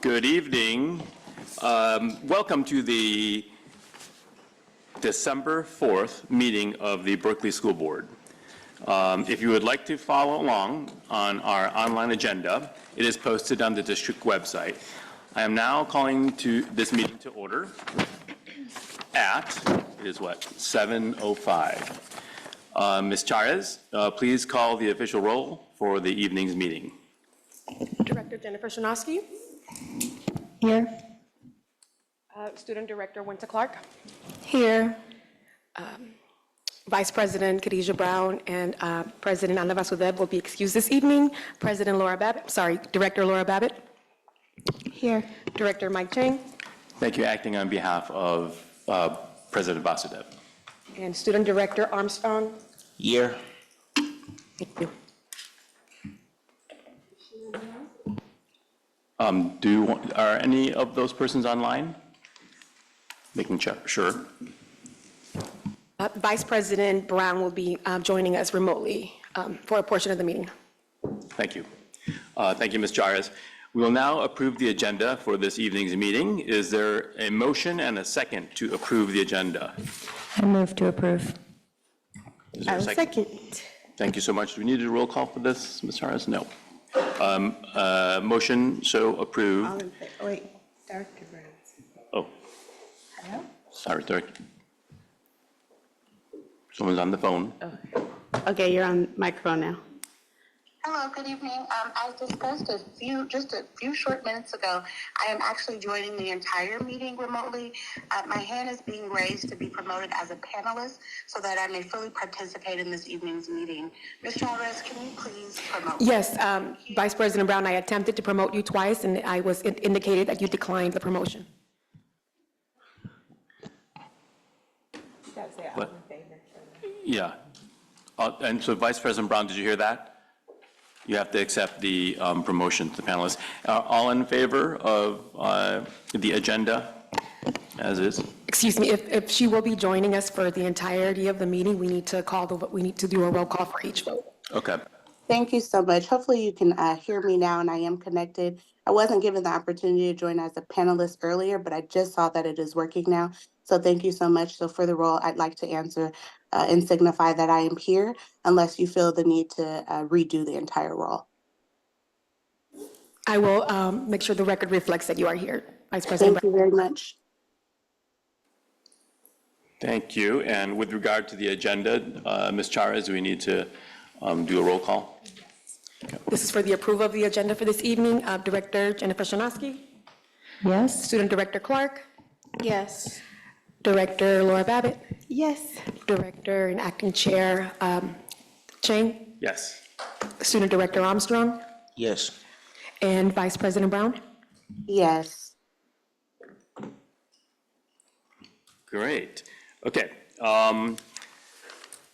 Good evening. Welcome to the December 4th meeting of the Berkeley School Board. If you would like to follow along on our online agenda, it is posted on the district website. I am now calling this meeting to order at, it is what, 7:05. Ms. Charez, please call the official roll for the evening's meeting. Director Jennifer Shanowski. Here. Student Director Winter Clark. Here. Vice President Khadijah Brown and President Anna Vasudev will be excused this evening. Director Laura Babbitt. Here. Director Mike Chang. Thank you. Acting on behalf of President Vasudev. And Student Director Armstrong. Here. Thank you. Are any of those persons online? Making sure. Vice President Brown will be joining us remotely for a portion of the meeting. Thank you. Thank you, Ms. Charez. We will now approve the agenda for this evening's meeting. Is there a motion and a second to approve the agenda? I move to approve. Is there a second? Thank you so much. Do we need a roll call for this, Ms. Charez? No. Motion so approved. Wait, Director Brown. Oh, Hello? sorry, Director. Someone's on the phone. Okay, you're on microphone now. Hello, good evening. As discussed just a few short minutes ago, I am actually joining the entire meeting remotely. My hand is being raised to be promoted as a panelist so that I may fully participate in this evening's meeting. Ms. Chavez, can you please promote? Yes, Vice President Brown, I attempted to promote you twice and I was indicated that you declined the promotion. What? Yeah. And so Vice President Brown, did you hear that? You have to accept the promotion to the panelists. All in favor of the agenda as is? Excuse me, if she will be joining us for the entirety of the meeting, we need to do a roll call for each vote. Okay. Thank you so much. Hopefully you can hear me now and I am connected. I wasn't given the opportunity to join as a panelist earlier, but I just saw that it is working now. So thank you so much. So for the role, I'd like to answer and signify that I am here unless you feel the need to redo the entire role. I will make sure the record reflects that you are here, Vice President. Thank you very much. Thank you. And with regard to the agenda, Ms. Charez, do we need to do a roll call? Okay. This is for the approval of the agenda for this evening. Director Jennifer Shanowski. Yes. Student Director Clark. Yes. Director Laura Babbitt. Yes. Director and Acting Chair Chang. Yes. Student Director Armstrong. Yes. And Vice President Brown. Yes. Great. Okay.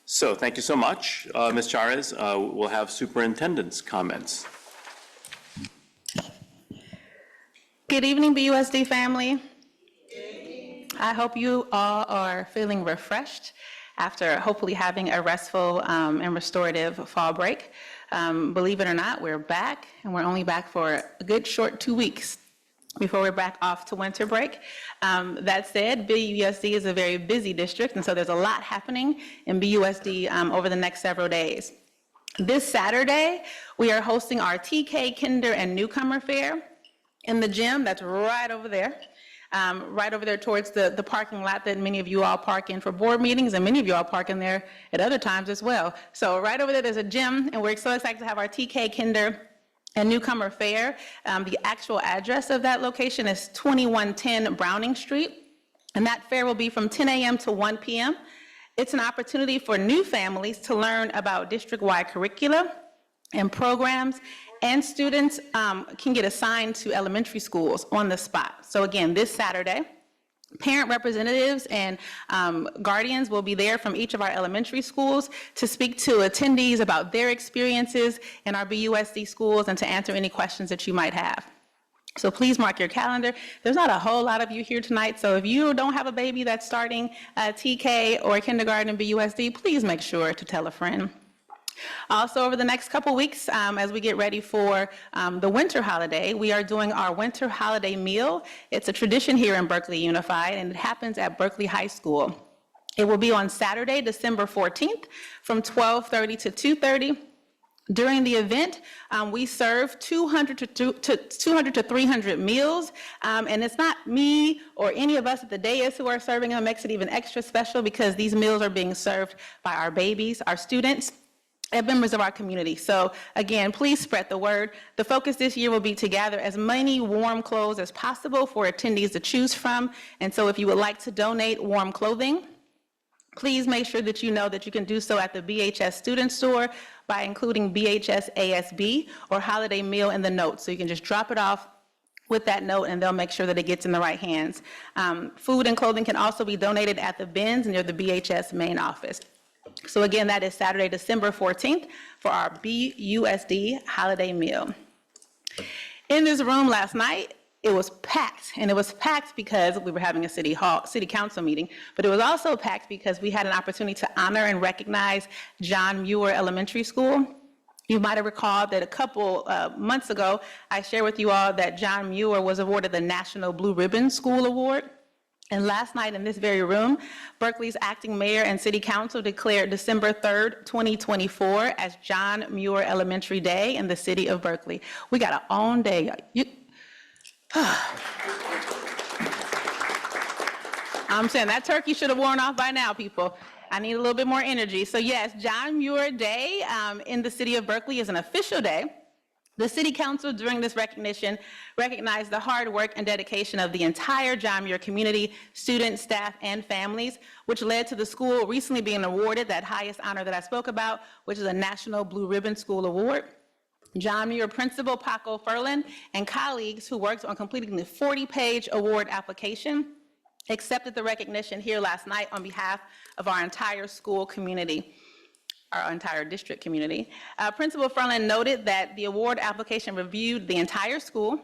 So thank you so much, Ms. Charez. We'll have superintendent's comments. Good evening, BUSD family. I hope you all are feeling refreshed after hopefully having a restful and restorative fall break. Believe it or not, we're back, and we're only back for a good short 2 weeks before we're back off to winter break. That said, BUSD is a very busy district, and so there's a lot happening in BUSD over the next several days. This Saturday, we are hosting our TK Kinder and Newcomer Fair in the gym that's right over there. Right over there towards the parking lot that many of you all park in for board meetings, and many of you all park in there at other times as well. So right over there, there's a gym, and we're so excited to have our TK Kinder and Newcomer Fair. The actual address of that location is 2110 Browning Street, and that fair will be from 10 a.m. to 1 p.m. It's an opportunity for new families to learn about district-wide curricula and programs, and students can get assigned to elementary schools on the spot. So again, this Saturday, parent representatives and guardians will be there from each of our elementary schools to speak to attendees about their experiences in our BUSD schools and to answer any questions that you might have. So please mark your calendar. There's not a whole lot of you here tonight, so if you don't have a baby that's starting TK or kindergarten in BUSD, please make sure to tell a friend. Also, over the next couple weeks, as we get ready for the winter holiday, we are doing our winter holiday meal. It's a tradition here in Berkeley Unified, and it happens at Berkeley High School. It will be on Saturday, December 14th, from 12:30 to 2:30. During the event, we serve 200 to 300 meals, and it's not me or any of us at the dais who are serving them. It makes it even extra special because these meals are being served by our babies, our students, and members of our community. So again, please spread the word. The focus this year will be to gather as many warm clothes as possible for attendees to choose from, and so if you would like to donate warm clothing, please make sure that you know that you can do so at the BHS Student Store by including BHS ASB or holiday meal in the notes. So you can just drop it off with that note and they'll make sure that it gets in the right hands. Food and clothing can also be donated at the bins near the BHS main office. So again, that is Saturday, December 14th for our BUSD holiday meal. In this room last night, it was packed, and it was packed because we were having a city council meeting, but it was also packed because we had an opportunity to honor and recognize John Muir Elementary School. You might have recalled that a couple months ago, I shared with you all that John Muir was awarded the National Blue Ribbon School Award. And last night in this very room, Berkeley's acting mayor and city council declared December 3rd, 2024 as John Muir Elementary Day in the city of Berkeley. We got an own day. I'm saying that turkey should have worn off by now, people. I need a little bit more energy. So yes, John Muir Day in the city of Berkeley is an official day. The city council during this recognition recognized the hard work and dedication of the entire John Muir community, students, staff, and families, which led to the school recently being awarded that highest honor that I spoke about, which is a National Blue Ribbon School Award. John Muir Principal Paco Ferlin and colleagues who worked on completing the 40-page award application accepted the recognition here last night on behalf of our entire school community, our entire district community. Principal Ferlin noted that the award application reviewed the entire school.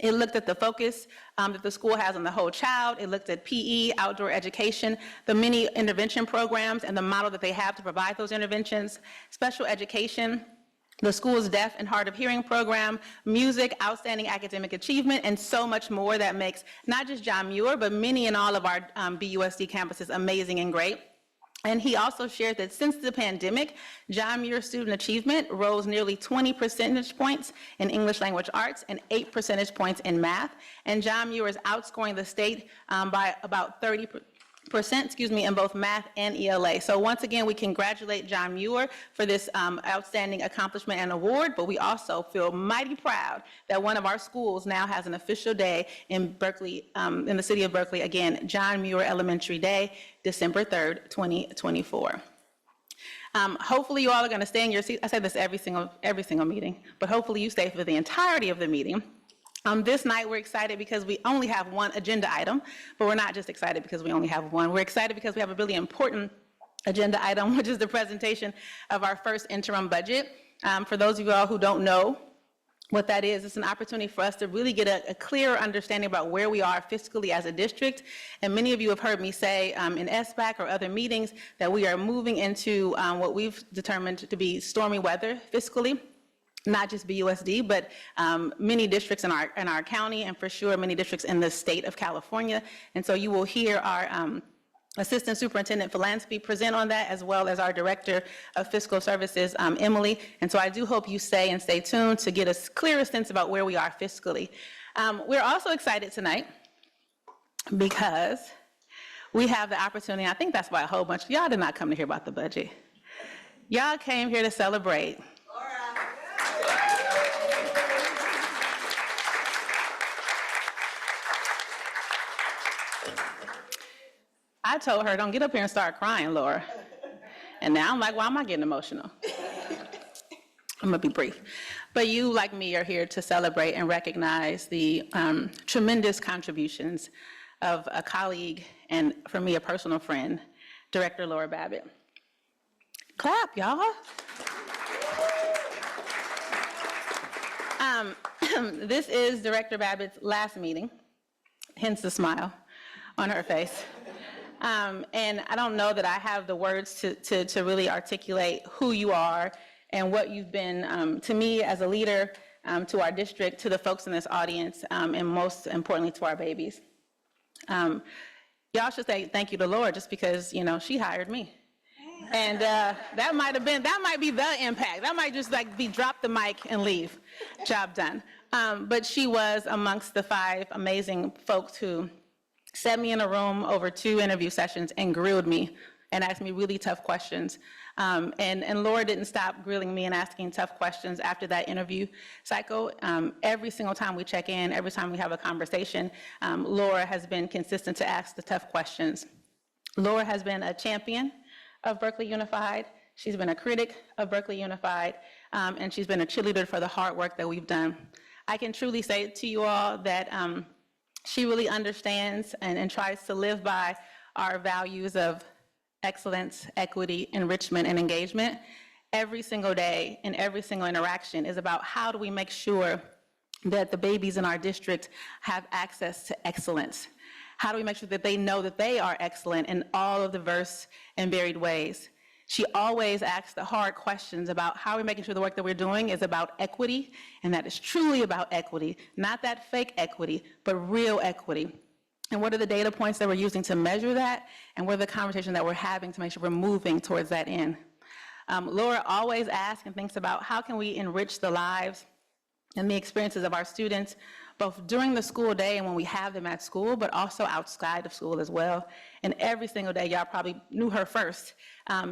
It looked at the focus that the school has on the whole child. It looked at PE, outdoor education, the many intervention programs, and the model that they have to provide those interventions, special education, the school's deaf and hard of hearing program, music, outstanding academic achievement, and so much more that makes not just John Muir, but many and all of our BUSD campuses amazing and great. And he also shared that since the pandemic, John Muir student achievement rose nearly 20 percentage points in English language arts and 8 percentage points in math. And John Muir is outscoring the state by about 30% in both math and ELA. So once again, we congratulate John Muir for this outstanding accomplishment and award, but we also feel mighty proud that one of our schools now has an official day in Berkeley, in the city of Berkeley. Again, John Muir Elementary Day, December 3rd, 2024. Hopefully you all are gonna stay in your seat. I say this every single meeting, but hopefully you stay for the entirety of the meeting. This night, we're excited because we only have one agenda item, but we're not just excited because we only have one. We're excited because we have a really important agenda item, which is the presentation of our first interim budget. For those of you all who don't know what that is, it's an opportunity for us to really get a clearer understanding about where we are fiscally as a district. And many of you have heard me say in SBAC or other meetings that we are moving into what we've determined to be stormy weather fiscally. Not just BUSD, but many districts in our county, and for sure many districts in the state of California. And so you will hear our Assistant Superintendent Philansky present on that, as well as our Director of Fiscal Services, Emily. And so I do hope you stay tuned to get a clearer sense about where we are fiscally. We're also excited tonight because we have the opportunity, I think that's why a whole bunch of y'all did not come to hear about the budget. Y'all came here to celebrate. I told her, don't get up here and start crying, Laura. And now I'm like, why am I getting emotional? I'm gonna be brief. But you, like me, are here to celebrate and recognize the tremendous contributions of a colleague and, for me, a personal friend, Director Laura Babbitt. Clap, y'all. This is Director Babbitt's last meeting, hence the smile on her face. And I don't know that I have the words to really articulate who you are and what you've been to me as a leader, to our district, to the folks in this audience, and most importantly to our babies. Y'all should say thank you to Laura just because, you know, she hired me. And that might be the impact. That might just like be drop the mic and leave, job done. But she was amongst the 5 amazing folks who set me in a room over 2 interview sessions and grilled me and asked me really tough questions. And Laura didn't stop grilling me and asking tough questions after that interview cycle. Every single time we check in, every time we have a conversation, Laura has been consistent to ask the tough questions. Laura has been a champion of Berkeley Unified. She's been a critic of Berkeley Unified, and she's been a cheerleader for the hard work that we've done. I can truly say to you all that she really understands and tries to live by our values of excellence, equity, enrichment, and engagement. Every single day and every single interaction is about how do we make sure that the babies in our district have access to excellence. How do we make sure that they know that they are excellent in all of the diverse and varied ways? She always asks the hard questions about how we're making sure the work that we're doing is about equity, and that is truly about equity, not that fake equity, but real equity. And what are the data points that we're using to measure that, and what are the conversations that we're having to make sure we're moving towards that end? Laura always asks and thinks about how can we enrich the lives and the experiences of our students, both during the school day and when we have them at school, but also outside of school as well. And every single day, y'all probably knew her first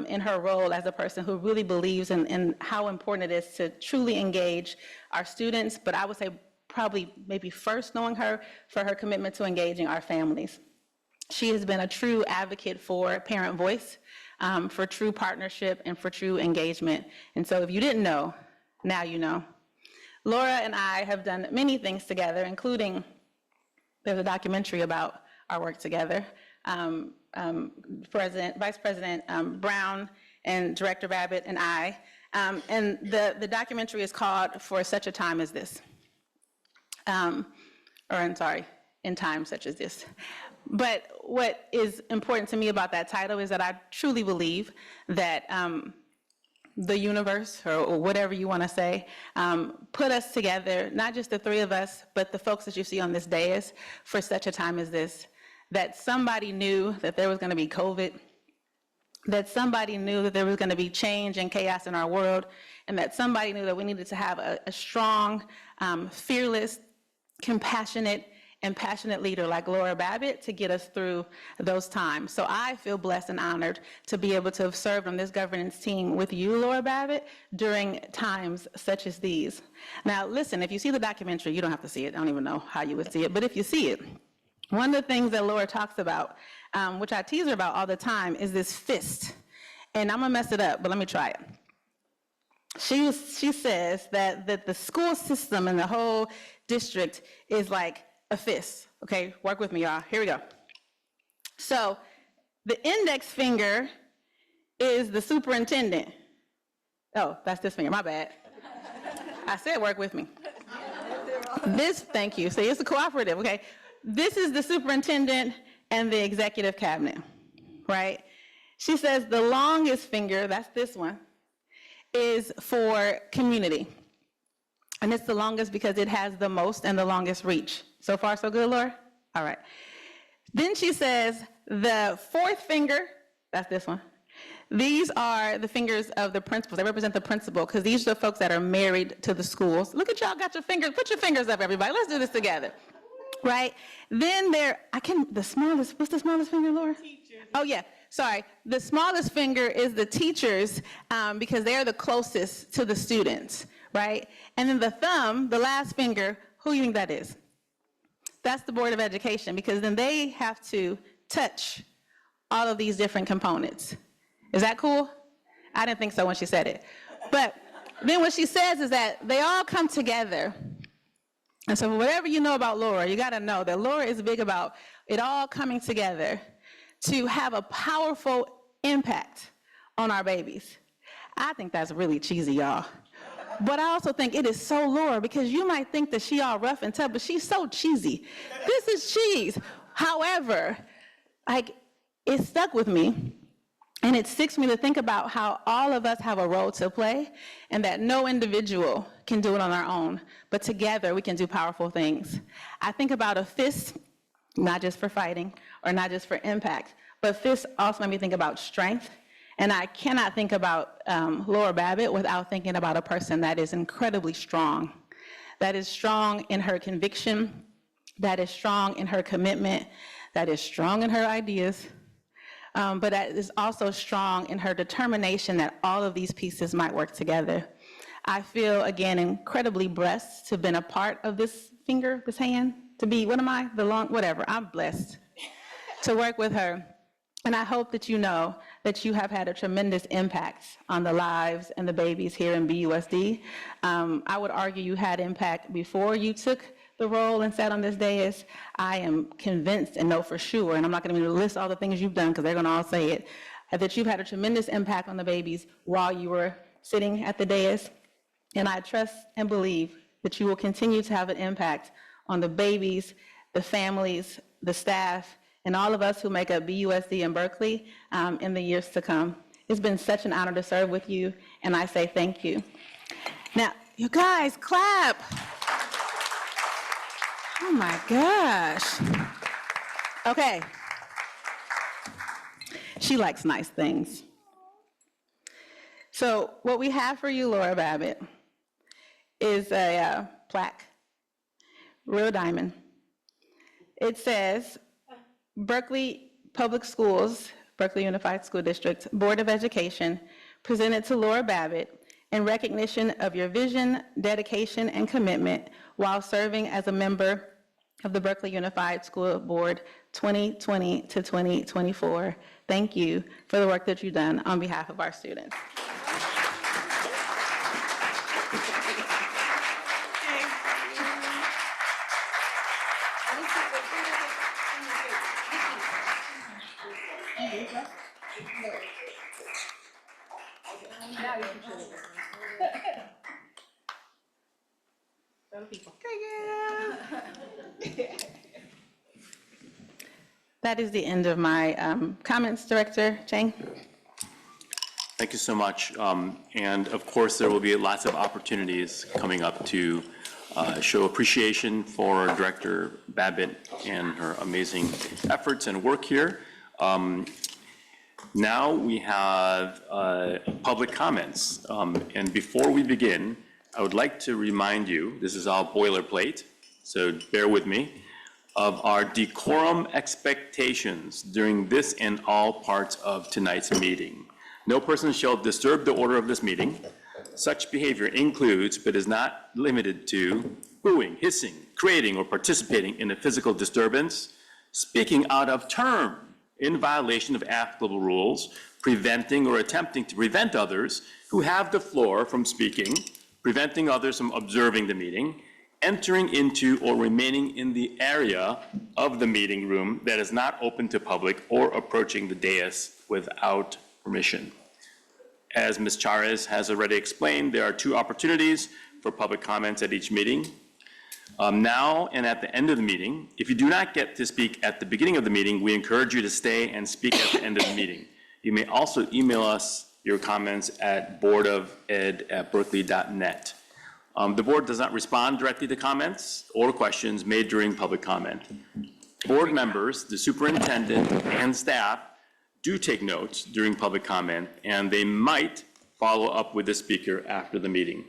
in her role as a person who really believes in how important it is to truly engage our students, but I would say probably maybe first knowing her for her commitment to engaging our families. She has been a true advocate for parent voice, for true partnership, and for true engagement. And so if you didn't know, now you know. Laura and I have done many things together, including there's a documentary about our work together. Vice President Brown and Director Babbitt and I. And the documentary is called For Such a Time as This. In times such as this. But what is important to me about that title is that I truly believe that the universe, or whatever you want to say, put us together, not just the 3 of us, but the folks that you see on this dais for such a time as this, that somebody knew that there was going to be COVID, that somebody knew that there was going to be change and chaos in our world, and that somebody knew that we needed to have a strong, fearless, compassionate, and passionate leader like Laura Babbitt to get us through those times. So I feel blessed and honored to be able to have served on this governance team with you, Laura Babbitt, during times such as these. Now, listen, if you see the documentary, you don't have to see it. I don't even know how you would see it, but if you see it, one of the things that Laura talks about, which I tease her about all the time, is this fist. And I'm gonna mess it up, but let me try it. She says that the school system and the whole district is like a fist. Okay, work with me, y'all. Here we go. So the index finger is the superintendent. Oh, that's this finger, my bad. I said work with me. Thank you. See, it's a cooperative, okay? This is the superintendent and the executive cabinet, right? She says the longest finger, that's this one, is for community. And it's the longest because it has the most and the longest reach. So far, so good, Laura? All right. Then she says the 4th finger, that's this one. These are the fingers of the principals. They represent the principal because these are the folks that are married to the schools. Look at y'all got your fingers. Put your fingers up, everybody. Let's do this together. Right? Then the smallest, what's the smallest finger, Laura? Teachers. Oh, yeah. Sorry. The smallest finger is the teachers because they're the closest to the students, right? And then the thumb, the last finger, who do you think that is? That's the Board of Education because then they have to touch all of these different components. Is that cool? I didn't think so when she said it. But then what she says is that they all come together. And so whatever you know about Laura, you got to know that Laura is big about it all coming together to have a powerful impact on our babies. I think that's really cheesy, y'all. But I also think it is so Laura because you might think that she all rough and tough, but she's so cheesy. This is cheese. However, it stuck with me And it sticks me to think about how all of us have a role to play and that no individual can do it on our own, but together we can do powerful things. I think about a fist, not just for fighting or not just for impact, but fists also make me think about strength. And I cannot think about Laura Babbitt without thinking about a person that is incredibly strong, that is strong in her conviction, that is strong in her commitment, that is strong in her ideas, but that is also strong in her determination that all of these pieces might work together. I feel, again, incredibly blessed to have been a part of this hand, to be, whatever, I'm blessed to work with her. And I hope that you know that you have had a tremendous impact on the lives and the babies here in BUSD. I would argue you had impact before you took the role and sat on this dais. I am convinced and know for sure, and I'm not going to list all the things you've done because they're going to all say it, that you've had a tremendous impact on the babies while you were sitting at the dais. And I trust and believe that you will continue to have an impact on the babies, the families, the staff, and all of us who make up BUSD and Berkeley in the years to come. It's been such an honor to serve with you, and I say thank you. Now, you guys, clap. Oh my gosh. Okay. She likes nice things. So what we have for you, Laura Babbitt, is a plaque, real diamond. It says, Berkeley Public Schools, Berkeley Unified School District, Board of Education, presented to Laura Babbitt in recognition of your vision, dedication, and commitment while serving as a member of the Berkeley Unified School Board 2020 to 2024. Thank you for the work that you've done on behalf of our students. That is the end of my comments, Director Chang. Thank you so much. And of course, there will be lots of opportunities coming up to show appreciation for Director Babbitt and her amazing efforts and work here. Now we have public comments. And before we begin, I would like to remind you, this is all boilerplate, so bear with me, of our decorum expectations during this and all parts of tonight's meeting. No person shall disturb the order of this meeting. Such behavior includes, but is not limited to, booing, hissing, creating, or participating in a physical disturbance, speaking out of turn in violation of applicable rules, preventing or attempting to prevent others who have the floor from speaking, preventing others from observing the meeting, entering into or remaining in the area of the meeting room that is not open to public, or approaching the dais without permission. As Ms. Charez has already explained, there are 2 opportunities for public comments at each meeting. Now and at the end of the meeting. If you do not get to speak at the beginning of the meeting, we encourage you to stay and speak at the end of the meeting. You may also email us your comments at boardofed@berkeley.net. The board does not respond directly to comments or questions made during public comment. Board members, the superintendent, and staff do take notes during public comment, and they might follow up with the speaker after the meeting.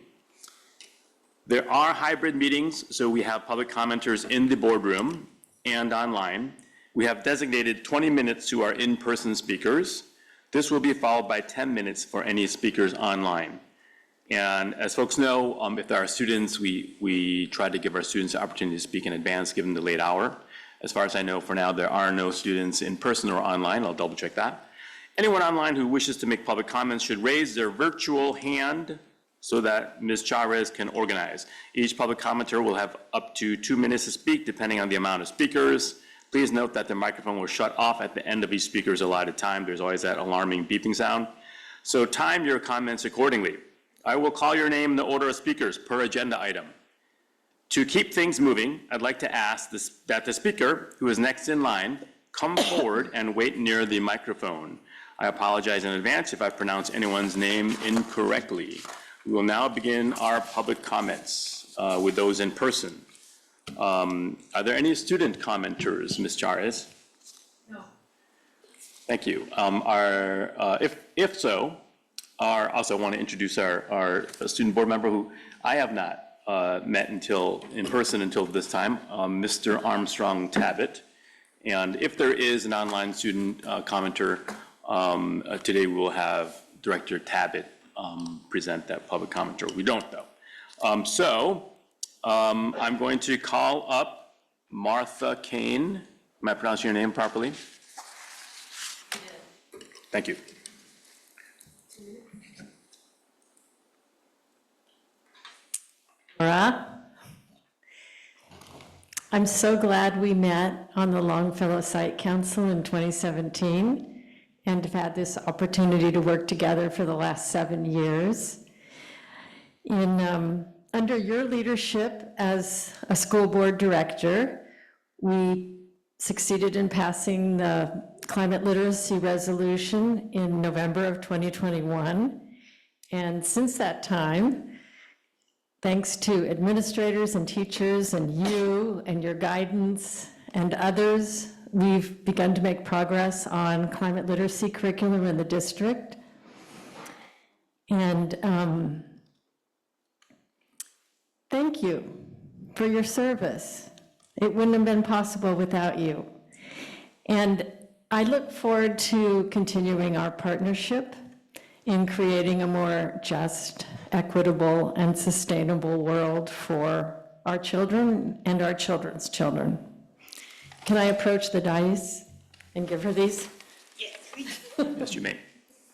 There are hybrid meetings, so we have public commenters in the boardroom and online. We have designated 20 minutes to our in-person speakers. This will be followed by 10 minutes for any speakers online. And as folks know, if there are students, we try to give our students the opportunity to speak in advance, given the late hour. As far as I know, for now, there are no students in person or online. I'll double check that. Anyone online who wishes to make public comments should raise their virtual hand so that Ms. Charez can organize. Each public commenter will have up to 2 minutes to speak, depending on the amount of speakers. Please note that the microphone will shut off at the end of each speaker's allotted time. There's always that alarming beeping sound. So time your comments accordingly. I will call your name in the order of speakers per agenda item. To keep things moving, I'd like to ask that the speaker who is next in line come forward and wait near the microphone. I apologize in advance if I pronounce anyone's name incorrectly. We will now begin our public comments with those in person. Are there any student commenters, Ms. Chares? No. Thank you. If so, I also want to introduce our student board member who I have not met in person until this time, Mr. Armstrong Tabbitt. And if there is an online student commenter, today we will have Director Tabbitt present that public commenter. We don't though. I'm going to call up Martha Kane. Am I pronouncing your name properly? Thank you. Laura, I'm so glad we met on the Longfellow Site Council in 2017 and have had this opportunity to work together for the last 7 years. Under your leadership as a school board director, we succeeded in passing the climate literacy resolution in November of 2021. And since that time, thanks to administrators and teachers and you and your guidance and others, we've begun to make progress on climate literacy curriculum in the district. And thank you for your service. It wouldn't have been possible without you. And I look forward to continuing our partnership in creating a more just, equitable, and sustainable world for our children and our children's children. Can I approach the dais and give her these? Yes, you may.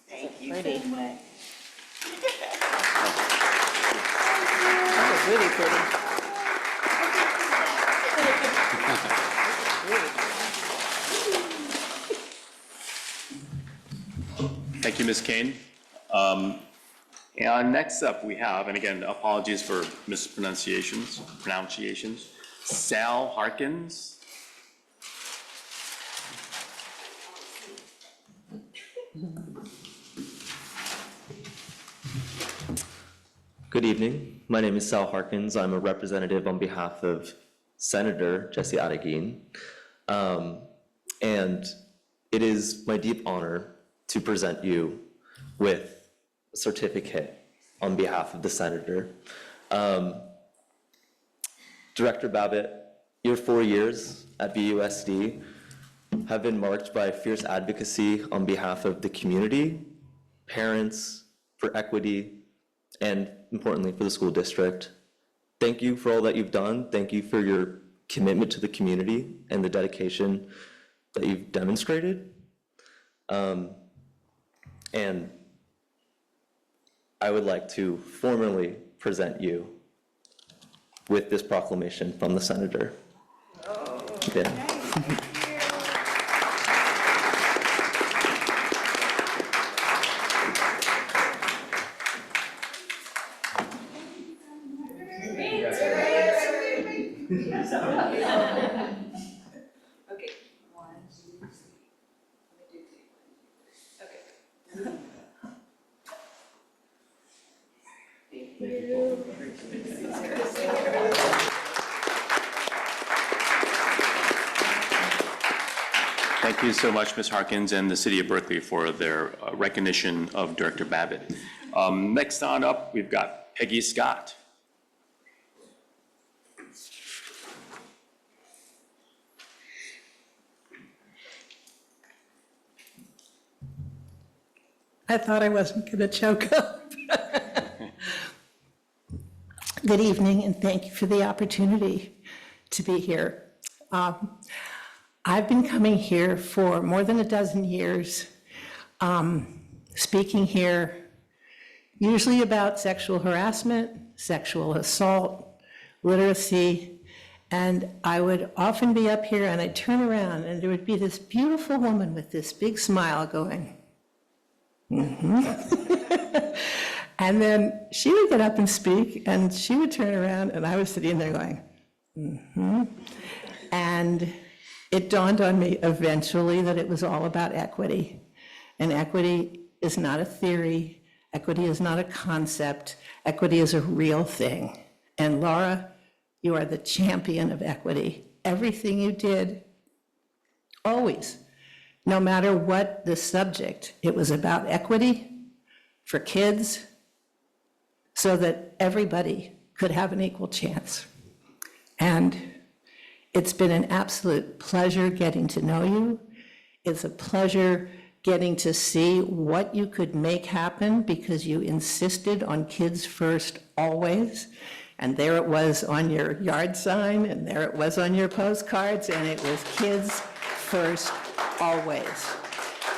Thank you so much. That was really pretty. Thank you, Ms. Kane. And next up we have, and again, apologies for pronunciations, Sal Harkins. Good evening. My name is Sal Harkins. I'm a representative on behalf of Senator Jesse Adeguin. And it is my deep honor to present you with a certificate on behalf of the senator. Director Babbitt, your 4 years at BUSD have been marked by fierce advocacy on behalf of the community, parents, for equity, and importantly for the school district. Thank you for all that you've done. Thank you for your commitment to the community and the dedication that you've demonstrated. And I would like to formally present you with this proclamation from the senator. Yeah. Thank you so much, Ms. Harkins, and the City of Berkeley for their recognition of Director Babbitt. Next on up, we've got Peggy Scott. I thought I wasn't going to choke up. Good evening, and thank you for the opportunity to be here. I've been coming here for more than a dozen years, speaking here usually about sexual harassment, sexual assault, literacy, and I would often be up here and I'd turn around and there would be this beautiful woman with this big smile going, and then she would get up and speak, and she would turn around, and I was sitting there going, And it dawned on me eventually that it was all about equity. And equity is not a theory, equity is not a concept, equity is a real thing. And Laura, you are the champion of equity. Everything you did, always, no matter what the subject, it was about equity for kids so that everybody could have an equal chance. And it's been an absolute pleasure getting to know you. It's a pleasure getting to see what you could make happen because you insisted on kids first always. And there it was on your yard sign, and there it was on your postcards, and it was kids first always.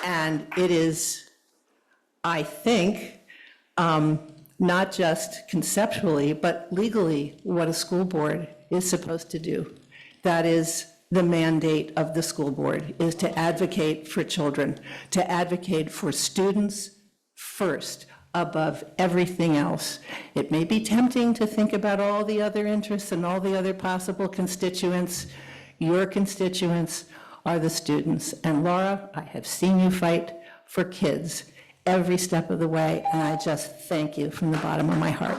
And it is, I think, not just conceptually, but legally, what a school board is supposed to do. That is the mandate of the school board, is to advocate for children, to advocate for students first, above everything else. It may be tempting to think about all the other interests and all the other possible constituents. Your constituents are the students. And Laura, I have seen you fight for kids every step of the way, and I just thank you from the bottom of my heart.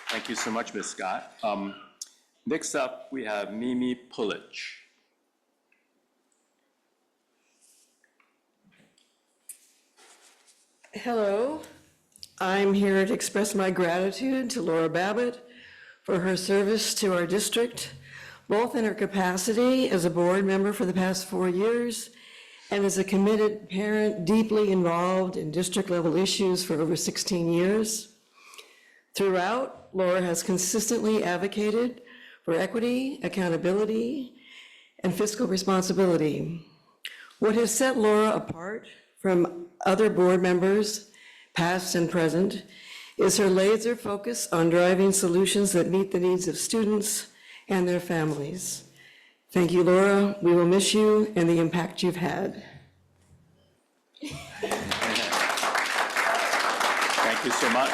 Thank you so much, Ms. Scott. Next up, we have Mimi Pulich. Hello, I'm here to express my gratitude to Laura Babbitt for her service to our district, both in her capacity as a board member for the past 4 years and as a committed parent deeply involved in district-level issues for over 16 years. Throughout, Laura has consistently advocated for equity, accountability, and fiscal responsibility. What has set Laura apart from other board members, past and present, is her laser focus on driving solutions that meet the needs of students and their families. Thank you, Laura. We will miss you and the impact you've had. Thank you so much.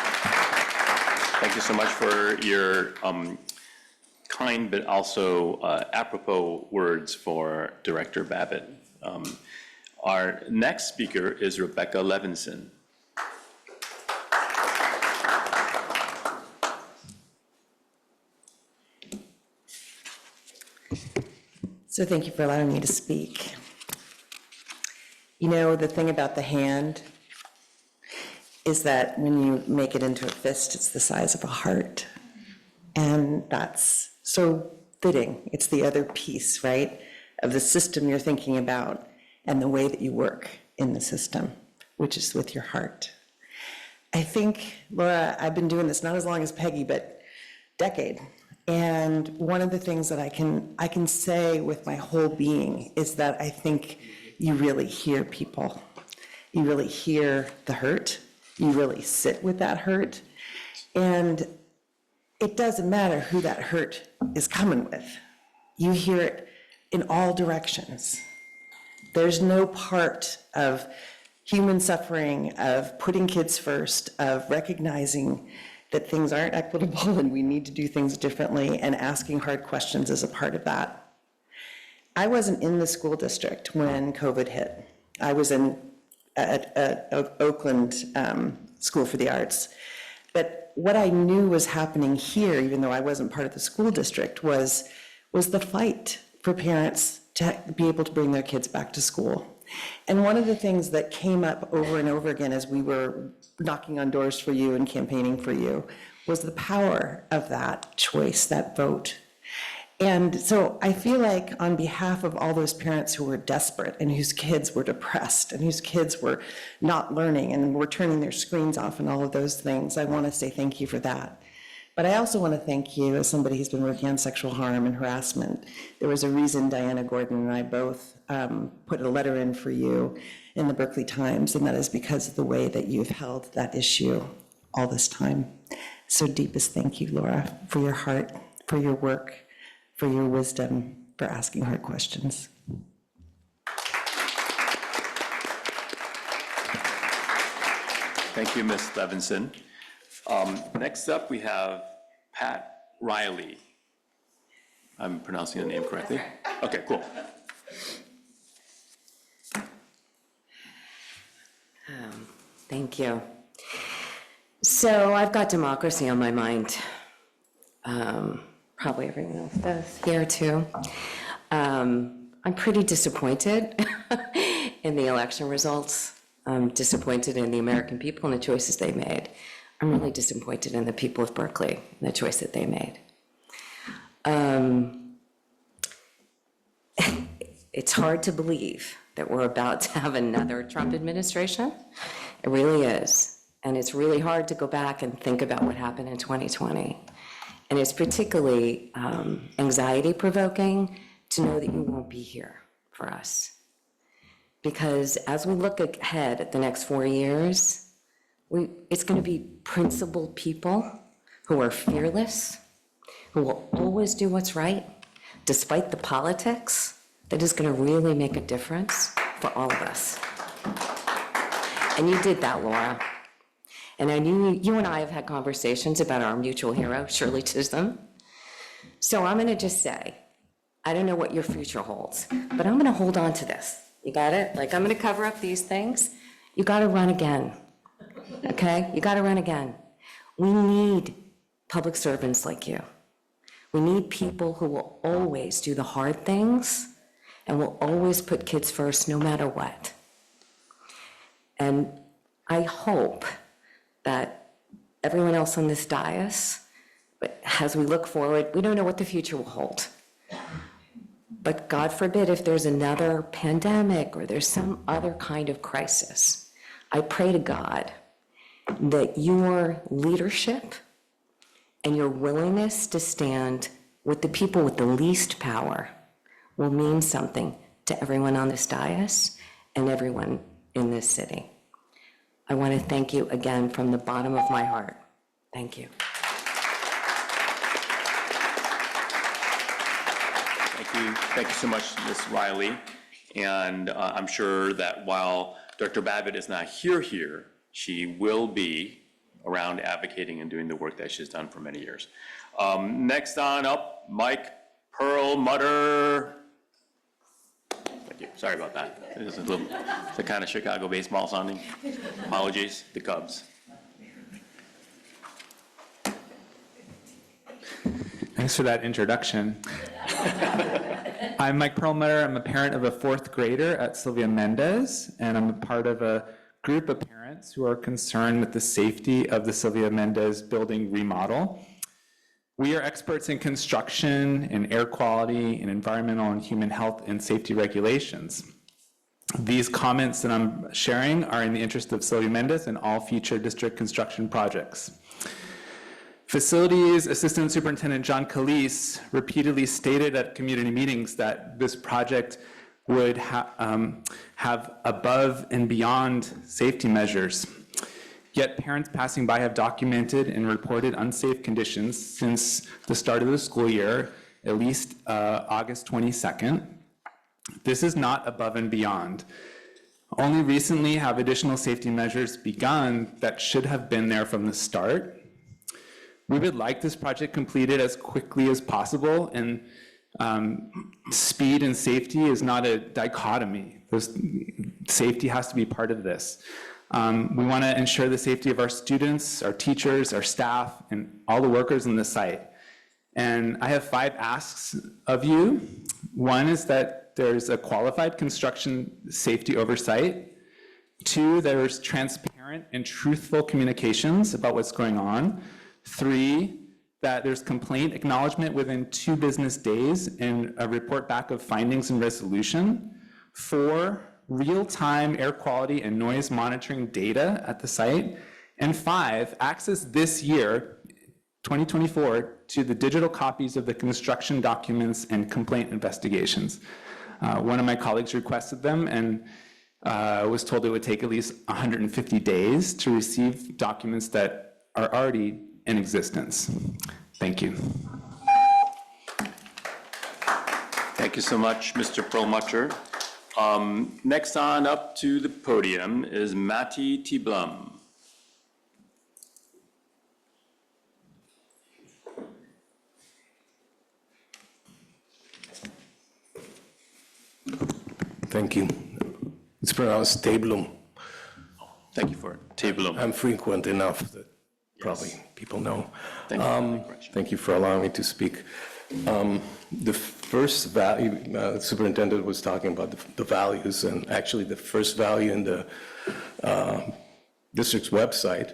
Thank you so much for your kind but also apropos words for Director Babbitt. Our next speaker is Rebecca Levinson. So thank you for allowing me to speak. You know, the thing about the hand is that when you make it into a fist, it's the size of a heart. And that's so fitting. It's the other piece, right, of the system you're thinking about and the way that you work in the system, which is with your heart. I think, Laura, I've been doing this not as long as Peggy, but decade. And one of the things that I can say with my whole being is that I think you really hear people. You really hear the hurt. You really sit with that hurt. And it doesn't matter who that hurt is coming with. You hear it in all directions. There's no part of human suffering, of putting kids first, of recognizing that things aren't equitable and we need to do things differently, and asking hard questions is a part of that. I wasn't in the school district when COVID hit. I was at Oakland School for the Arts. But what I knew was happening here, even though I wasn't part of the school district, was the fight for parents to be able to bring their kids back to school. And one of the things that came up over and over again as we were knocking on doors for you and campaigning for you was the power of that choice, that vote. And so I feel like on behalf of all those parents who were desperate and whose kids were depressed and whose kids were not learning and were turning their screens off and all of those things, I want to say thank you for that. But I also want to thank you as somebody who's been working on sexual harm and harassment. There was a reason Diana Gordon and I both put a letter in for you in the Berkeley Times, and that is because of the way that you've held that issue all this time. So deepest thank you, Laura, for your heart, for your work, for your wisdom, for asking hard questions. Thank you, Ms. Levinson. Next up, we have Pat Riley. I'm pronouncing the name correctly. Okay, cool. Thank you. So I've got democracy on my mind. Probably everyone else does here too. I'm pretty disappointed in the election results. I'm disappointed in the American people and the choices they made. I'm really disappointed in the people of Berkeley and the choice that they made. It's hard to believe that we're about to have another Trump administration. It really is. And it's really hard to go back and think about what happened in 2020. And it's particularly anxiety-provoking to know that you won't be here for us. Because as we look ahead at the next 4 years, it's going to be principled people who are fearless, who will always do what's right, despite the politics, that is going to really make a difference for all of us. And you did that, Laura. And I knew you and I have had conversations about our mutual hero, Shirley Chisholm. So I'm going to just say, I don't know what your future holds, but I'm going to hold on to this. You got it? Like, I'm going to cover up these things. You got to run again, okay? You got to run again. We need public servants like you. We need people who will always do the hard things and will always put kids first no matter what. And I hope that everyone else on this dais, as we look forward, we don't know what the future will hold. But God forbid if there's another pandemic or there's some other kind of crisis, I pray to God that your leadership and your willingness to stand with the people with the least power will mean something to everyone on this dais and everyone in this city. I want to thank you again from the bottom of my heart. Thank you. Thank you so much, Ms. Riley. And I'm sure that while Dr. Babbitt is not here, she will be around advocating and doing the work that she's done for many years. Next on up, Mike Perlmutter. Thank you. Sorry about that. It's the kind of Chicago baseball sounding. Apologies, the Cubs. Thanks for that introduction. I'm Mike Perlmutter. I'm a parent of a fourth grader at Sylvia Mendez, and I'm a part of a group of parents who are concerned with the safety of the Sylvia Mendez building remodel. We are experts in construction, in air quality, in environmental and human health and safety regulations. These comments that I'm sharing are in the interest of Sylvia Mendez and all future district construction projects. Facilities Assistant Superintendent John Calise repeatedly stated at community meetings that this project would have above and beyond safety measures. Yet parents passing by have documented and reported unsafe conditions since the start of the school year, at least August 22nd. This is not above and beyond. Only recently have additional safety measures begun that should have been there from the start. We would like this project completed as quickly as possible, and speed and safety is not a dichotomy. Safety has to be part of this. We want to ensure the safety of our students, our teachers, our staff, and all the workers in the site. And I have 5 asks of you. One is that there's a qualified construction safety oversight. 2, there's transparent and truthful communications about what's going on. 3, that there's complaint acknowledgement within 2 business days and a report back of findings and resolution. 4, real-time air quality and noise monitoring data at the site. And 5, access this year, 2024, to the digital copies of the construction documents and complaint investigations. One of my colleagues requested them and was told it would take at least 150 days to receive documents that are already in existence. Thank you. Thank you so much, Mr. Perlmutter. Next on up to the podium is Matti T. Blum. Thank you. It's pronounced Tablum. Thank you for it. Tabulum. I'm frequent enough that probably people know. Thank you for the correction. Thank you for allowing me to speak. The first value, the superintendent was talking about the values, and actually the first value in the district's website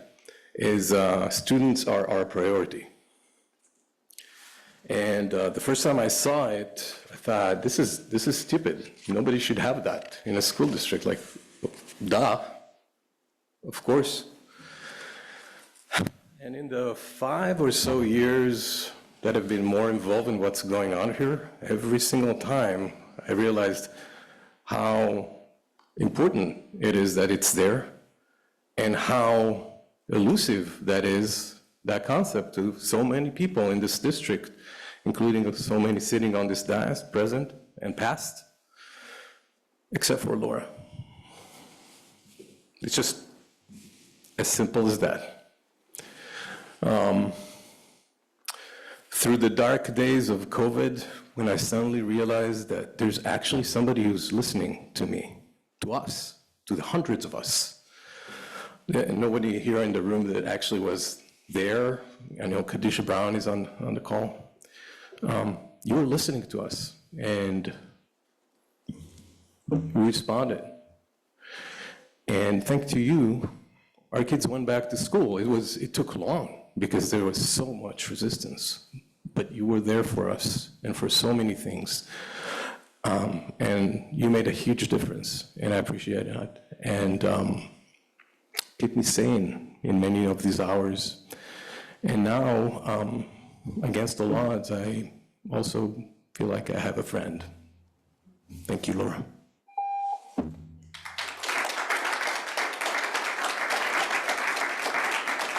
is students are our priority. And the first time I saw it, I thought, this is stupid. Nobody should have that in a school district. Like, duh, of course. And in the 5 or so years that I've been more involved in what's going on here, every single time I realized how important it is that it's there and how elusive that is, that concept, to so many people in this district, including so many sitting on this dais, present and past, except for Laura. It's just as simple as that. Through the dark days of COVID, when I suddenly realized that there's actually somebody who's listening to me, to us, to the hundreds of us. Nobody here in the room that actually was there. I know Kadisha Brown is on the call. You were listening to us, and we responded. And thanks to you, our kids went back to school. It took long because there was so much resistance, but you were there for us and for so many things. And you made a huge difference, and I appreciate that. And keep me sane in many of these hours. And now, against the odds, I also feel like I have a friend. Thank you, Laura.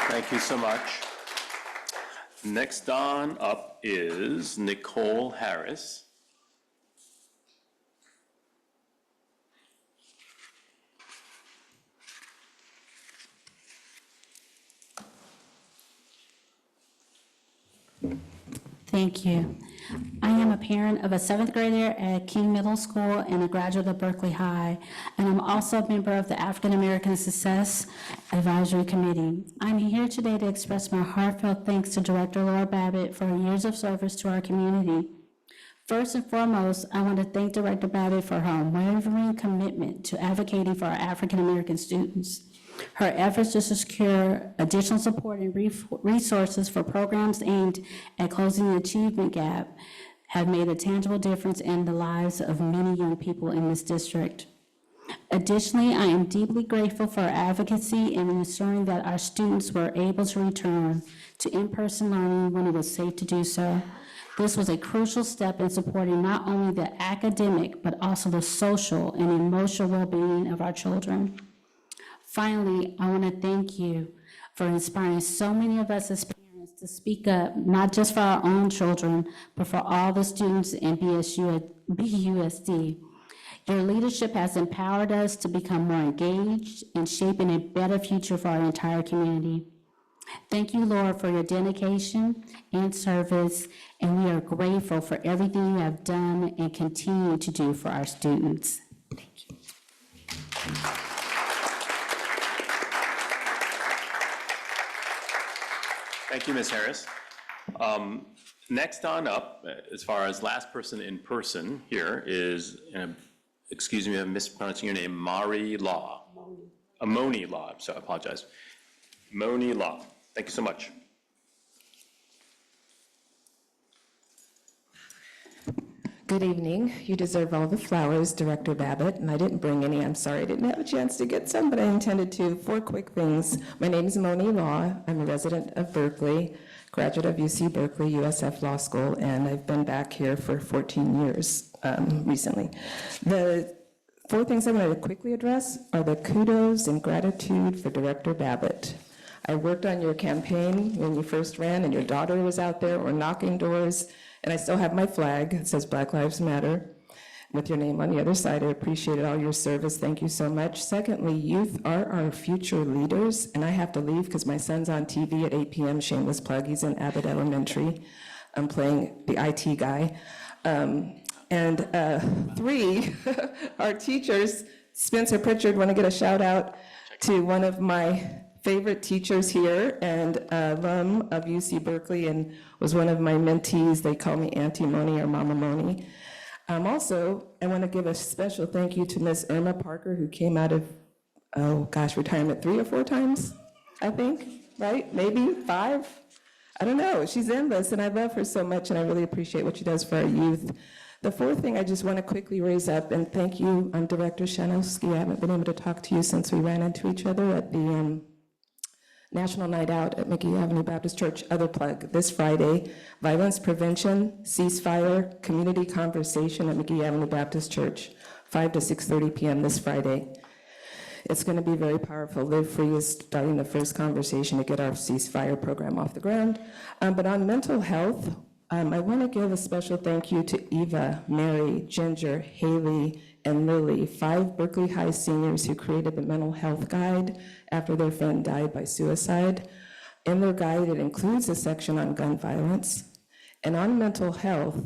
Thank you so much. Next on up is Nicole Harris. Thank you. I am a parent of a 7th grader at King Middle School and a graduate of Berkeley High, and I'm also a member of the African American Success Advisory Committee. I'm here today to express my heartfelt thanks to Director Laura Babbitt for her years of service to our community. First and foremost, I want to thank Director Babbitt for her unwavering commitment to advocating for our African American students. Her efforts to secure additional support and resources for programs aimed at closing the achievement gap have made a tangible difference in the lives of many young people in this district. Additionally, I am deeply grateful for her advocacy in ensuring that our students were able to return to in-person learning when it was safe to do so. This was a crucial step in supporting not only the academic, but also the social and emotional well-being of our children. Finally, I want to thank you for inspiring so many of us as parents to speak up, not just for our own children, but for all the students in BUSD. Your leadership has empowered us to become more engaged in shaping a better future for our entire community. Thank you, Laura, for your dedication and service, and we are grateful for everything you have done and continue to do for our students. Thank you. Thank you, Ms. Harris. Next on up, as far as last person in person here is, excuse me, I'm mispronouncing your name, Mari Law. Moni Law, so I apologize. Moni Law. Thank you so much. Good evening. You deserve all the flowers, Director Babbitt, and I didn't bring any. I'm sorry I didn't have a chance to get some, but I intended to. 4 quick things. My name is Moni Law. I'm a resident of Berkeley, graduate of UC Berkeley, USF Law School, and I've been back here for 14 years recently. The 4 things I wanted to quickly address are the kudos and gratitude for Director Babbitt. I worked on your campaign when you first ran, and your daughter was out there or knocking doors, and I still have my flag. It says Black Lives Matter with your name on the other side. I appreciated all your service. Thank you so much. Secondly, youth are our future leaders, and I have to leave because my son's on TV at 8 p.m. Shameless plug. He's in Abbott Elementary. I'm playing the IT guy. And three, our teachers, Spencer Pritchard, want to get a shout out to one of my favorite teachers here and alum of UC Berkeley and was one of my mentees. They call me Auntie Moni or Mama Moni. Also, I want to give a special thank you to Miss Irma Parker, who came out of, retirement 3 or 4 times, I think, right? Maybe 5? I don't know. She's endless, and I love her so much, and I really appreciate what she does for our youth. The fourth thing I just want to quickly raise up, and thank you, Director Shanowski. I haven't been able to talk to you since we ran into each other at the National Night Out at McGee Avenue Baptist Church. Other plug, this Friday, violence prevention, ceasefire, community conversation at McGee Avenue Baptist Church, 5 to 6:30 p.m. this Friday. It's going to be very powerful. Live Free is starting the first conversation to get our ceasefire program off the ground. But on mental health, I want to give a special thank you to Eva, Mary, Ginger, Haley, and Lily, 5 Berkeley High seniors who created the mental health guide after their friend died by suicide. In their guide, it includes a section on gun violence. And on mental health,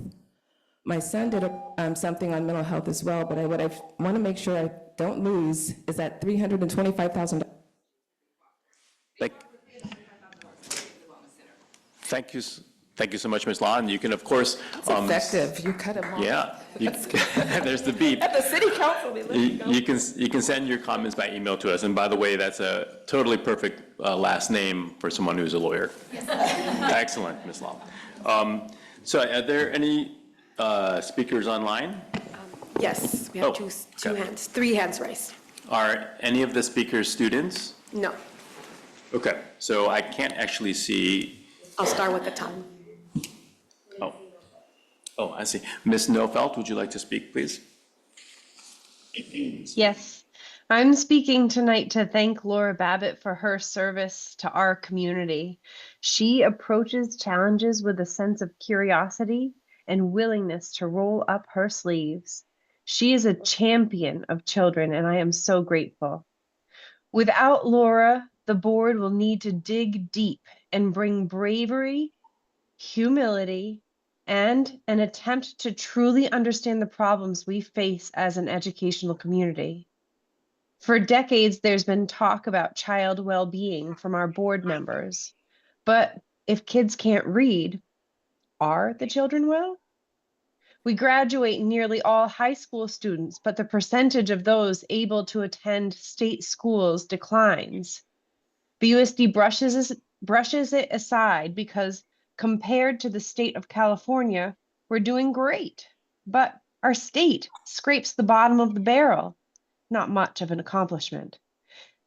my son did something on mental health as well, but what I want to make sure I don't lose is that $325,000. Thank you so much, Ms. Law. And you can, of course. It's effective. You cut them off. Yeah. There's the beep. At the city council, they let you go. You can send your comments by email to us. And by the way, that's a totally perfect last name for someone who's a lawyer. Excellent, Ms. Law. So are there any speakers online? Yes, we have two hands, 3 hands raised. Are any of the speakers students? No, Okay, so I can't actually see. I'll start with the top. Oh, I see. Ms. Nofelt, would you like to speak, please? Yes, I'm speaking tonight to thank Laura Babbitt for her service to our community. She approaches challenges with a sense of curiosity and willingness to roll up her sleeves. She is a champion of children, and I am so grateful. Without Laura, the board will need to dig deep and bring bravery, humility, and an attempt to truly understand the problems we face as an educational community. For decades, there's been talk about child well-being from our board members. But if kids can't read, are the children well? We graduate nearly all high school students, but the percentage of those able to attend state schools declines. BUSD brushes it aside because compared to the state of California, we're doing great. But our state scrapes the bottom of the barrel. Not much of an accomplishment.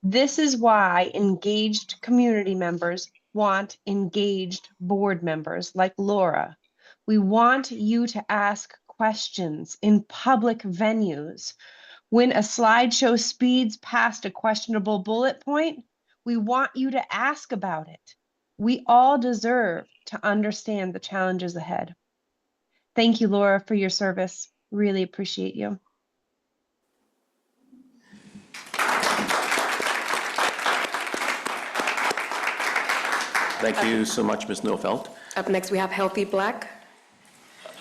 This is why engaged community members want engaged board members like Laura. We want you to ask questions in public venues. When a slideshow speeds past a questionable bullet point, we want you to ask about it. We all deserve to understand the challenges ahead. Thank you, Laura, for your service. Really appreciate you. Thank you so much, Ms. Nofelt. Up next, we have Healthy Black.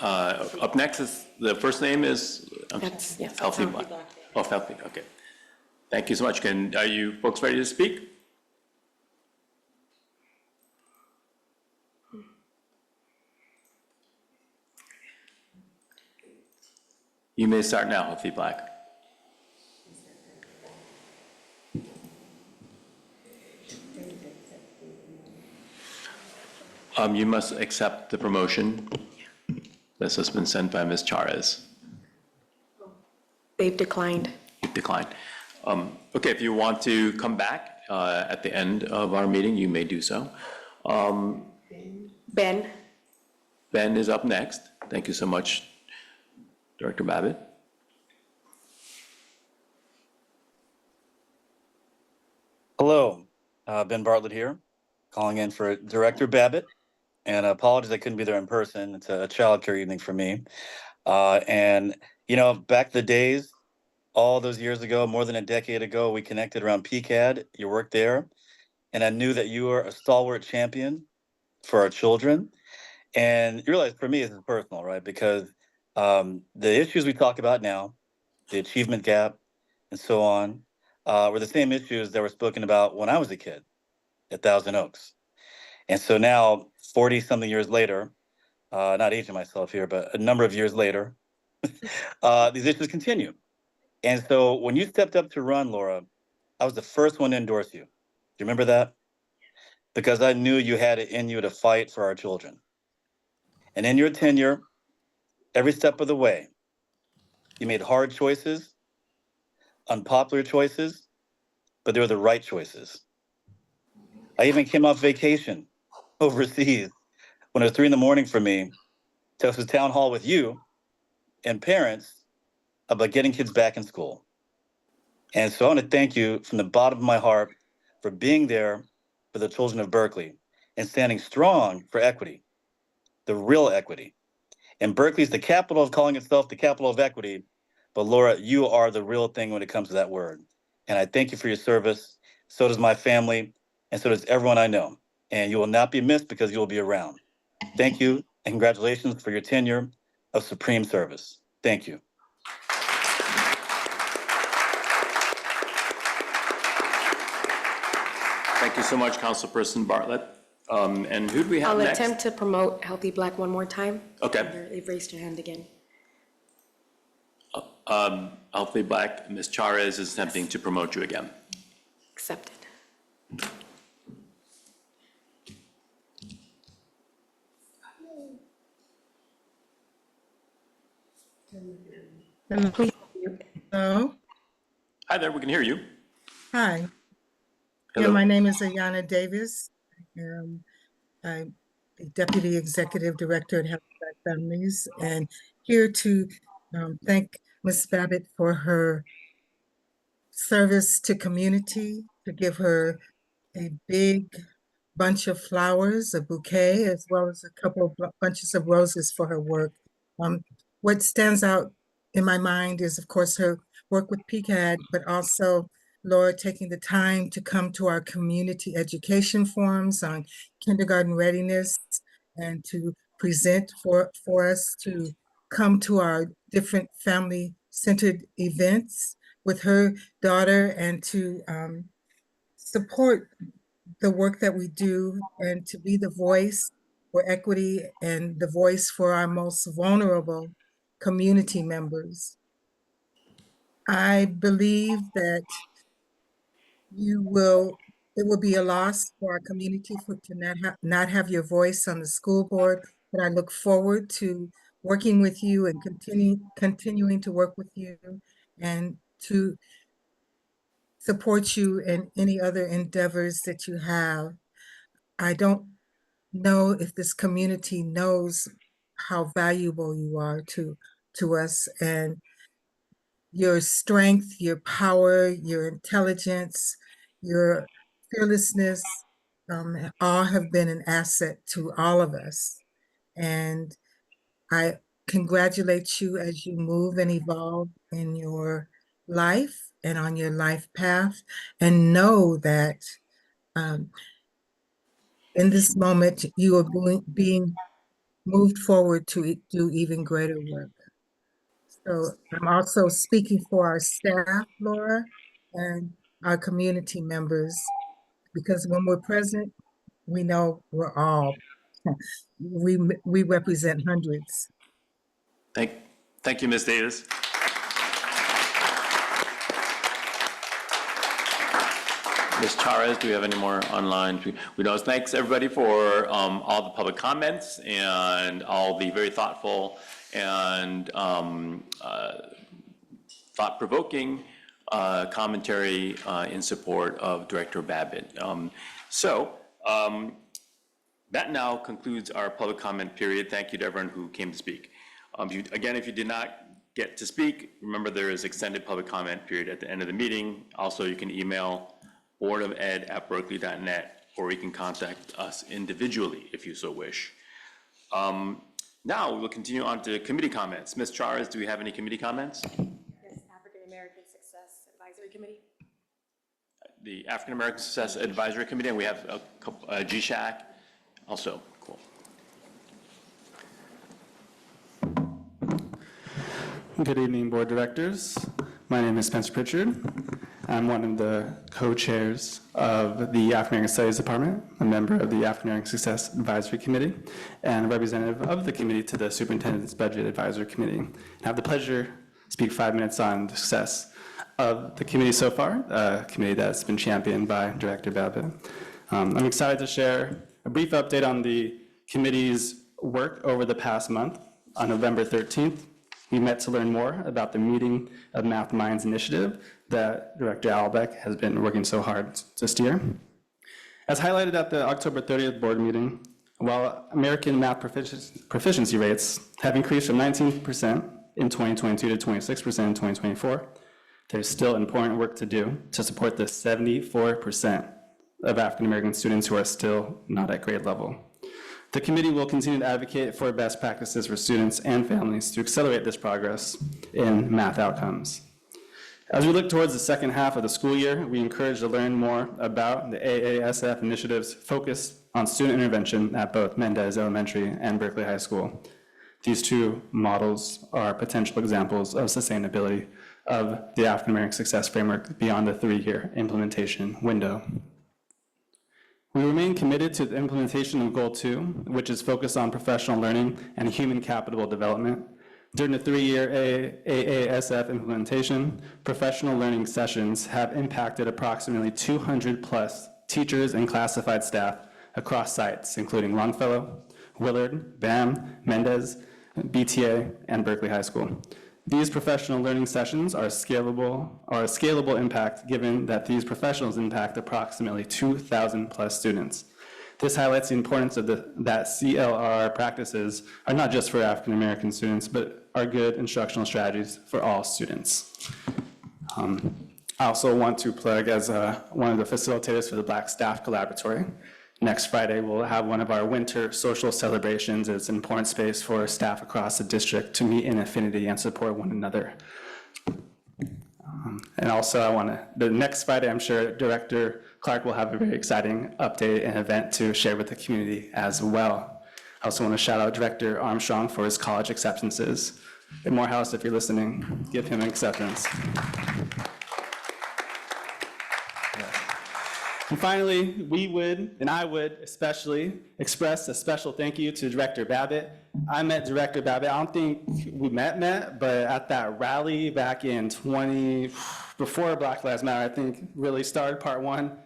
Up next is, the first name is? That's, yes. Healthy Black. Oh, Healthy, okay. Thank you so much. Are you folks ready to speak? You may start now, Healthy Black. You must accept the promotion. This has been sent by Ms. Charez. They've declined. You've declined. Okay, if you want to come back at the end of our meeting, you may do so. Ben. Ben is up next. Thank you so much, Director Babbitt. Hello, Ben Bartlett here, calling in for Director Babbitt. And apologies I couldn't be there in person. It's a childcare evening for me. And, you know, back the days, all those years ago, more than a decade ago, we connected around PCAD. You worked there. And I knew that you were a stalwart champion for our children. And you realize for me, this is personal, right? Because The issues we talk about now, the achievement gap, and so on, were the same issues that were spoken about when I was a kid at Thousand Oaks. And so now, 40-something years later, not aging myself here, but a number of years later, these issues continue. And so when you stepped up to run, Laura, I was the first one to endorse you. Do you remember that? Because I knew you had it in you to fight for our children. And in your tenure, every step of the way, you made hard choices, unpopular choices, but they were the right choices. I even came off vacation overseas when it was 3 in the morning for me to host a town hall with you and parents about getting kids back in school. And so I want to thank you from the bottom of my heart for being there for the children of Berkeley and standing strong for equity, the real equity. And Berkeley is the capital of calling itself the capital of equity. But Laura, you are the real thing when it comes to that word. And I thank you for your service. So does my family, and so does everyone I know. And you will not be missed because you will be around. Thank you, and congratulations for your tenure of supreme service. Thank you. Thank you so much, Councilperson Bartlett. And who do we have I'll next? attempt to promote Healthy Black one more time. Okay. They've raised their hand again. Healthy Black, Ms. Charez is attempting to promote you again. Accepted. Please. Hello. Hi there, we can hear you. Hi. Hello. Yeah, my name is Ayanna Davis. I'm the Deputy Executive Director at Healthy Black Families, and here to thank Ms. Babbitt for her service to community, to give her a big bunch of flowers, a bouquet, as well as a couple of bunches of roses for her work. What stands out in my mind is, of course, her work with PCAD, but also Laura taking the time to come to our community education forums on kindergarten readiness and to present for us, to come to our different family-centered events with her daughter, and to support the work that we do and to be the voice for equity and the voice for our most vulnerable community members. I believe that it will be a loss for our community to not have your voice on the school board, but I look forward to working with you and continuing to work with you and to support you in any other endeavors that you have. I don't know if this community knows how valuable you are to us, and your strength, your power, your intelligence, your fearlessness, all have been an asset to all of us. And I congratulate you as you move and evolve in your life and on your life path, and know that in this moment you are being moved forward to do even greater work. So I'm also speaking for our staff, Laura, and our community members, because when we're present, we know we're all, we represent hundreds. Thank you, Ms. Davis. Ms. Charez, do we have any more online? We know, thanks everybody for all the public comments and all the very thoughtful and thought-provoking commentary in support of Director Babbitt. That now concludes our public comment period. Thank you to everyone who came to speak. Again, if you did not get to speak, remember there is extended public comment period at the end of the meeting. Also, you can email boardofed@berkeley.net, or you can contact us individually if you so wish. Now we'll continue on to committee comments. Ms. Charez, do we have any committee comments? Yes, African American Success Advisory Committee. The African American Success Advisory Committee, and we have a couple, GSHAC also. Cool. Good evening, board directors. My name is Spencer Pritchard. I'm one of the co-chairs of the African American Studies Department, a member of the African American Success Advisory Committee, and a representative of the committee to the Superintendent's Budget Advisory Committee. I have the pleasure to speak 5 minutes on the success of the committee so far, a committee that's been championed by Director Babbitt. I'm excited to share a brief update on the committee's work over the past month. On November 13th, we met to learn more about the Meeting of Math Minds initiative that Director Albeck has been working so hard to steer. As highlighted at the October 30th board meeting, while American math proficiency rates have increased from 19% in 2022 to 26% in 2024, there's still important work to do to support the 74% of African American students who are still not at grade level. The committee will continue to advocate for best practices for students and families to accelerate this progress in math outcomes. As we look towards the second half of the school year, we encourage to learn more about the AASF initiatives focused on student intervention at both Mendez Elementary and Berkeley High School. These two models are potential examples of sustainability of the African American Success Framework beyond the 3-year implementation window. We remain committed to the implementation of Goal 2, which is focused on professional learning and human capital development. During the 3-year AASF implementation, professional learning sessions have impacted approximately 200 plus teachers and classified staff across sites, including Longfellow, Willard, BAM, Mendez, BTA, and Berkeley High School. These professional learning sessions are a scalable impact given that these professionals impact approximately 2,000 plus students. This highlights the importance of that CLR practices are not just for African American students, but are good instructional strategies for all students. I also want to plug as one of the facilitators for the Black Staff Collaboratory. Next Friday, we'll have one of our winter social celebrations. It's an important space for staff across the district to meet in affinity and support one another. And also, the next Friday, I'm sure Director Clark will have a very exciting update and event to share with the community as well. I also want to shout out Director Armstrong for his college acceptances. And Morehouse, if you're listening, give him an acceptance. And finally, I would especially express a special thank you to Director Babbitt. I met Director Babbitt, I don't think we met, but at that rally back in before Black Lives Matter, I think really started part 1.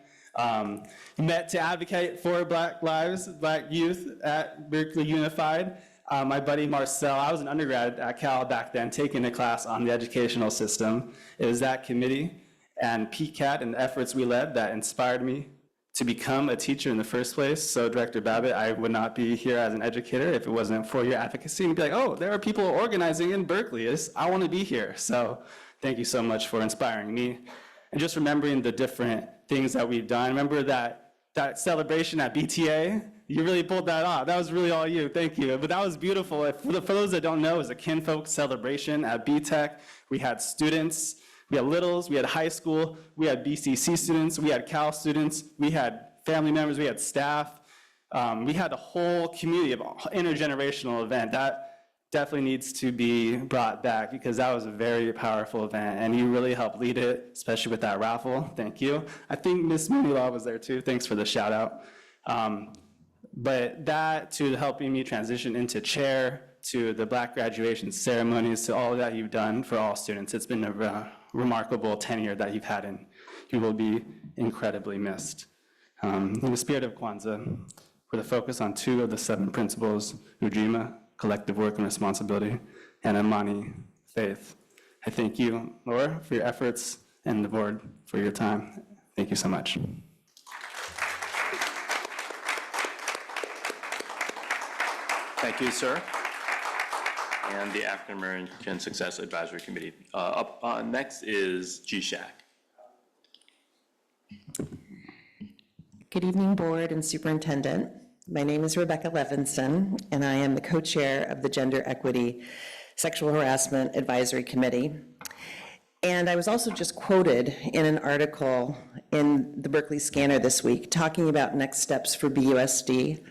Met to advocate for Black lives, Black youth at Berkeley Unified. My buddy Marcel, I was an undergrad at Cal back then, taking a class on the educational system. It was that committee and PCAT and the efforts we led that inspired me to become a teacher in the first place. So Director Babbitt, I would not be here as an educator if it wasn't for your advocacy and be like, oh, there are people organizing in Berkeley. I want to be here. So thank you so much for inspiring me. And just remembering the different things that we've done. Remember that celebration at BTA? You really pulled that off. That was really all you. Thank you. But that was beautiful. For those that don't know, it was a kinfolk celebration at BTech. We had students. We had littles, we had high school, we had BCC students, we had Cal students, we had family members, we had staff. We had a whole community of intergenerational event. That definitely needs to be brought back because that was a very powerful event and you really helped lead it, especially with that raffle. Thank you. I think Ms. Munila was there too. Thanks for the shout out. But that to helping me transition into chair, to the Black graduation ceremonies, to all that you've done for all students. It's been a remarkable tenure that you've had, and you will be incredibly missed. In the spirit of Kwanzaa, with a focus on 2 of the 7 principles, Ujima, collective work and responsibility, and Amani, faith. I thank you, Laura, for your efforts, and the board for your time. Thank you so much. Thank you, sir. And the African American Success Advisory Committee. Up next is GSHAC. Good evening, board and superintendent. My name is Rebecca Levinson, and I am the co-chair of the Gender Equity Sexual Harassment Advisory Committee. And I was also just quoted in an article in the Berkeley Scanner this week talking about next steps for BUSD.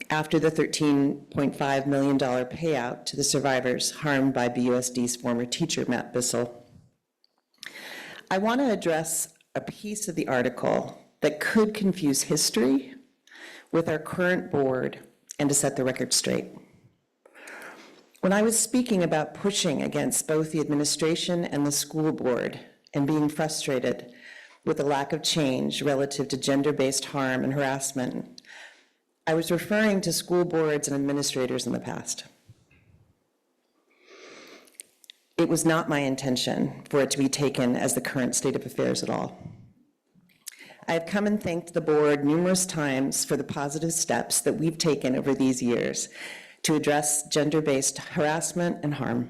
after the $13.5 million payout to the survivors harmed by BUSD's former teacher, Matt Bissell. I want to address a piece of the article that could confuse history with our current board and to set the record straight. When I was speaking about pushing against both the administration and the school board and being frustrated with the lack of change relative to gender-based harm and harassment, I was referring to school boards and administrators in the past. It was not my intention for it to be taken as the current state of affairs at all. I have come and thanked the board numerous times for the positive steps that we've taken over these years to address gender-based harassment and harm.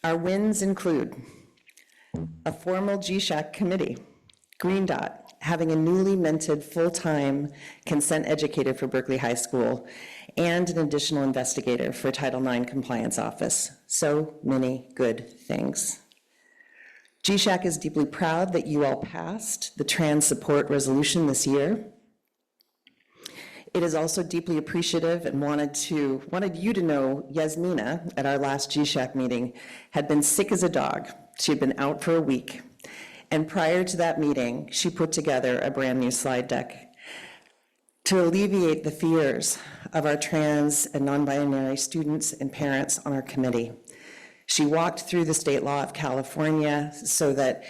Our wins include a formal GSHAC committee, Green Dot, having a newly minted full-time consent educator for Berkeley High School, and an additional investigator for Title IX Compliance Office. So many good things. GSHAC is deeply proud that you all passed the trans support resolution this year. It is also deeply appreciative and wanted you to know Yasmina at our last GSHAC meeting had been sick as a dog. She had been out for a week. And prior to that meeting, she put together a brand new slide deck to alleviate the fears of our trans and non-binary students and parents on our committee. She walked through the state law of California so that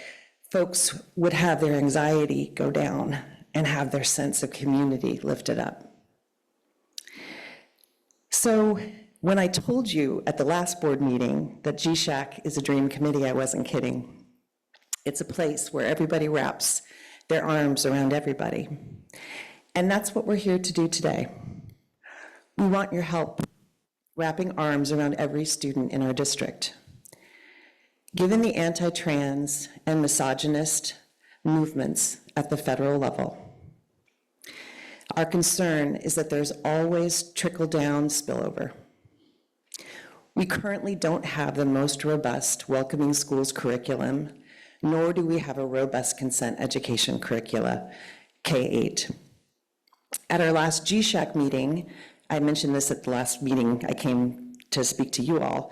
folks would have their anxiety go down and have their sense of community lifted up. So when I told you at the last board meeting that GSHAC is a dream committee, I wasn't kidding. It's a place where everybody wraps their arms around everybody. And that's what we're here to do today. We want your help wrapping arms around every student in our district. Given the anti-trans and misogynist movements at the federal level, our concern is that there's always trickle-down spillover. We currently don't have the most robust Welcoming Schools curriculum, nor do we have a robust consent education curricula, K-8. At our last GSHAC meeting, I mentioned this at the last meeting I came to speak to you all,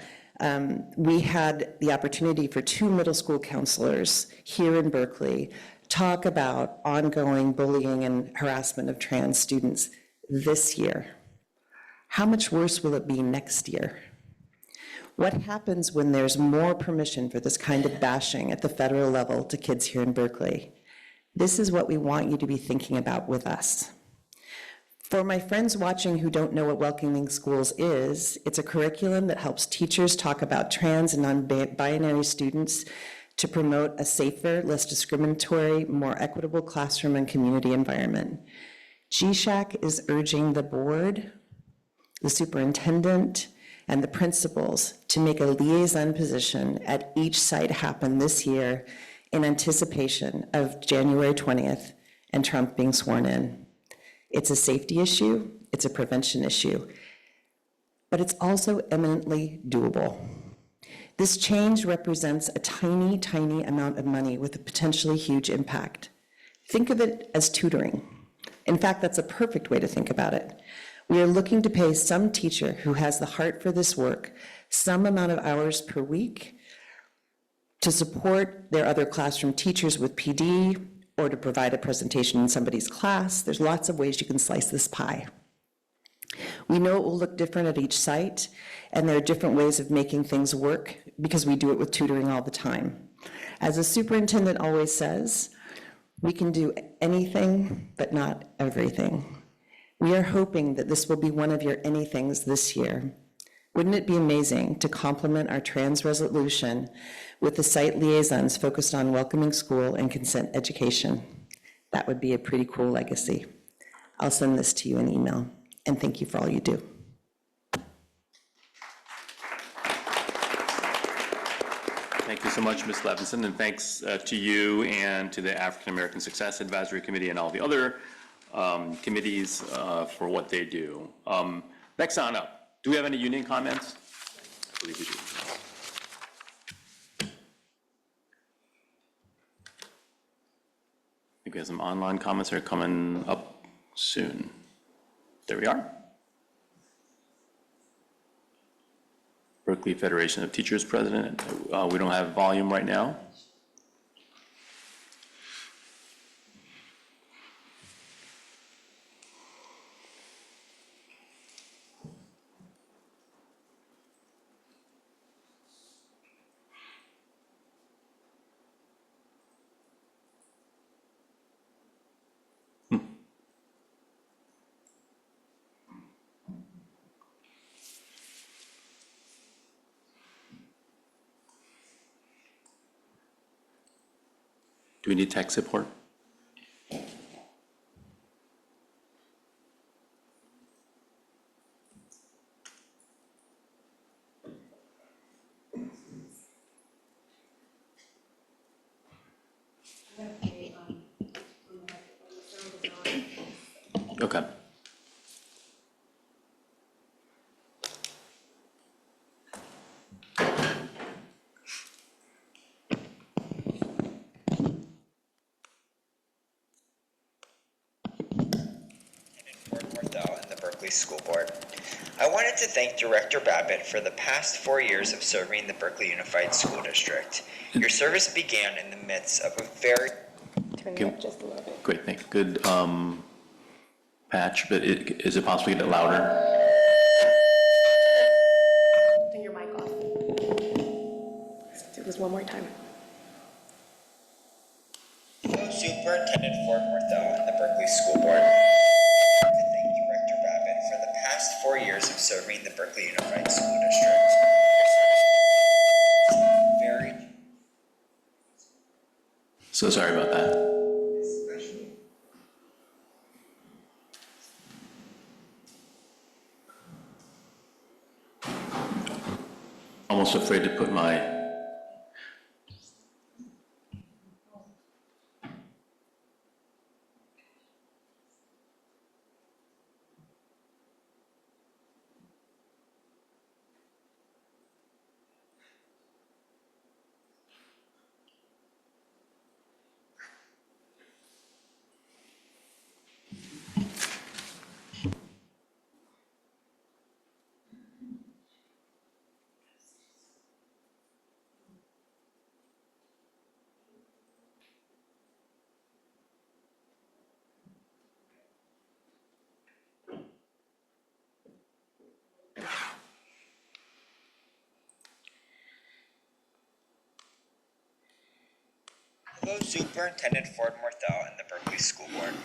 we had the opportunity for 2 middle school counselors here in Berkeley talk about ongoing bullying and harassment of trans students this year. How much worse will it be next year? What happens when there's more permission for this kind of bashing at the federal level to kids here in Berkeley? This is what we want you to be thinking about with us. For my friends watching who don't know what Welcoming Schools is, it's a curriculum that helps teachers talk about trans and non-binary students to promote a safer, less discriminatory, more equitable classroom and community environment. GSHAC is urging the board, the superintendent, and the principals to make a liaison position at each site happen this year in anticipation of January 20th and Trump being sworn in. It's a safety issue, it's a prevention issue, but it's also eminently doable. This change represents a tiny, tiny amount of money with a potentially huge impact. Think of it as tutoring. In fact, that's a perfect way to think about it. We are looking to pay some teacher who has the heart for this work some amount of hours per week to support their other classroom teachers with PD or to provide a presentation in somebody's class. There's lots of ways you can slice this pie. We know it will look different at each site, and there are different ways of making things work because we do it with tutoring all the time. As the superintendent always says, we can do anything, but not everything. We are hoping that this will be one of your anythings this year. Wouldn't it be amazing to complement our trans resolution with the site liaisons focused on welcoming school and consent education? That would be a pretty cool legacy. I'll send this to you in email, and thank you for all you do. Thank you so much, Ms. Levinson, and thanks to you and to the African American Success Advisory Committee and all the other committees for what they do. Next on up, do we have any union comments? I believe we do. I think we have some online comments that are coming up soon. There we are. Berkeley Federation of Teachers President. We don't have volume right now. Do we need tech support? Okay. And the Berkeley School Board. I wanted to thank Director Babbitt for the past 4 years of serving the Berkeley Unified School District. Your service began in the midst of a very... Turn it up just a little bit. Great, thank you. Good patch, but is it possible to get it louder? Turn your mic off. Do this one more time. Hello, Superintendent Ford Morthell and the Berkeley School Board. I want to thank Director Babbitt for the past 4 years of serving the Berkeley Unified School District. Very... So sorry about that. Almost afraid to put my Hello, Superintendent Ford Morthell and the Berkeley School Board.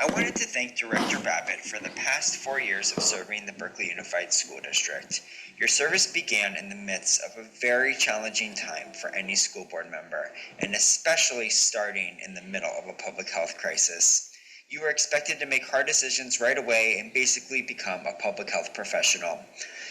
I wanted to thank Director Babbitt for the past 4 years of serving the Berkeley Unified School District. Your service began in the midst of a very challenging time for any school board member, and especially starting in the middle of a public health crisis. You were expected to make hard decisions right away and basically become a public health professional.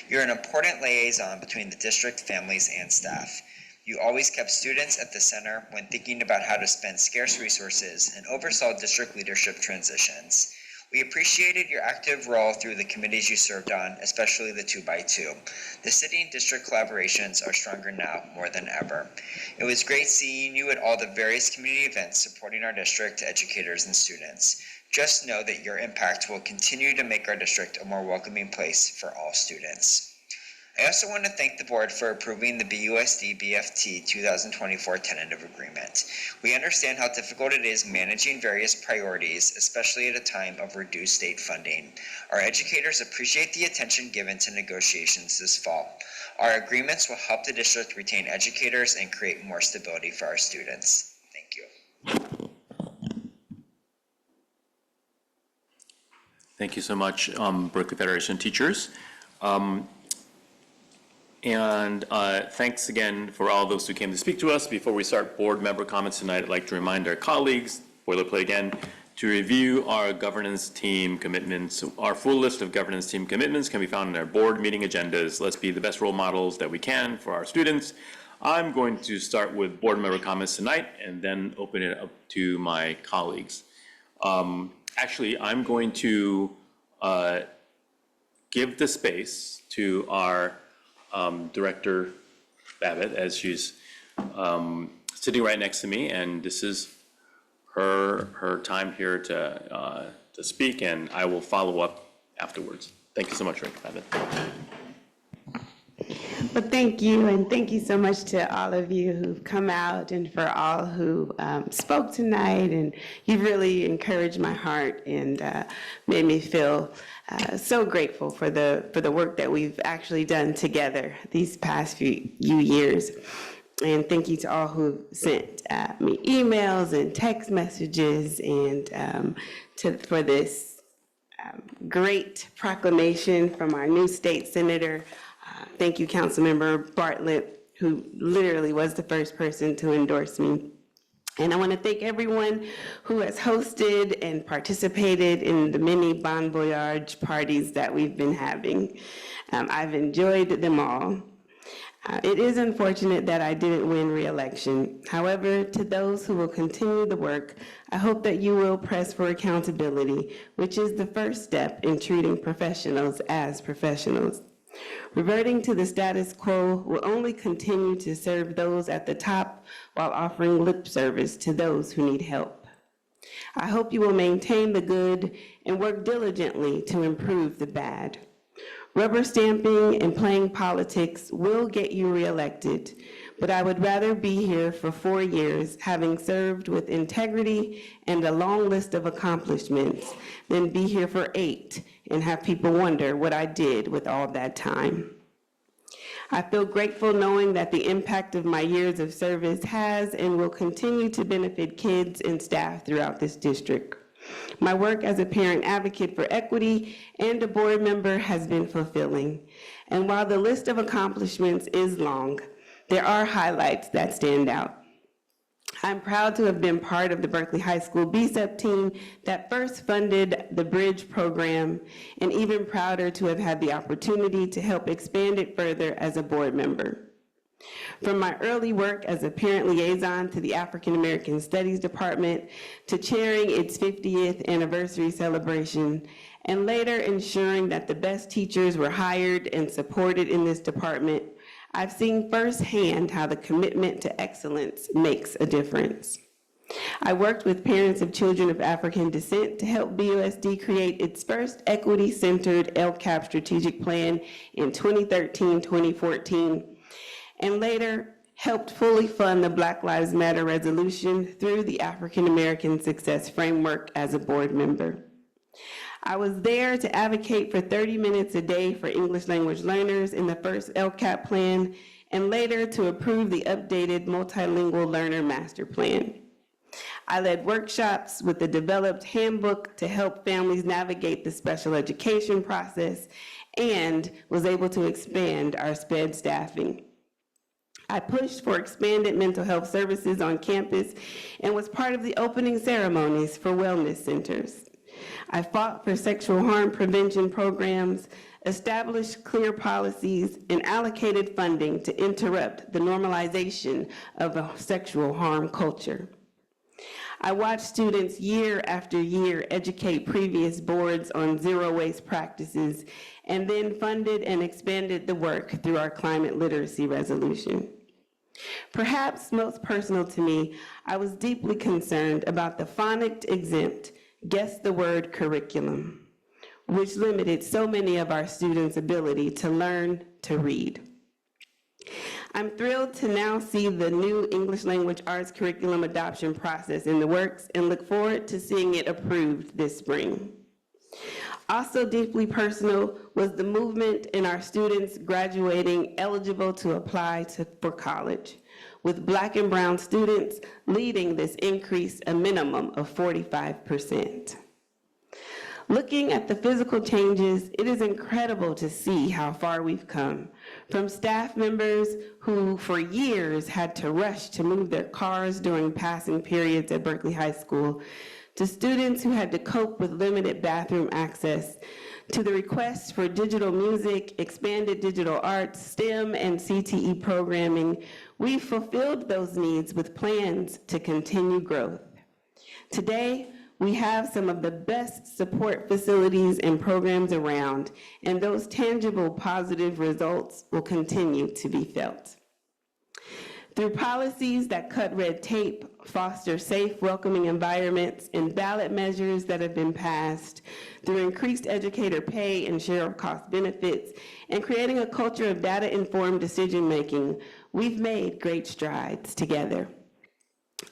You're an important liaison between the district, families, and staff. You always kept students at the center when thinking about how to spend scarce resources and oversaw district leadership transitions. We appreciated your active role through the committees you served on, especially the 2x2. The city and district collaborations are stronger now more than ever. It was great seeing you at all the various community events supporting our district, educators, and students. Just know that your impact will continue to make our district a more welcoming place for all students. I also want to thank the board for approving the BUSD BFT 2024 tentative agreement. We understand how difficult it is managing various priorities, especially at a time of reduced state funding. Our educators appreciate the attention given to negotiations this fall. Our agreements will help the district retain educators and create more stability for our students. Thank you. Thank you so much, Berkeley Federation of Teachers. And thanks again for all those who came to speak to us. Before we start board member comments tonight, I'd like to remind our colleagues, boilerplate again, to review our governance team commitments. Our full list of governance team commitments can be found in our board meeting agendas. Let's be the best role models that we can for our students. I'm going to start with board member comments tonight and then open it up to my colleagues. Actually, I'm going to give the space to our Director Babbitt, as she's sitting right next to me, and this is her time here to speak, and I will follow up afterwards. Thank you so much, Rick. Evan. Well, thank you, and thank you so much to all of you who've come out and for all who spoke tonight, and you've really encouraged my heart and made me feel so grateful for the work that we've actually done together these past few years. And thank you to all who sent me emails and text messages and for this great proclamation from our new state senator. Thank you, Councilmember Bartlett, who literally was the first person to endorse me. And I want to thank everyone who has hosted and participated in the many Bon Voyage parties that we've been having. I've enjoyed them all. It is unfortunate that I didn't win re-election. However, to those who will continue the work, I hope that you will press for accountability, which is the first step in treating professionals as professionals. Reverting to the status quo will only continue to serve those at the top while offering lip service to those who need help. I hope you will maintain the good and work diligently to improve the bad. Rubber stamping and playing politics will get you reelected, but I would rather be here for 4 years, having served with integrity and a long list of accomplishments, than be here for 8 and have people wonder what I did with all that time. I feel grateful knowing that the impact of my years of service has and will continue to benefit kids and staff throughout this district. My work as a parent advocate for equity and a board member has been fulfilling. And while the list of accomplishments is long, there are highlights that stand out. I'm proud to have been part of the Berkeley High School BSEP team that first funded the Bridge program, and even prouder to have had the opportunity to help expand it further as a board member. From my early work as a parent liaison to the African American Studies Department, to chairing its 50th anniversary celebration, and later ensuring that the best teachers were hired and supported in this department, I've seen firsthand how the commitment to excellence makes a difference. I worked with parents of children of African descent to help BUSD create its first equity-centered LCAP strategic plan in 2013-2014, and later helped fully fund the Black Lives Matter resolution through the African American Success Framework as a board member. I was there to advocate for 30 minutes a day for English language learners in the first LCAP plan, and later to approve the updated multilingual learner master plan. I led workshops with the developed handbook to help families navigate the special education process, and was able to expand our SPED staffing. I pushed for expanded mental health services on campus and was part of the opening ceremonies for wellness centers. I fought for sexual harm prevention programs, established clear policies, and allocated funding to interrupt the normalization of a sexual harm culture. I watched students year after year educate previous boards on zero waste practices, and then funded and expanded the work through our climate literacy resolution. Perhaps most personal to me, I was deeply concerned about the phonics exempt, guess the word, curriculum, which limited so many of our students' ability to learn to read. I'm thrilled to now see the new English language arts curriculum adoption process in the works and look forward to seeing it approved this spring. Also deeply personal was the movement in our students graduating eligible to apply for college, with Black and brown students leading this increase a minimum of 45%. Looking at the physical changes, it is incredible to see how far we've come, from staff members who for years had to rush to move their cars during passing periods at Berkeley High School, to students who had to cope with limited bathroom access, to the requests for digital music, expanded digital arts, STEM, and CTE programming. We've fulfilled those needs with plans to continue growth. Today, we have some of the best support facilities and programs around, and those tangible positive results will continue to be felt. Through policies that cut red tape, foster safe, welcoming environments, and ballot measures that have been passed, through increased educator pay and share of cost benefits, and creating a culture of data-informed decision-making, we've made great strides together.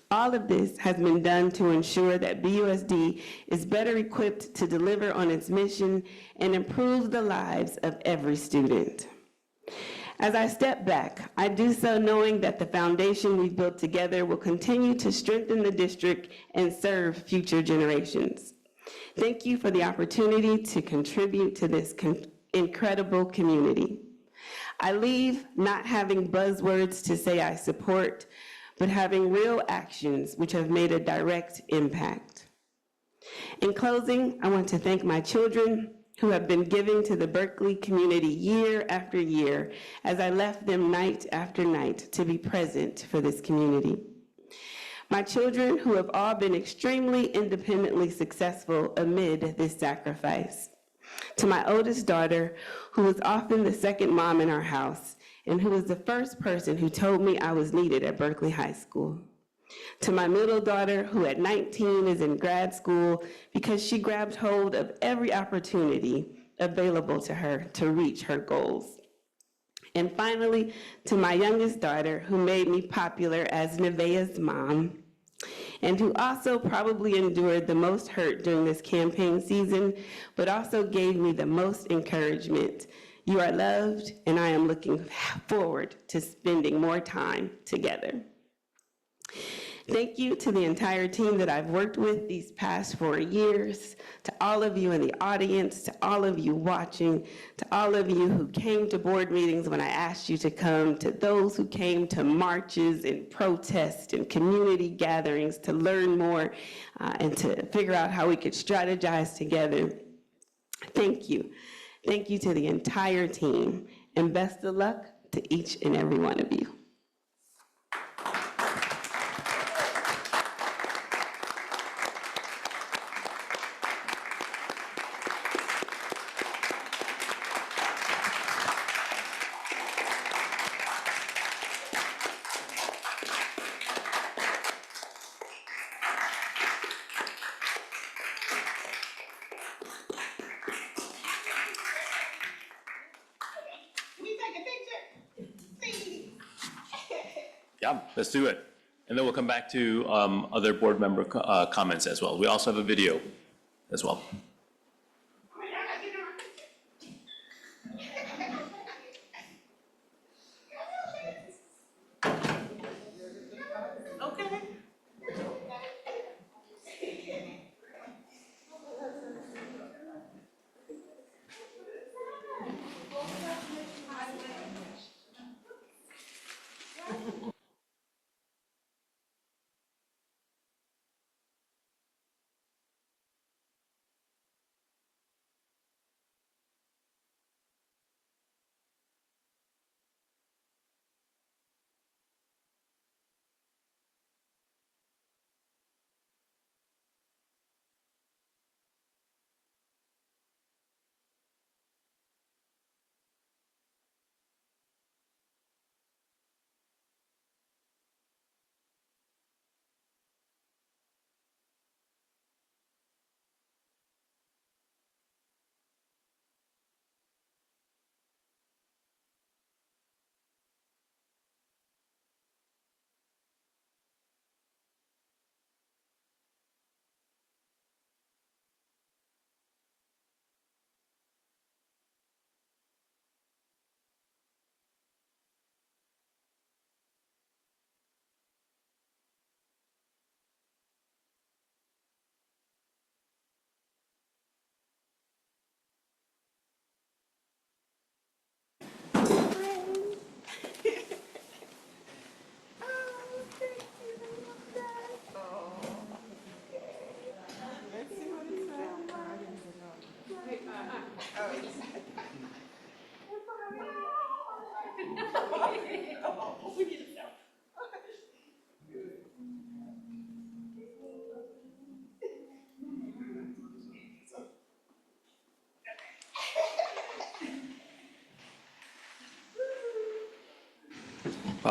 All of this has been done to ensure that BUSD is better equipped to deliver on its mission and improve the lives of every student. As I step back, I do so knowing that the foundation we've built together will continue to strengthen the district and serve future generations. Thank you for the opportunity to contribute to this incredible community. I leave not having buzzwords to say I support, but having real actions which have made a direct impact. In closing, I want to thank my children who have been giving to the Berkeley community year after year as I left them night after night to be present for this community. My children who have all been extremely independently successful amid this sacrifice. To my oldest daughter, who was often the second mom in our house, and who was the first person who told me I was needed at Berkeley High School. To my middle daughter, who at 19 is in grad school because she grabbed hold of every opportunity available to her to reach her goals. And finally, to my youngest daughter, who made me popular as Nevaeh's mom, and who also probably endured the most hurt during this campaign season, but also gave me the most encouragement. You are loved, and I am looking forward to spending more time together. Thank you to the entire team that I've worked with these past 4 years, to all of you in the audience, to all of you watching, to all of you who came to board meetings when I asked you to come, to those who came to marches and protests and community gatherings to learn more and to figure out how we could strategize together. Thank you. Thank you to the entire team, and best of luck to each and every one of you. Yeah, let's do it. And then we'll come back to other board member comments as well. We also have a video as well.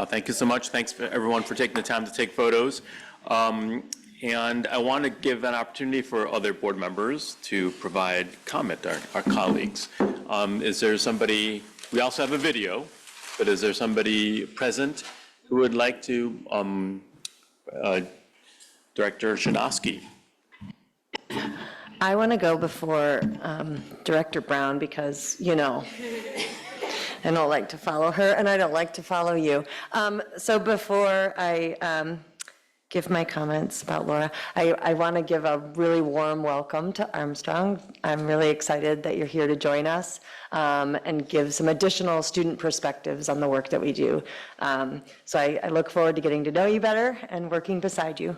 Thank you so much. Thanks for everyone for taking the time to take photos. And I want to give an opportunity for other board members to provide comment, our colleagues. Is there somebody, we also have a video, but is there somebody present who would like to, Director Shinosky? I want to go before Director Brown because, you know, I don't like to follow her and I don't like to follow you. So before I give my comments about Laura, I want to give a really warm welcome to Armstrong. I'm really excited that you're here to join us and give some additional student perspectives on the work that we do. So I look forward to getting to know you better and working beside you.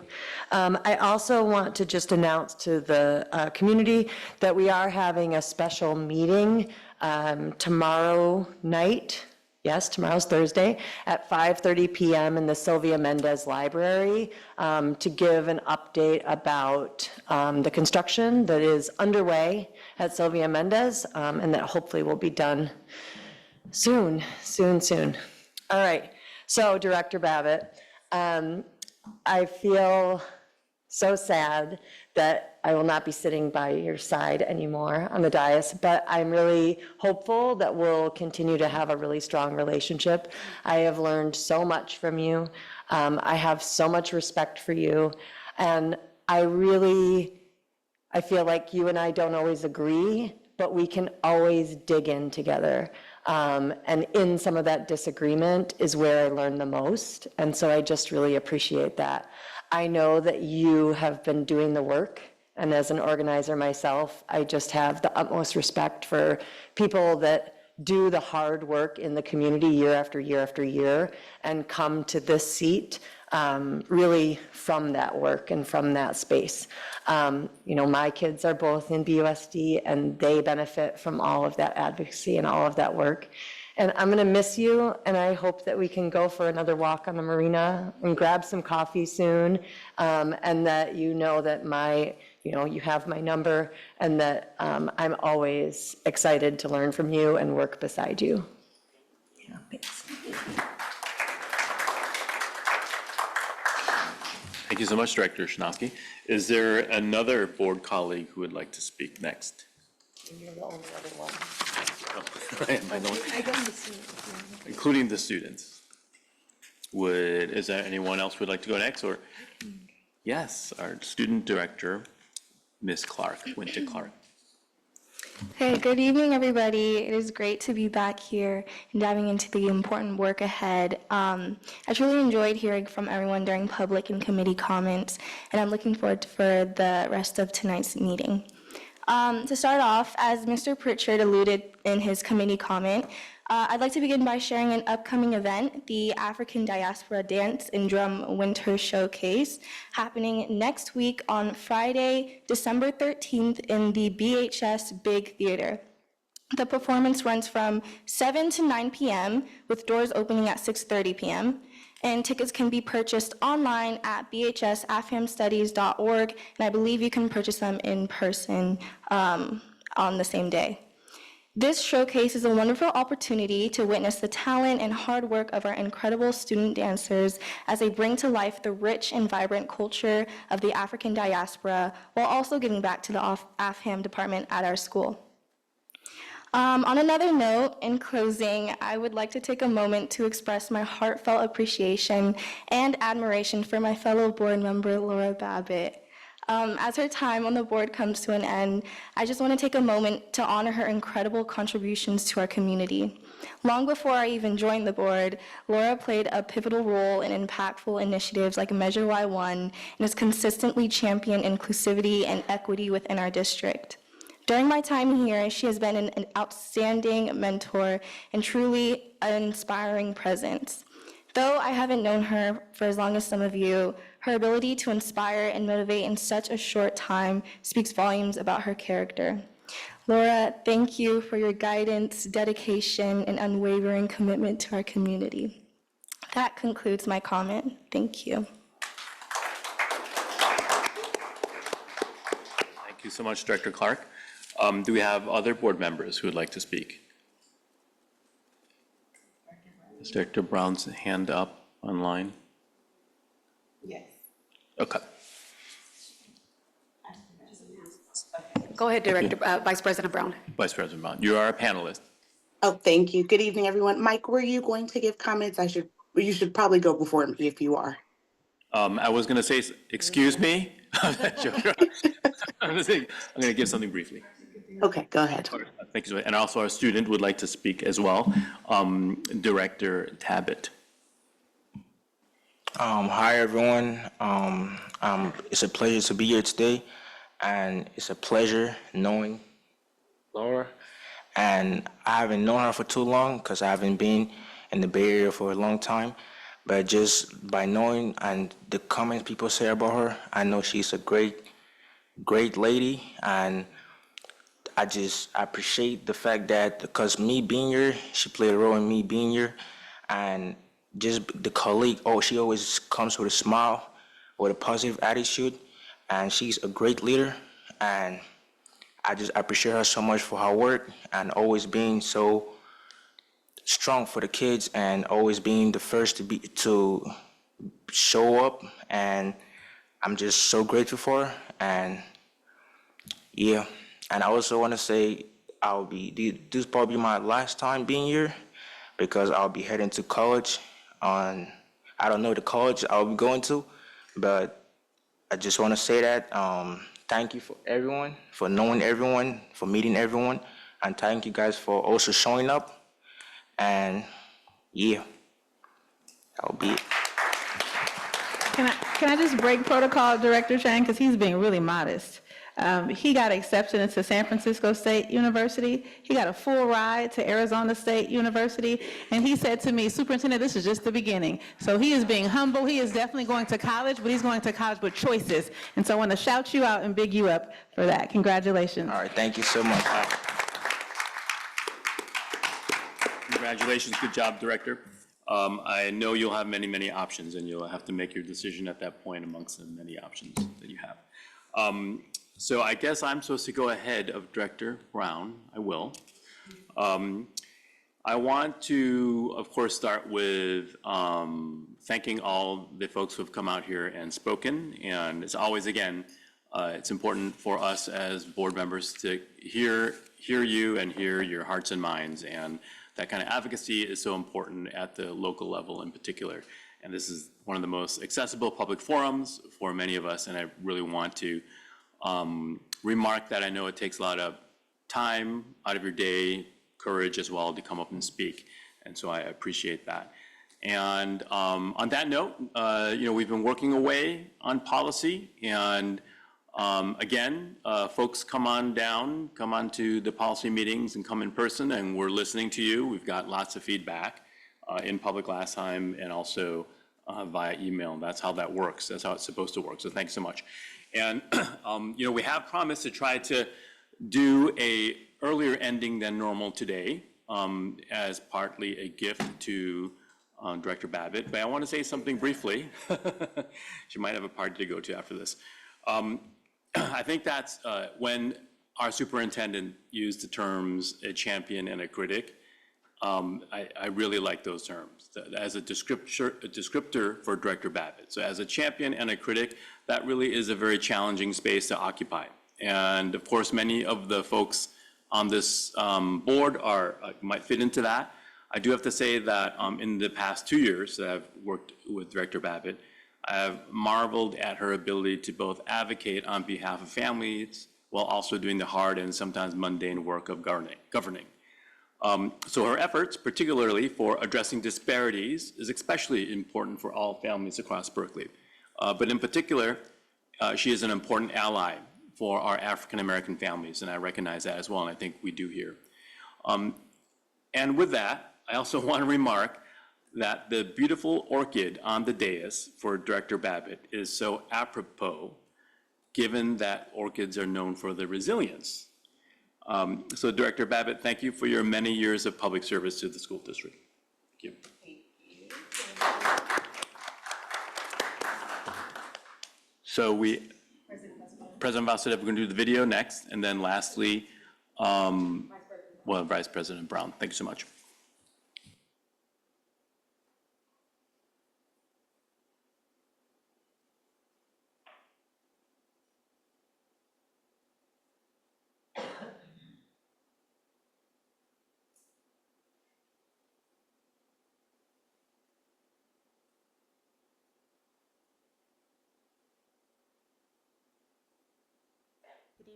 I also want to just announce to the community that we are having a special meeting tomorrow night. Yes, tomorrow's Thursday at 5:30 p.m. in the Sylvia Mendez Library to give an update about the construction that is underway at Sylvia Mendez and that hopefully will be done soon. All right, so Director Babbitt, I feel so sad that I will not be sitting by your side anymore on the dais, but I'm really hopeful that we'll continue to have a really strong relationship. I have learned so much from you. I have so much respect for you, and I feel like you and I don't always agree, but we can always dig in together. And in some of that disagreement is where I learn the most, and so I just really appreciate that. I know that you have been doing the work, and as an organizer myself, I just have the utmost respect for people that do the hard work in the community year after year after year and come to this seat really from that work and from that space. You know, my kids are both in BUSD and they benefit from all of that advocacy and all of that work. And I'm gonna miss you, and I hope that we can go for another walk on the marina and grab some coffee soon, and that you know that you have my number, and that I'm always excited to learn from you and work beside you. Yeah, thanks. Thank you so much, Director Shinosky. Is there another board colleague who would like to speak next? You're the only other one. Am I the one? Including the students. Is there anyone else who would like to go next? Or yes, our student director, Ms. Clark, Winter Clark. Hey, good evening, everybody. It is great to be back here and diving into the important work ahead. I truly enjoyed hearing from everyone during public and committee comments, and I'm looking forward for the rest of tonight's meeting. To start off, as Mr. Pritchard alluded in his committee comment, I'd like to begin by sharing an upcoming event, the African Diaspora Dance and Drum Winter Showcase, happening next week on Friday, December 13th in the BHS Big Theater. The performance runs from 7 to 9 p.m., with doors opening at 6:30 p.m., and tickets can be purchased online at bhsafhamstudies.org, and I believe you can purchase them in person on the same day. This showcase is a wonderful opportunity to witness the talent and hard work of our incredible student dancers as they bring to life the rich and vibrant culture of the African diaspora, while also giving back to the AFHAM department at our school. On another note, in closing, I would like to take a moment to express my heartfelt appreciation and admiration for my fellow board member, Laura Babbitt. As her time on the board comes to an end, I just want to take a moment to honor her incredible contributions to our community. Long before I even joined the board, Laura played a pivotal role in impactful initiatives like Measure Y1 and has consistently championed inclusivity and equity within our district. During my time here, she has been an outstanding mentor and truly an inspiring presence. Though I haven't known her for as long as some of you, her ability to inspire and motivate in such a short time speaks volumes about her character. Laura, thank you for your guidance, dedication, and unwavering commitment to our community. That concludes my comment. Thank you. Thank you so much, Director Clark. Do we have other board members who would like to speak? Is Director Brown's hand up online? Yes. Okay. Go ahead, Vice President Brown. Vice President Brown, you are a panelist. Oh, thank you. Good evening, everyone. Mike, were you going to give comments? You should probably go before me if you are. I was going to say, excuse me. I'm going to give something briefly. Okay, go ahead. Thank you. And also our student would like to speak as well. Director Tabbitt. Hi, everyone. It's a pleasure to be here today, and it's a pleasure knowing Laura. And I haven't known her for too long because I haven't been in the Bay Area for a long time. But just by knowing and the comments people say about her, I know she's a great lady. And I appreciate the fact that because me being here, she played a role in me being here. And just the colleague, she always comes with a smile, with a positive attitude. And she's a great leader. And I appreciate her so much for her work and always being so strong for the kids and always being the first to show up. And I'm just so grateful for her. And yeah, and I also want to say this will probably be my last time being here because I'll be heading to college I don't know the college I'll be going to, but I just want to say that thank you for everyone, for knowing everyone, for meeting everyone, and thank you guys for also showing up. And yeah, that'll be it. Can I just break protocol, Director Chang, because he's being really modest. He got accepted into San Francisco State University. He got a full ride to Arizona State University. And he said to me, Superintendent, this is just the beginning. So he is being humble. He is definitely going to college, but he's going to college with choices. And so I want to shout you out and big you up for that. Congratulations. All right, thank you so much. Congratulations. Good job, Director. I know you'll have many, many options, and you'll have to make your decision at that point amongst the many options that you have. So I guess I'm supposed to go ahead of Director Brown. I will. I want to, of course, start with thanking all the folks who have come out here and spoken. And as always, again, it's important for us as board members to hear you and hear your hearts and minds. And that kind of advocacy is so important at the local level in particular. And this is one of the most accessible public forums for many of us. And I really want to remark that I know it takes a lot of time out of your day, courage as well, to come up and speak. And so I appreciate that. And on that note, we've been working away on policy. And again, folks come on to the policy meetings and come in person, and we're listening to you. We've got lots of feedback in public last time and also via email. That's how that works. That's how it's supposed to work. So thanks so much. And, we have promised to try to do a earlier ending than normal today as partly a gift to Director Babbitt. But I want to say something briefly. She might have a party to go to after this. I think that's when our superintendent used the terms a champion and a critic. I really like those terms as a descriptor for Director Babbitt. So as a champion and a critic, that really is a very challenging space to occupy. And of course, many of the folks on this board might fit into that. I do have to say that in the past 2 years that I've worked with Director Babbitt, I've marveled at her ability to both advocate on behalf of families while also doing the hard and sometimes mundane work of governing. So her efforts, particularly for addressing disparities, is especially important for all families across Berkeley. But in particular, she is an important ally for our African-American families, and I recognize that as well, and I think we do here. And with that, I also want to remark that the beautiful orchid on the dais for Director Babbitt is so apropos, given that orchids are known for their resilience. So Director Babbitt, thank you for your many years of public service to the school district. Thank you. So President Vasudev, we're going to do the video next, and then lastly, Vice President Brown. Thank you so much.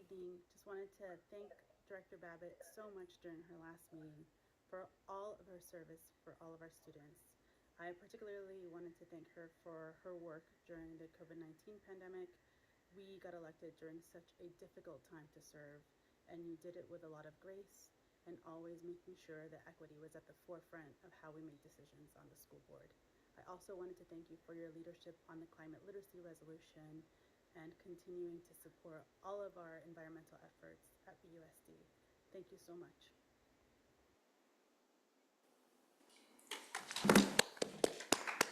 evening. Just wanted to thank Director Babbitt so much during her last meeting for all of her service for all of our students. I particularly wanted to thank her for her work during the COVID-19 pandemic. We got elected during such a difficult time to serve, and you did it with a lot of grace and always making sure that equity was at the forefront of how we made decisions on the school board. I also wanted to thank you for your leadership on the climate literacy resolution and continuing to support all of our environmental efforts at BUSD. Thank you so much.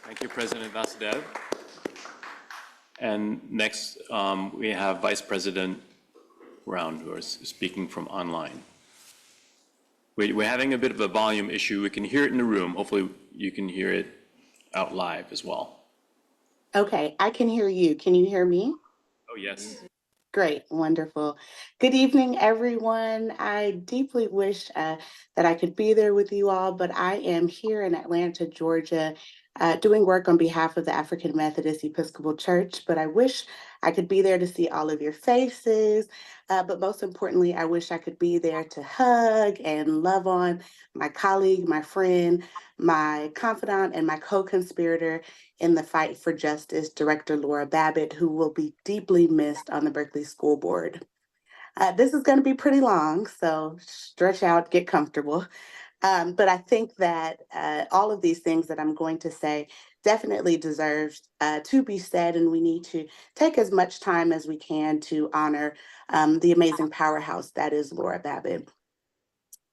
Thank you, President Vasudev. And next, we have Vice President Brown, who is speaking from online. We're having a bit of a volume issue. We can hear it in the room. Hopefully, you can hear it out live as well. Okay, I can hear you. Can you hear me? Oh, yes. Great, wonderful. Good evening, everyone. I deeply wish that I could be there with you all, but I am here in Atlanta, Georgia, doing work on behalf of the African Methodist Episcopal Church. But I wish I could be there to see all of your faces. But most importantly, I wish I could be there to hug and love on my colleague, my friend, my confidant, and my co-conspirator in the fight for justice, Director Laura Babbitt, who will be deeply missed on the Berkeley School Board. This is going to be pretty long, so stretch out, get comfortable. But I think that all of these things that I'm going to say definitely deserves to be said, and we need to take as much time as we can to honor the amazing powerhouse that is Laura Babbitt.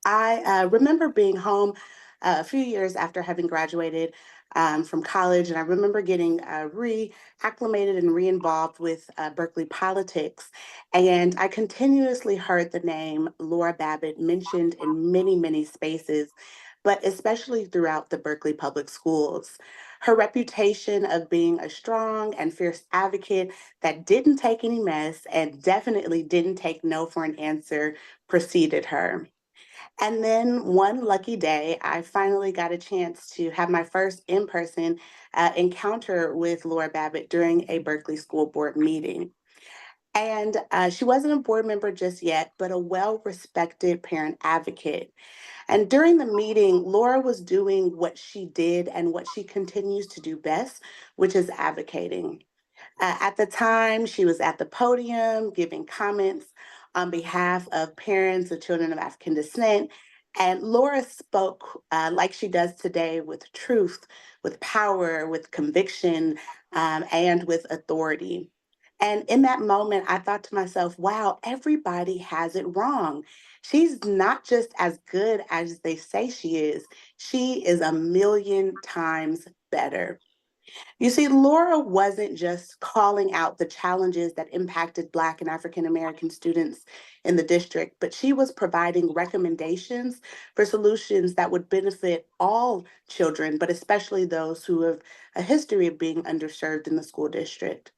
I remember being home a few years after having graduated from college, and I remember getting reacclimated and re-involved with Berkeley politics. And I continuously heard the name Laura Babbitt mentioned in many, many spaces, but especially throughout the Berkeley public schools. Her reputation of being a strong and fierce advocate that didn't take any mess and definitely didn't take no for an answer preceded her. And then one lucky day, I finally got a chance to have my first in-person encounter with Laura Babbitt during a Berkeley School Board meeting. And she wasn't a board member just yet, but a well-respected parent advocate. And during the meeting, Laura was doing what she did and what she continues to do best, which is advocating. At the time, she was at the podium giving comments on behalf of parents of children of African descent. And Laura spoke like she does today with truth, with power, with conviction, and with authority. And in that moment, I thought to myself, wow, everybody has it wrong. She's not just as good as they say she is a million times better. You see, Laura wasn't just calling out the challenges that impacted Black and African American students in the district, but she was providing recommendations for solutions that would benefit all children, but especially those who have a history of being underserved in the school district.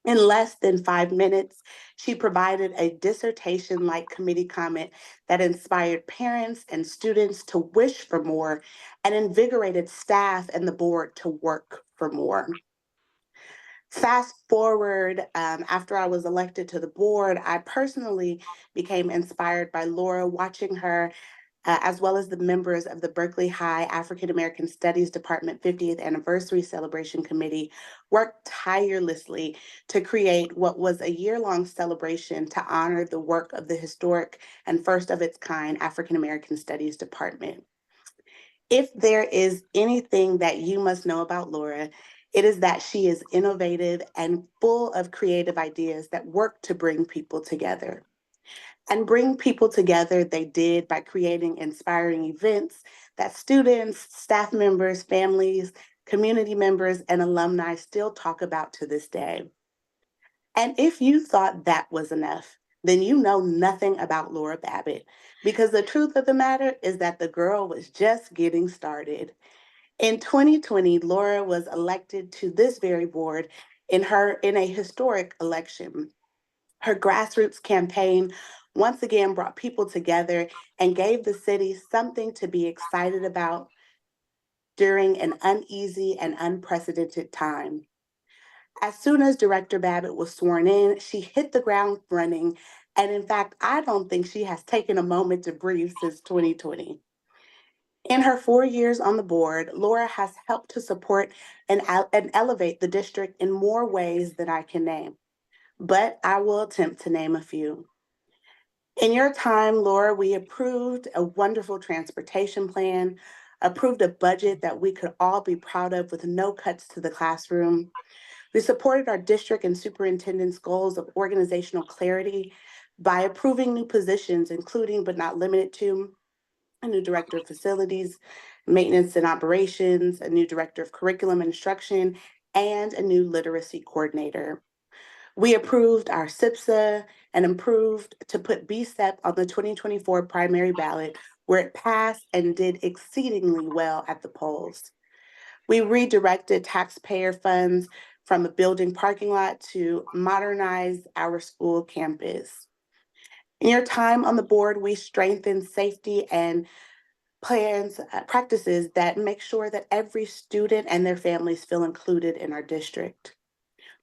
In less than 5 minutes, she provided a dissertation-like committee comment that inspired parents and students to wish for more and invigorated staff and the board to work for more. Fast forward, after I was elected to the board, I personally became inspired by Laura, watching her as well as the members of the Berkeley High African American Studies Department 50th Anniversary Celebration Committee worked tirelessly to create what was a year-long celebration to honor the work of the historic and first of its kind African American Studies Department. If there is anything that you must know about Laura, it is that she is innovative and full of creative ideas that work to bring people together. And bring people together they did by creating inspiring events that students, staff members, families, community members, and alumni still talk about to this day. And if you thought that was enough, then you know nothing about Laura Babbitt, because the truth of the matter is that the girl was just getting started. In 2020, Laura was elected to this very board in a historic election. Her grassroots campaign once again brought people together and gave the city something to be excited about during an uneasy and unprecedented time. As soon as Director Babbitt was sworn in, she hit the ground running, And in fact, I don't think she has taken a moment to breathe since 2020. In her 4 years on the board, Laura has helped to support and elevate the district in more ways than I can name, but I will attempt to name a few. In your time, Laura, we approved a wonderful transportation plan, approved a budget that we could all be proud of with no cuts to the classroom. We supported our district and superintendent's goals of organizational clarity by approving new positions, including but not limited to a new director of facilities, maintenance and operations, a new director of curriculum and instruction, and a new literacy coordinator. We approved our SIPSA and improved to put BSEP on the 2024 primary ballot, where it passed and did exceedingly well at the polls. We redirected taxpayer funds from a building parking lot to modernize our school campus. In your time on the board, we strengthened safety and practices that make sure that every student and their families feel included in our district.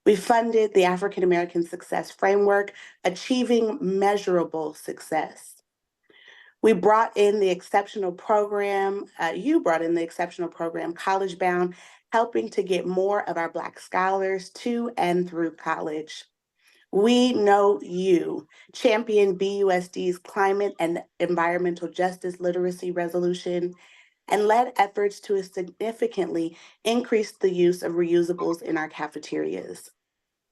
We funded the African American Success Framework, achieving measurable success. We brought in the exceptional program, you brought in the exceptional program, College Bound, helping to get more of our Black scholars to and through college. We Know You championed BUSD's climate and environmental justice literacy resolution and led efforts to significantly increase the use of reusables in our cafeterias.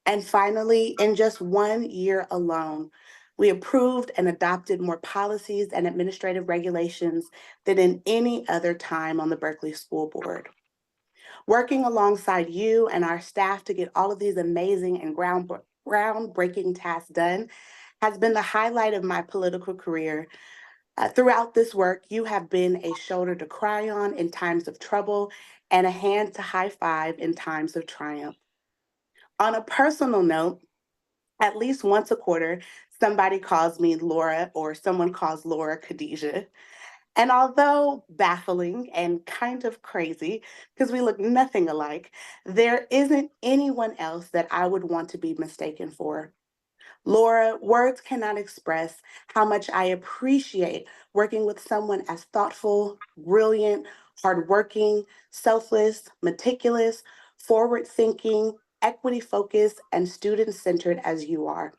And finally, in just 1 year alone, we approved and adopted more policies and administrative regulations than in any other time on the Berkeley School Board. Working alongside you and our staff to get all of these amazing and groundbreaking tasks done has been the highlight of my political career. Throughout this work, you have been a shoulder to cry on in times of trouble and a hand to high five in times of triumph. On a personal note, at least once a quarter, somebody calls me Laura or someone calls Laura Khadijah. And although baffling and kind of crazy, because we look nothing alike, there isn't anyone else that I would want to be mistaken for. Laura, words cannot express how much I appreciate working with someone as thoughtful, brilliant, hardworking, selfless, meticulous, forward-thinking, equity-focused, and student-centered as you are.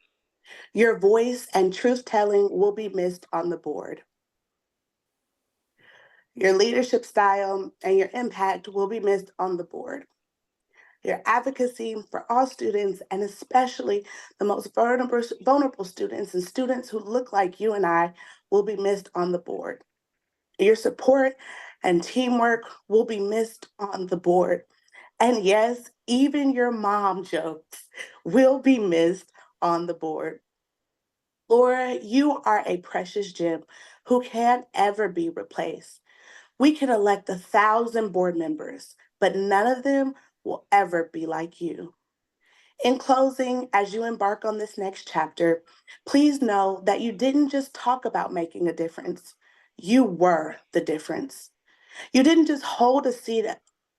Your voice and truth-telling will be missed on the board. Your leadership style and your impact will be missed on the board. Your advocacy for all students, and especially the most vulnerable students and students who look like you and I, will be missed on the board. Your support and teamwork will be missed on the board. And yes, even your mom jokes will be missed on the board. Laura, you are a precious gem who can't ever be replaced. We can elect 1,000 board members, but none of them will ever be like you. In closing, as you embark on this next chapter, please know that you didn't just talk about making a difference. You were the difference. You didn't just hold a seat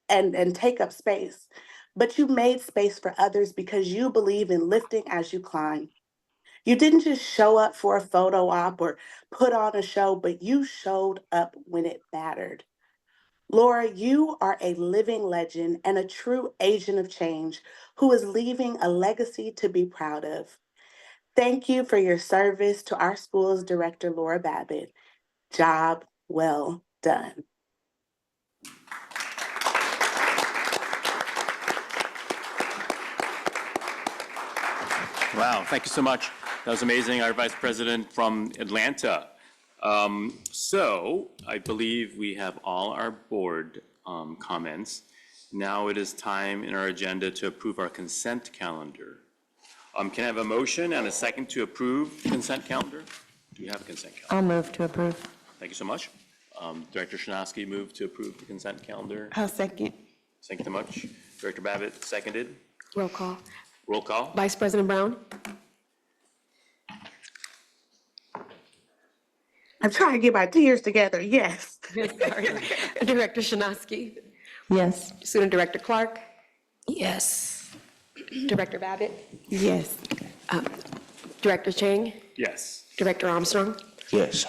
and take up space, but you made space for others because you believe in lifting as you climb. You didn't just show up for a photo op or put on a show, but you showed up when it mattered. Laura, you are a living legend and a true agent of change who is leaving a legacy to be proud of. Thank you for your service to our school's director, Laura Babbitt. Job well done. Wow, thank you so much. That was amazing, our Vice President from Atlanta. So I believe we have all our board comments. Now it is time in our agenda to approve our consent calendar. Can I have a motion and a second to approve the consent calendar? Do we have a consent calendar? I'll move to approve. Thank you so much. Director Szymanski moved to approve the consent calendar. I'll second. Thank you so much. Director Babbitt seconded. Roll call. Roll call. Vice President Brown? I'm trying to get my tears together, yes. Sorry. Director Szymanski? Yes. Student Director Clark? Yes. Director Babbitt? Yes. Director Chang, Yes. Director Armstrong. Yes.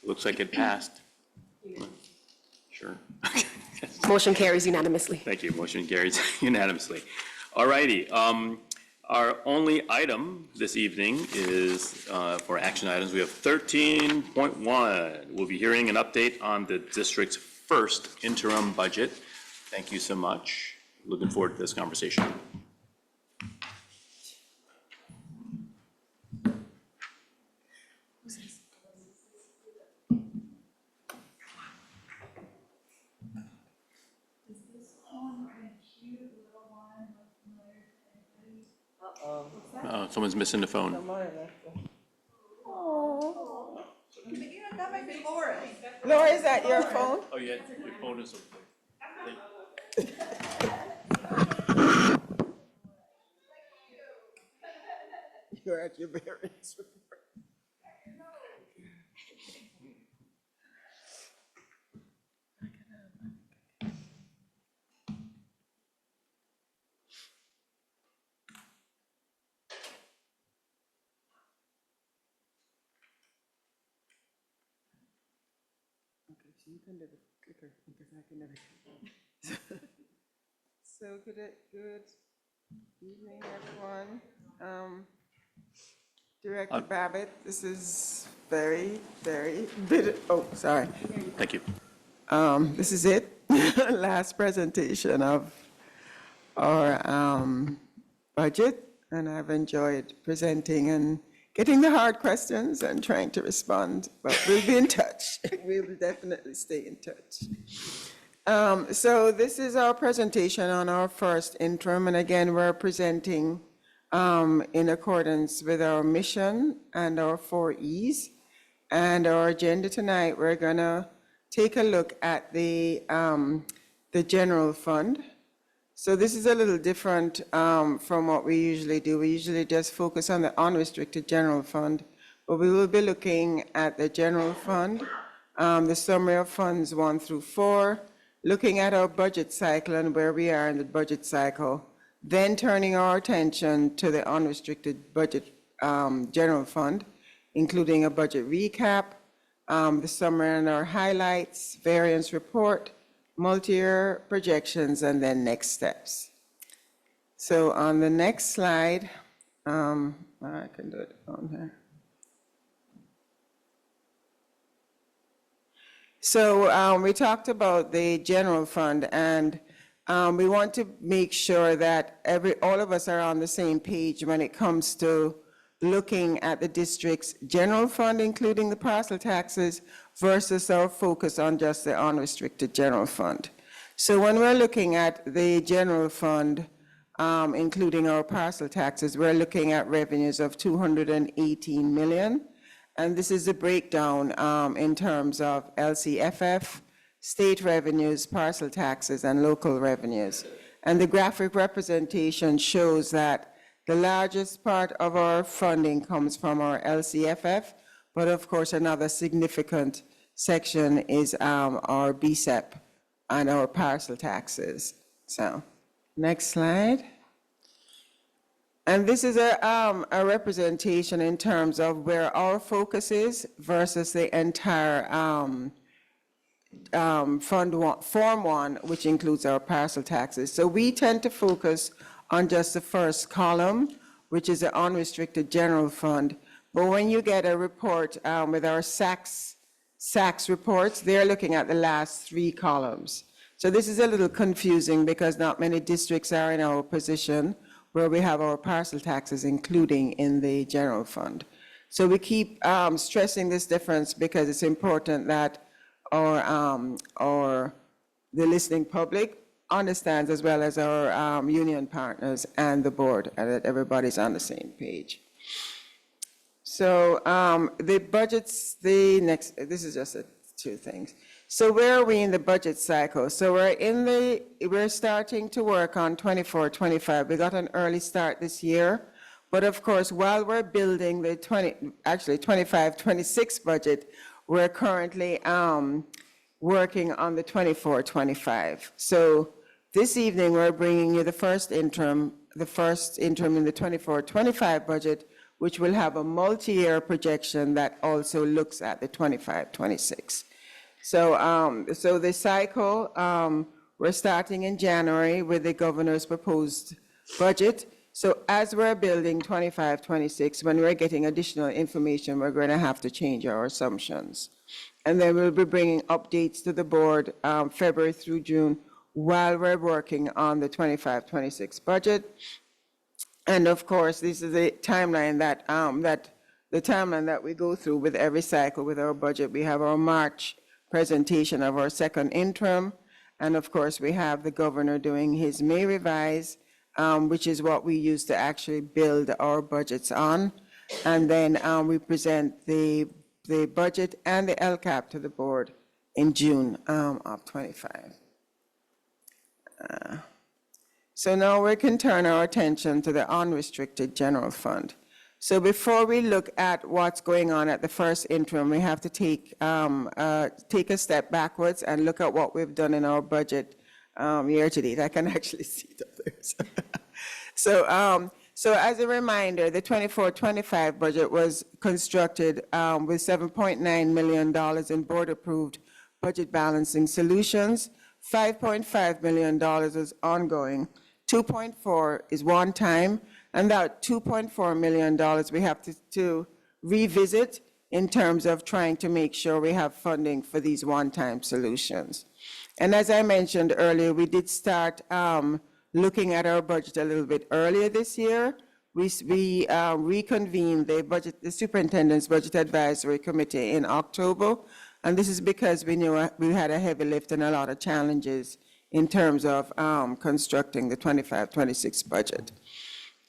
Looks like it passed. Sure. Motion carries unanimously. Thank you. Motion carries unanimously. All righty. Our only item this evening is for action items. We have 13.1. We'll be hearing an update on the district's first interim budget. Thank you so much. Looking forward to this conversation. Someone's missing the phone. Laura, is that your phone? Oh, yeah, your phone is. You're at your variance report. You can do the clicker because I can never. So good evening, everyone. Director Babbitt, this is very bit. Oh, sorry. Thank you. This is it. Last presentation of our budget, and I've enjoyed presenting and getting the hard questions and trying to respond, but we'll be in touch. We'll definitely stay in touch. So this is our presentation on our first interim, and again, we're presenting in accordance with our mission and our 4 E's. And our agenda tonight, we're gonna take a look at the general fund. So this is a little different from what we usually do. We usually just focus on the unrestricted general fund, but we will be looking at the general fund, the summary of funds 1 through 4, looking at our budget cycle and where we are in the budget cycle, then turning our attention to the unrestricted budget general fund, including a budget recap, the summary and our highlights, variance report, multi-year projections, and then next steps. So on the next slide, I can do it on here. So we talked about the general fund, and we want to make sure that all of us are on the same page when it comes to looking at the district's general fund, including the parcel taxes, versus our focus on just the unrestricted general fund. So when we're looking at the general fund, including our parcel taxes, we're looking at revenues of $218 million. And this is a breakdown in terms of LCFF, state revenues, parcel taxes, and local revenues. And the graphic representation shows that the largest part of our funding comes from our LCFF, but of course another significant section is our BSEP and our parcel taxes. So, next slide. And this is a representation in terms of where our focus is versus the entire Form 1, which includes our parcel taxes. So we tend to focus on just the first column, which is the unrestricted general fund. But when you get a report with our SACS reports, they're looking at the last 3 columns. So this is a little confusing because not many districts are in our position where we have our parcel taxes including in the general fund. So we keep stressing this difference because it's important that the listening public understands, as well as our union partners and the board, and that everybody's on the same page. So the budgets, this is just 2 things. So where are we in the budget cycle? So we're starting to work on 24-25. We got an early start this year, but of course, while we're building the 25-26 budget, we're currently working on the 24-25. So This evening, we're bringing you the first interim in the 24-25 budget, which will have a multi-year projection that also looks at the 25-26. So the cycle, we're starting in January with the governor's proposed budget. So as we're building 25-26, when we're getting additional information, we're going to have to change our assumptions. And then we'll be bringing updates to the board February through June while we're working on the 25-26 budget. And of course, this is a timeline that we go through with every cycle with our budget. We have our March presentation of our second interim. And of course, we have the governor doing his May revise, which is what we use to actually build our budgets on. And then we present the budget and the LCAP to the board in June of 25. So now we can turn our attention to the unrestricted general fund. So before we look at what's going on at the first interim, we have to take a step backwards and look at what we've done in our budget year to date. I can actually see it up there. So as a reminder, the 24-25 budget was constructed with $7.9 million in board-approved budget balancing solutions. $5.5 million is ongoing. 2.4 is one time, and that $2.4 million we have to revisit in terms of trying to make sure we have funding for these one-time solutions. And as I mentioned earlier, we did start looking at our budget a little bit earlier this year. We reconvened the Superintendent's Budget Advisory Committee in October, and this is because we knew we had a heavy lift and a lot of challenges in terms of constructing the 25-26 budget.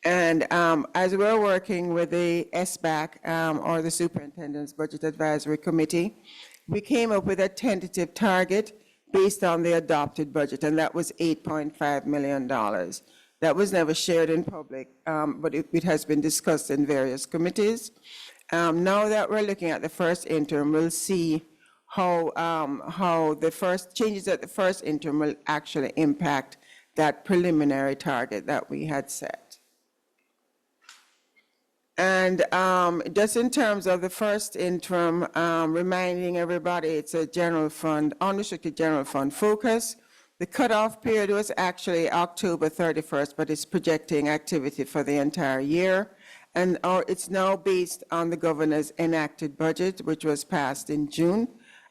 And as we're working with the SBAC, or the Superintendent's Budget Advisory Committee, we came up with a tentative target based on the adopted budget, and that was $8.5 million. That was never shared in public, but it has been discussed in various committees. Now that we're looking at the first interim, we'll see how the first changes at the first interim will actually impact that preliminary target that we had set. And just in terms of the first interim, reminding everybody it's a general fund, unrestricted general fund focus. The cutoff period was actually October 31st, but it's projecting activity for the entire year. And it's now based on the governor's enacted budget, which was passed in June,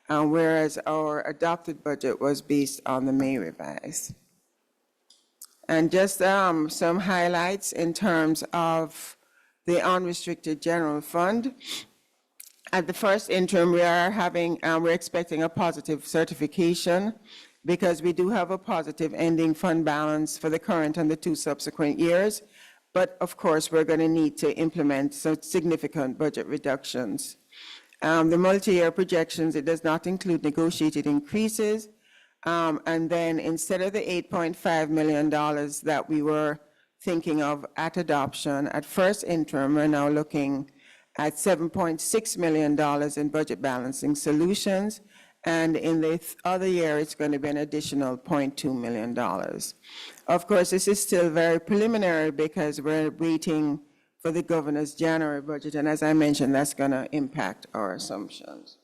whereas our adopted budget was based on the May revise. And just some highlights in terms of the unrestricted general fund. At the first interim, we're expecting a positive certification because we do have a positive ending fund balance for the current and the 2 subsequent years. But of course, we're going to need to implement some significant budget reductions. The multi-year projections, it does not include negotiated increases. And then instead of the $8.5 million that we were thinking of at adoption, at first interim, we're now looking at $7.6 million in budget balancing solutions. And in the other year, it's going to be an additional $0.2 million. Of course, this is still very preliminary because we're waiting for the governor's January budget. And as I mentioned, that's going to impact our assumptions.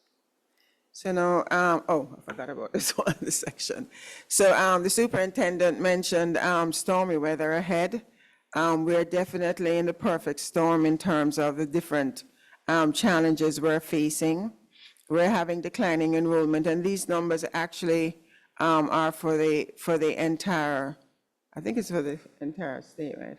So now, I forgot about this one, this section. So the superintendent mentioned stormy weather ahead. We're definitely in the perfect storm in terms of the different challenges we're facing. We're having declining enrollment, and these numbers actually are for the entire, I think it's for the entire state, right?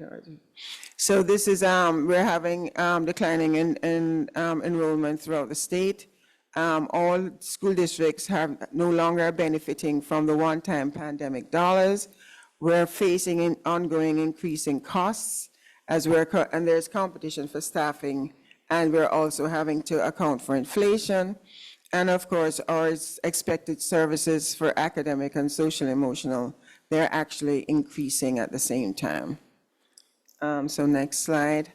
So this is, we're having declining in enrollment throughout the state. All school districts have no longer benefiting from the one-time pandemic dollars. We're facing an ongoing increase in costs and there's competition for staffing, and we're also having to account for inflation. And of course, our expected services for academic and social emotional, they're actually increasing at the same time. So next slide.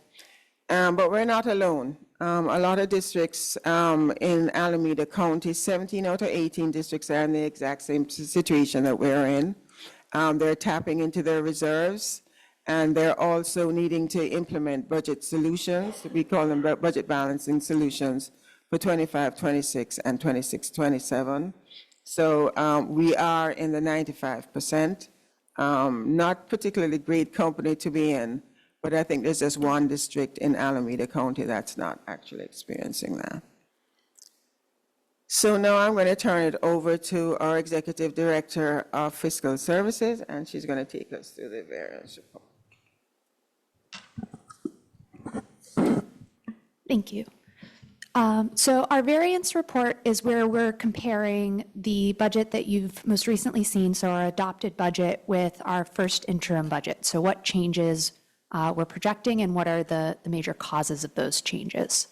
But we're not alone. A lot of districts in Alameda County, 17 out of 18 districts are in the exact same situation that we're in. They're tapping into their reserves, and they're also needing to implement budget solutions. We call them budget balancing solutions for 25, 26, and 26, 27. So we are in the 95%. Not particularly great company to be in, but I think there's just one district in Alameda County that's not actually experiencing that. So now I'm going to turn it over to our Executive Director of Fiscal Services, and she's going to take us through the variance report. Thank you. So our variance report is where we're comparing the budget that you've most recently seen, so our adopted budget, with our first interim budget. So what changes we're projecting and what are the major causes of those changes.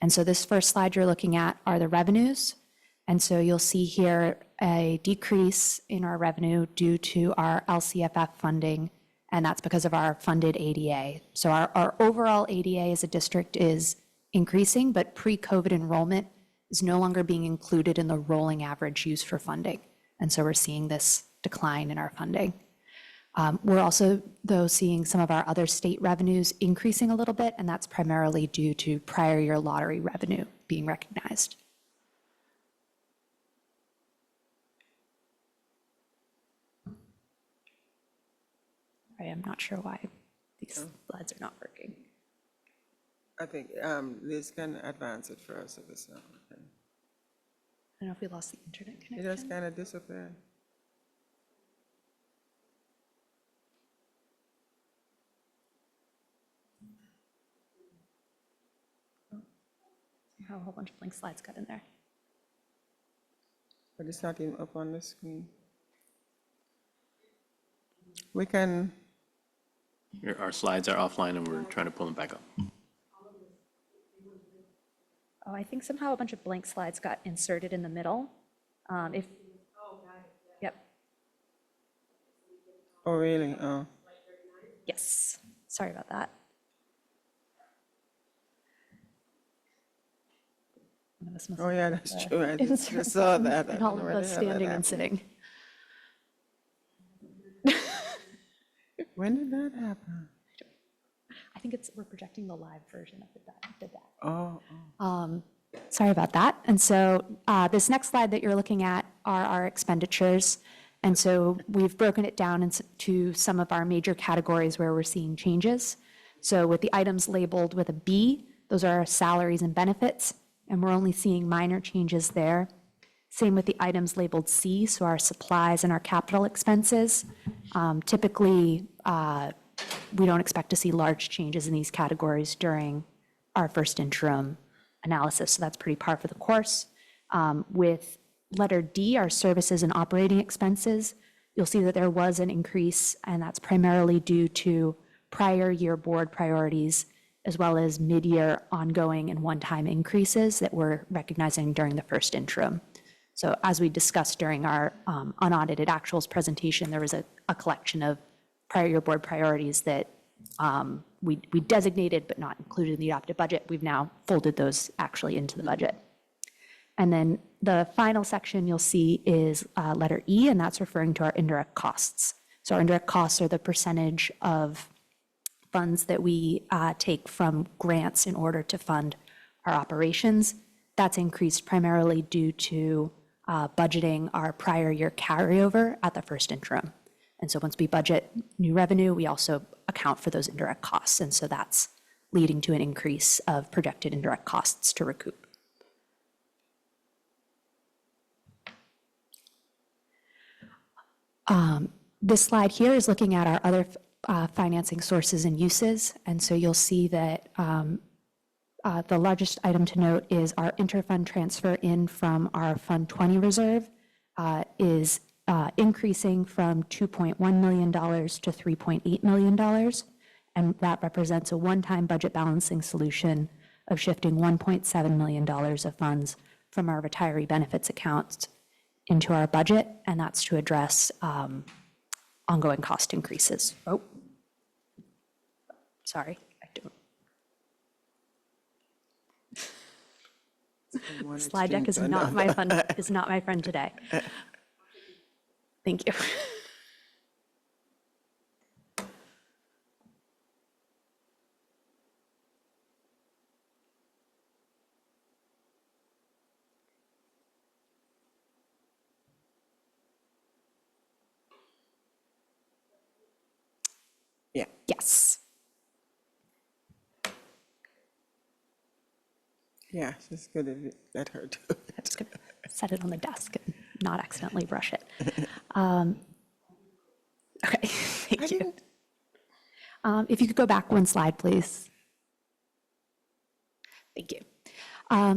And so this first slide you're looking at are the revenues. And so you'll see here a decrease in our revenue due to our LCFF funding, and that's because of our funded ADA. So our overall ADA as a district is increasing, but pre-COVID enrollment is no longer being included in the rolling average used for funding. And so we're seeing this decline in our funding. We're also, though, seeing some of our other state revenues increasing a little bit, and that's primarily due to prior year lottery revenue being recognized. I'm not sure why these slides are not working. I think Liz can advance it for us if it's not working. I don't know if we lost the internet connection. It just kind of disappeared. Somehow a whole bunch of blank slides got in there. But it's not even up on the screen. We can. Our slides are offline and we're trying to pull them back up. Oh, I think somehow a bunch of blank slides got inserted in the middle. Yep. Oh, really? Oh. Yes. Sorry about that. Oh, yeah, that's true. I just saw that. And all of us standing and sitting. When did that happen? I think we're projecting the live version of the deck. Oh. Sorry about that. And so this next slide that you're looking at are our expenditures. And so we've broken it down into some of our major categories where we're seeing changes. So with the items labeled with a B, those are our salaries and benefits, and we're only seeing minor changes there. Same with the items labeled C, so our supplies and our capital expenses. Typically, we don't expect to see large changes in these categories during our first interim analysis, so that's pretty par for the course. With letter D, our services and operating expenses, you'll see that there was an increase, and that's primarily due to prior year board priorities, as well as mid-year ongoing and one-time increases that we're recognizing during the first interim. So as we discussed during our unaudited actuals presentation, there was a collection of prior year board priorities that we designated but not included in the adopted budget. We've now folded those actually into the budget. And then the final section you'll see is letter E, and that's referring to our indirect costs. So our indirect costs are the percentage of funds that we take from grants in order to fund our operations. That's increased primarily due to budgeting our prior year carryover at the first interim. And so once we budget new revenue, we also account for those indirect costs. And so that's leading to an increase of projected indirect costs to recoup. This slide here is looking at our other financing sources and uses. And so you'll see that the largest item to note is our interfund transfer in from our Fund 20 reserve is increasing from $2.1 million to $3.8 million. And that represents a one-time budget balancing solution of shifting $1.7 million of funds from our retiree benefits accounts into our budget, and that's to address ongoing cost increases. Oh, sorry, I don't. Slide deck is not my friend today. Thank you. Yeah. Yes. Yeah, she's good at it. Let her do it. Just gonna set it on the desk and not accidentally brush it. Okay, thank you. If you could go back one slide, please. Thank you.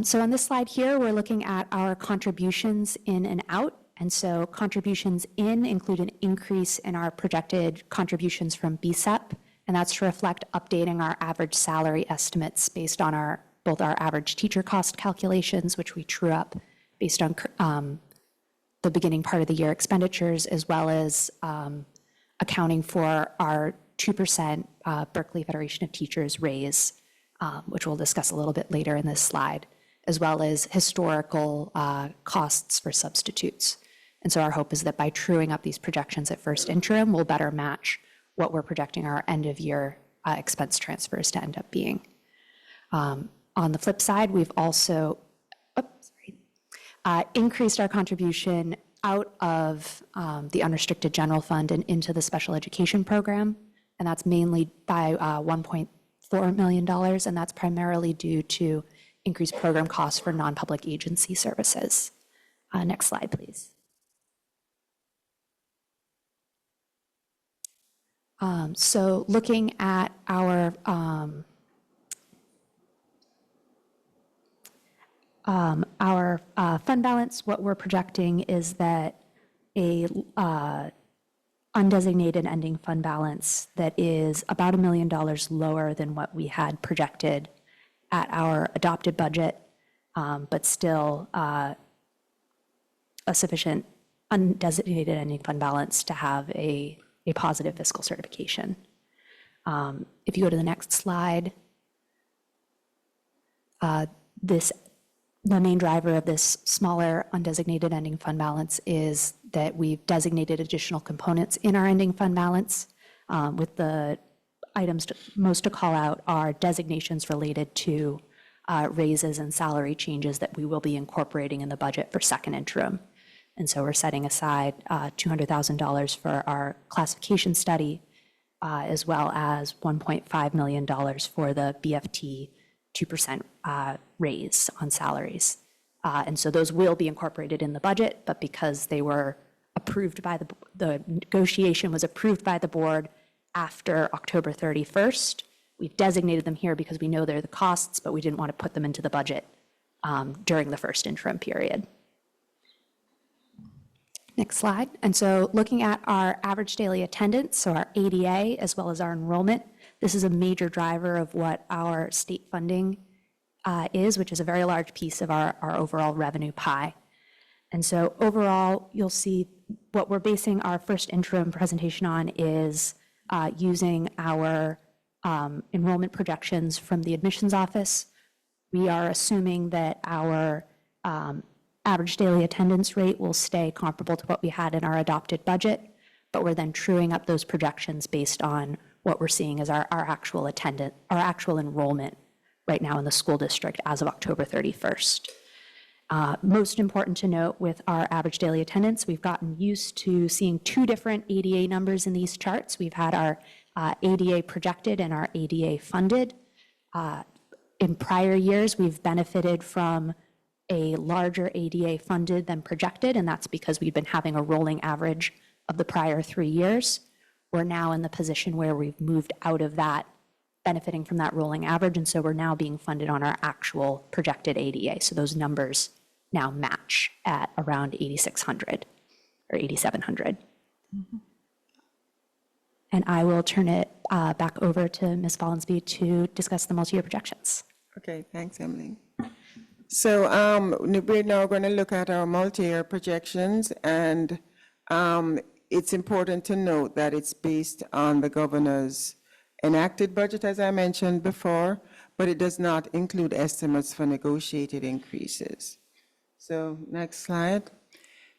So on this slide here, we're looking at our contributions in and out. And so contributions in include an increase in our projected contributions from BSEP, and that's to reflect updating our average salary estimates based on both our average teacher cost calculations, which we true up based on the beginning part of the year expenditures, as well as accounting for our 2% Berkeley Federation of Teachers raise, which we'll discuss a little bit later in this slide, as well as historical costs for substitutes. And so our hope is that by truing up these projections at first interim, we'll better match what we're projecting our end of year expense transfers to end up being. On the flip side, we've also increased our contribution out of the unrestricted general fund and into the special education program, and that's mainly by $1.4 million, and that's primarily due to increased program costs for non-public agency services. Next slide, please. So looking at our fund balance, what we're projecting is that a undesignated ending fund balance that is about $1 million lower than what we had projected at our adopted budget, but still a sufficient undesignated ending fund balance to have a positive fiscal certification. If you go to the next slide, the main driver of this smaller undesignated ending fund balance is that we've designated additional components in our ending fund balance, with the items most to call out are designations related to raises and salary changes that we will be incorporating in the budget for second interim. And so we're setting aside $200,000 for our classification study, as well as $1.5 million for the BFT 2% raise on salaries. And so those will be incorporated in the budget, but because they were approved by the negotiation was approved by the board after October 31st, we've designated them here because we know they're the costs, but we didn't want to put them into the budget during the first interim period. Next slide. And so looking at our average daily attendance, so our ADA, as well as our enrollment, this is a major driver of what our state funding is, which is a very large piece of our overall revenue pie. And so overall, you'll see what we're basing our first interim presentation on is using our enrollment projections from the admissions office. We are assuming that our average daily attendance rate will stay comparable to what we had in our adopted budget, but we're then truing up those projections based on what we're seeing as our actual attendance, our actual enrollment right now in the school district as of October 31st. Most important to note with our average daily attendance, we've gotten used to seeing two different ADA numbers in these charts. We've had our ADA projected and our ADA funded. In prior years, we've benefited from a larger ADA funded than projected, and that's because we've been having a rolling average of the prior 3 years. We're now in the position where we've moved out of that, benefiting from that rolling average, and so we're now being funded on our actual projected ADA. So those numbers now match at around 8,600 or 8,700. Mm-hmm. And I will turn it back over to Ms. Follansbee to discuss the multi-year projections. Okay, thanks, Emily. So we're now going to look at our multi-year projections, and it's important to note that it's based on the governor's enacted budget, as I mentioned before, but it does not include estimates for negotiated increases. So next slide.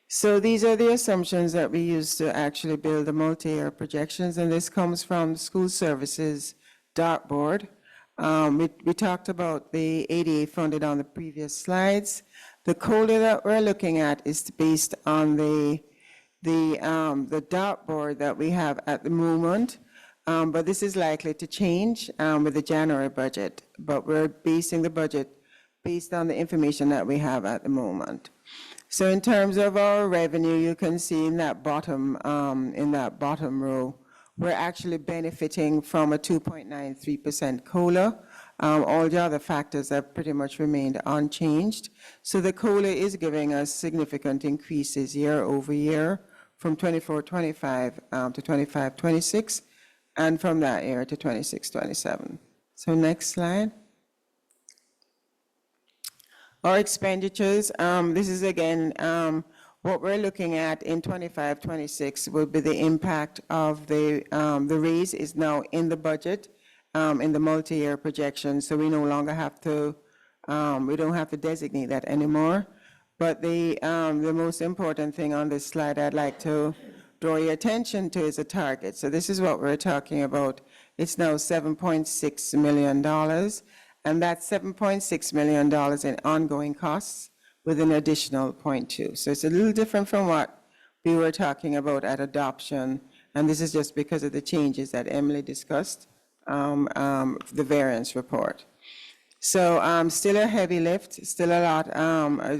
So these are the assumptions that we use to actually build the multi-year projections, and this comes from School Services dartboard. We talked about the ADA funded on the previous slides. The COLA that we're looking at is based on the dartboard that we have at the moment. But this is likely to change with the January budget, but we're basing the budget based on the information that we have at the moment. So in terms of our revenue, you can see in that bottom row, we're actually benefiting from a 2.93% COLA. All the other factors have pretty much remained unchanged. So the COLA is giving us significant increases year over year from 24-25 to 25-26, and from that year to 26-27. So next slide. Our expenditures, this is again, what we're looking at in 25-26 will be the impact of the raise is now in the budget, in the multi-year projection, so we no longer have to, we don't have to designate that anymore. But the most important thing on this slide I'd like to draw your attention to is a target. So this is what we're talking about. It's now $7.6 million, and that's $7.6 million in ongoing costs with an additional 0.2. So it's a little different from what we were talking about at adoption, and this is just because of the changes that Emily discussed, the variance report. So still a heavy lift, still a lot,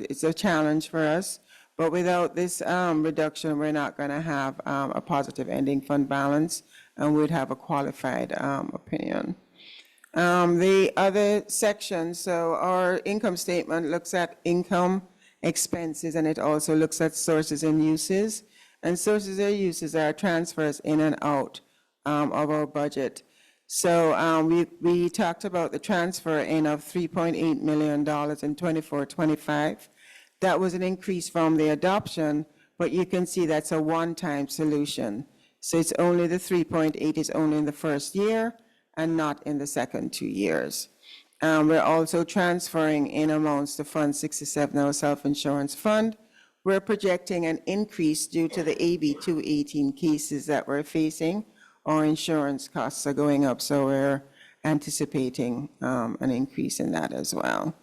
it's a challenge for us, but without this reduction, we're not going to have a positive ending fund balance, and we'd have a qualified opinion. The other section, so our income statement looks at income, expenses, and it also looks at sources and uses. And sources and uses are transfers in and out of our budget. So we talked about the transfer in of $3.8 million in 24-25. That was an increase from the adoption, but you can see that's a one-time solution. So it's only the 3.8 is only in the first year and not in the second 2 years. We're also transferring in amounts to Fund 67, our self-insurance fund. We're projecting an increase due to the AB 218 cases that we're facing. Our insurance costs are going up, so we're anticipating an increase in that as well.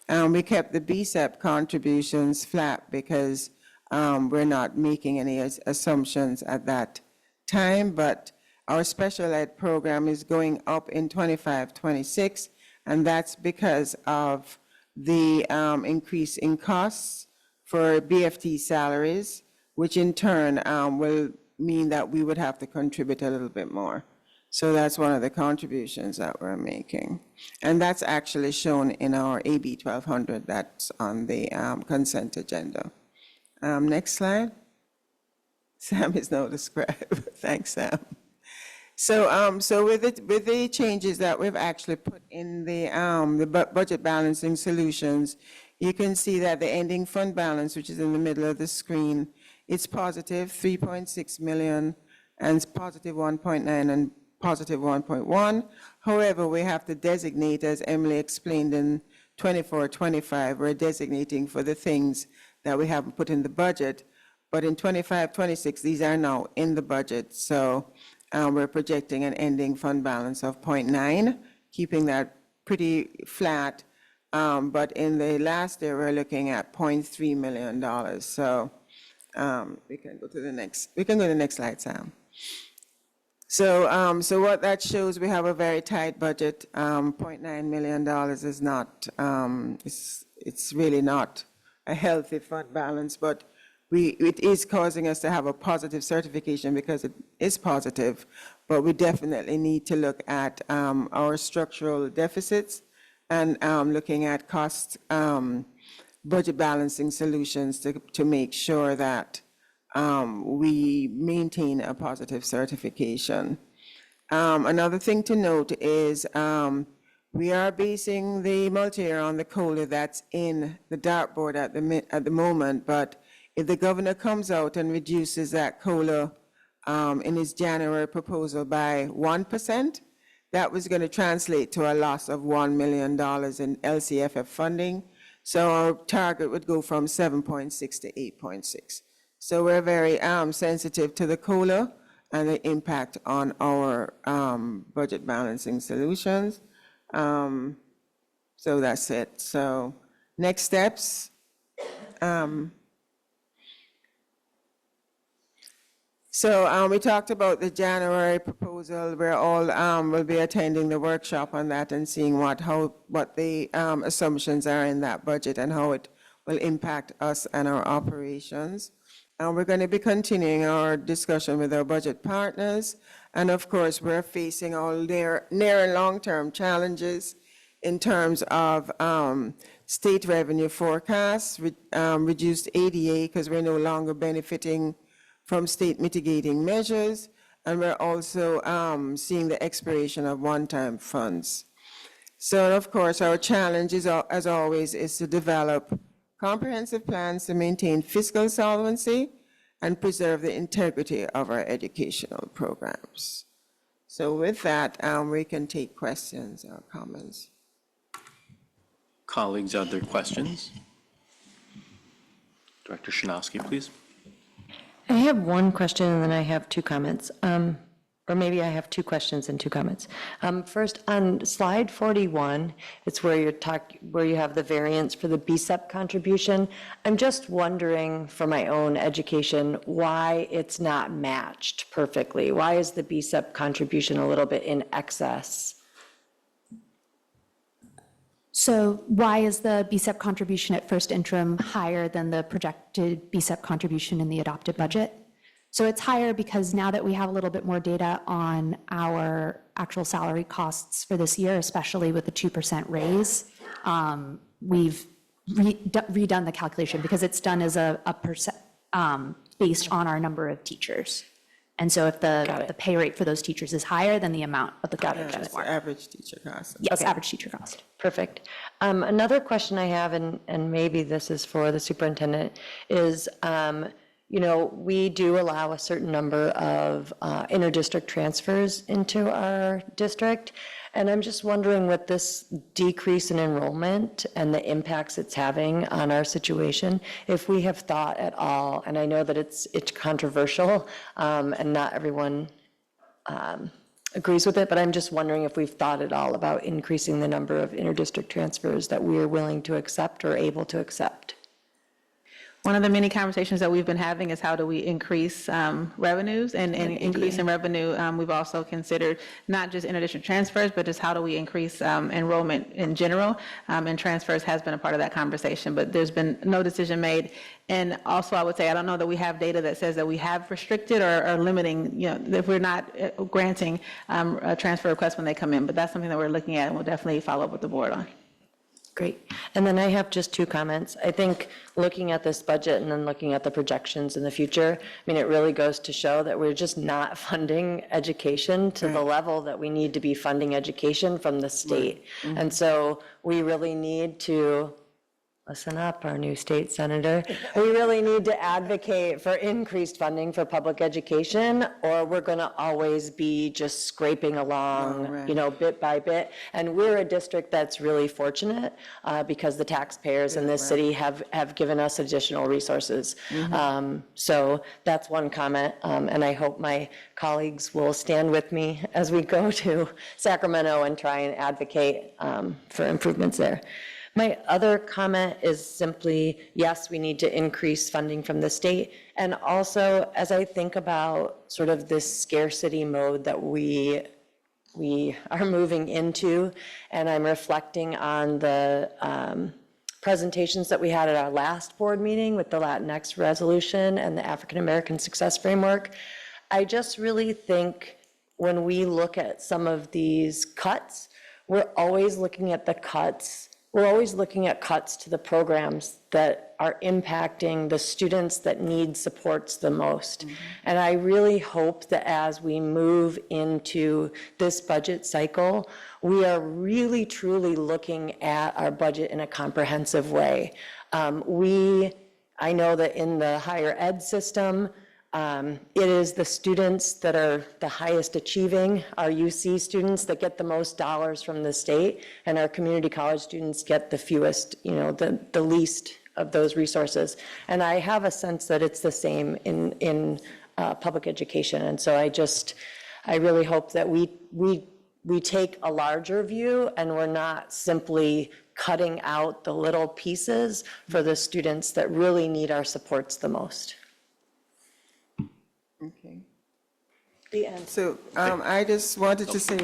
We kept the BSEP contributions flat because we're not making any assumptions at that time, but our special ed program is going up in 25-26, and that's because of the increase in costs for BFT salaries, which in turn will mean that we would have to contribute a little bit more. So that's one of the contributions that we're making. And that's actually shown in our AB 1200 that's on the consent agenda. Next slide. Sam is now the scribe. Thanks, Sam. So with the changes that we've actually put in the budget balancing solutions, you can see that the ending fund balance, which is in the middle of the screen, it's positive 3.6 million and it's positive 1.9 and positive 1.1. However, we have to designate, as Emily explained in 24-25, we're designating for the things that we haven't put in the budget. But in 25-26, these are now in the budget. So we're projecting an ending fund balance of 0.9, keeping that pretty flat. But in the last year, we're looking at $0.3 million. So we can go to the next slide, Sam. So what that shows, we have a very tight budget. $0.9 million is not, it's really not a healthy fund balance, but it is causing us to have a positive certification because it is positive, but we definitely need to look at our structural deficits and looking at cost budget balancing solutions to make sure that we maintain a positive certification. Another thing to note is we are basing the multi-year on the COLA that's in the dartboard at the moment, but if the governor comes out and reduces that COLA in his January proposal by 1%, that was going to translate to a loss of $1 million in LCFF funding. So our target would go from 7.6 to 8.6. So we're very sensitive to the COLA and the impact on our budget balancing solutions. So that's it. So next steps. So we talked about the January proposal. proposal. We're all, will be attending the workshop on that and seeing what the assumptions are in that budget and how it will impact us and our operations. And we're going to be continuing our discussion with our budget partners. And of course, we're facing all near and long-term challenges in terms of state revenue forecasts, reduced ADA because we're no longer benefiting from state mitigating measures, and we're also seeing the expiration of one-time funds. So of course, our challenge is, as always, is to develop comprehensive plans to maintain fiscal solvency and preserve the integrity of our educational programs. So with that, we can take questions or comments. Colleagues, other questions? Director Shanowski, please. I have one question and then I have two comments. Or maybe I have two questions and two comments. First, on slide 41, it's where you have the variance for the BSEP contribution. I'm just wondering, for my own education, why it's not matched perfectly. Why is the BSEP contribution a little bit in excess? So why is the BSEP contribution at first interim higher than the projected BSEP contribution in the adopted budget? So it's higher because now that we have a little bit more data on our actual salary costs for this year, especially with the 2% raise, we've redone the calculation because it's done as a percent based on our number of teachers. And so if the pay rate for those teachers is higher, then the amount of the contribution is more. Average teacher cost. Yes, average teacher cost. Perfect. Another question I have, and maybe this is for the superintendent, is we do allow a certain number of inter-district transfers into our district. And I'm just wondering, with this decrease in enrollment and the impacts it's having on our situation, if we have thought at all, and I know that it's controversial and not everyone agrees with it, but I'm just wondering if we've thought at all about increasing the number of inter-district transfers that we are willing to accept or able to accept. One of the many conversations that we've been having is how do we increase revenues and increase in revenue. We've also considered not just inter-district transfers, but just how do we increase enrollment in general. And transfers has been a part of that conversation, but there's been no decision made. And also, I would say, I don't know that we have data that says that we have restricted or limiting, if we're not granting transfer requests when they come in. But that's something that we're looking at, and we'll definitely follow up with the board on. Great. And then I have just two comments. I think looking at this budget and then looking at the projections in the future, it really goes to show that we're just not funding education to the level that we need to be funding education from the state. Right. Mm-hmm. And so we really need to, listen up, our new state senator, we really need to advocate for increased funding for public education, or we're going to always be just scraping along, bit by bit. And we're a district that's really fortunate because the taxpayers in this city have given us additional resources. Mm-hmm. So that's one comment, and I hope my colleagues will stand with me as we go to Sacramento and try and advocate for improvements there. My other comment is simply, yes, we need to increase funding from the state. And also, as I think about sort of this scarcity mode that we are moving into, and I'm reflecting on the presentations that we had at our last board meeting with the Latinx resolution and the African American Success Framework, I just really think when we look at some of these cuts, we're always looking at the cuts. We're always looking at cuts to the programs that are impacting the students that need supports the most. Mm-hmm. And I really hope that as we move into this budget cycle, we are really, truly looking at our budget in a comprehensive way. I know that in the higher ed system, it is the students that are the highest achieving, our UC students that get the most dollars from the state, and our community college students get the fewest, the least of those resources. And I have a sense that it's the same in public education. And so I really hope that we take a larger view and we're not simply cutting out the little pieces for the students that really need our supports the most. Okay. So I just wanted to say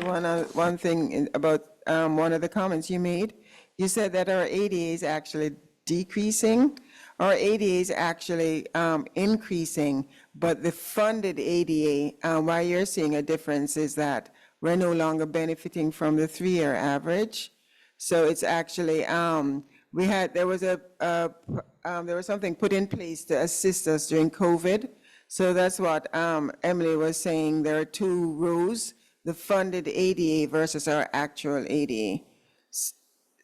one thing about one of the comments you made. You said that our ADA is actually decreasing. Our ADA is actually increasing, but the funded ADA, why you're seeing a difference is that we're no longer benefiting from the 3-year average. So it's actually, there was something put in place to assist us during COVID. So that's what Emily was saying. There are 2 rows, the funded ADA versus our actual ADA.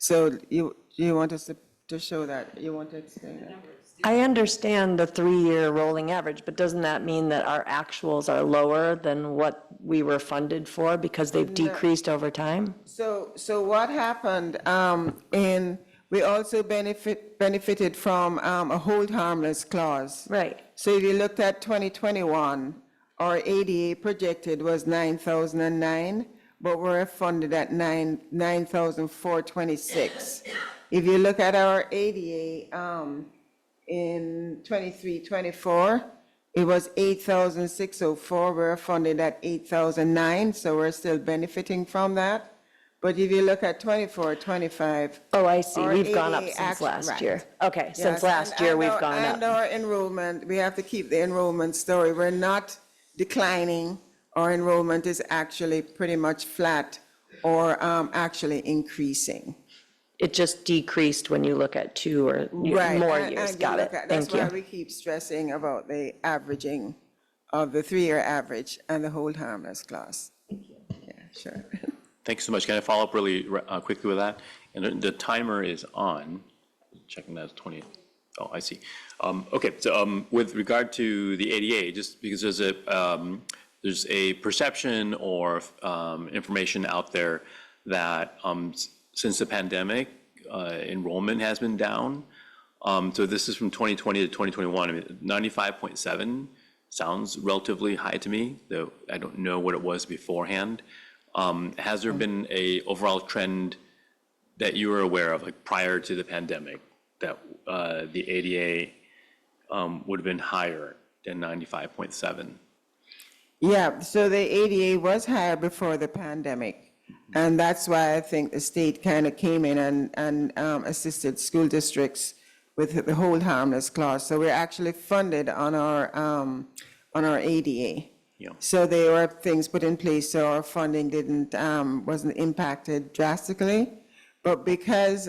So you want us to show that? You want to explain that? I understand the 3-year rolling average, but doesn't that mean that our actuals are lower than what we were funded for because they've decreased over time? So what happened, we also benefited from a hold harmless clause. Right. So if you looked at 2021, our ADA projected was 9,009, but we're funded at 9,426. If you look at our ADA in 23-24, it was 8,604. We're funded at 8,009, so we're still benefiting from that. But if you look at 24-25. Oh, I see. our We've gone up ADA since last right. year. Okay, Yes, since last year, we've gone up. And our enrollment, we have to keep the enrollment story. We're not declining. Our enrollment is actually pretty much flat or actually increasing. It just decreased when you look at 2 or Right. more and- years. and Got you it. look at- Thank That's why you. we keep stressing about the averaging of the 3-year average and the hold harmless clause. Yeah, sure. Thank you so much. Can I follow up really quickly with that? And the timer is on. Checking that, 20. Oh, I see. Okay, so with regard to the ADA, just because there's a perception or information out there that since the pandemic, enrollment has been down. So this is from 2020 to 2021. I mean, 95.7 sounds relatively high to me, though I don't know what it was beforehand. Has there been a overall trend that you were aware of, like prior to the pandemic, that the ADA would have been higher than 95.7? Yeah, so the ADA was higher before the pandemic. And that's why I think the state kind of came in and assisted school districts with the hold harmless clause. So we're actually funded on our ADA. Yeah. So there were things put in place so our funding wasn't impacted drastically. But because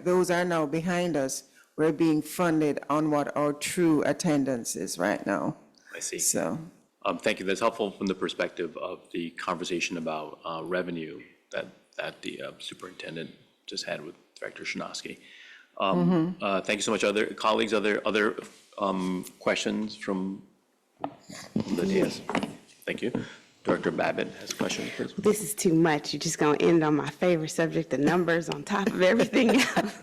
those are now behind us, we're being funded on what our true attendance is right now. I see. So. Thank you. That's helpful from the perspective of the conversation about revenue that the superintendent just had with Director Shinosky. Thank you so much. Other colleagues, other questions from the DS? Thank you. Director Babbitt has a question, please. This is too much. You're just going to end on my favorite subject, the numbers on top of everything else.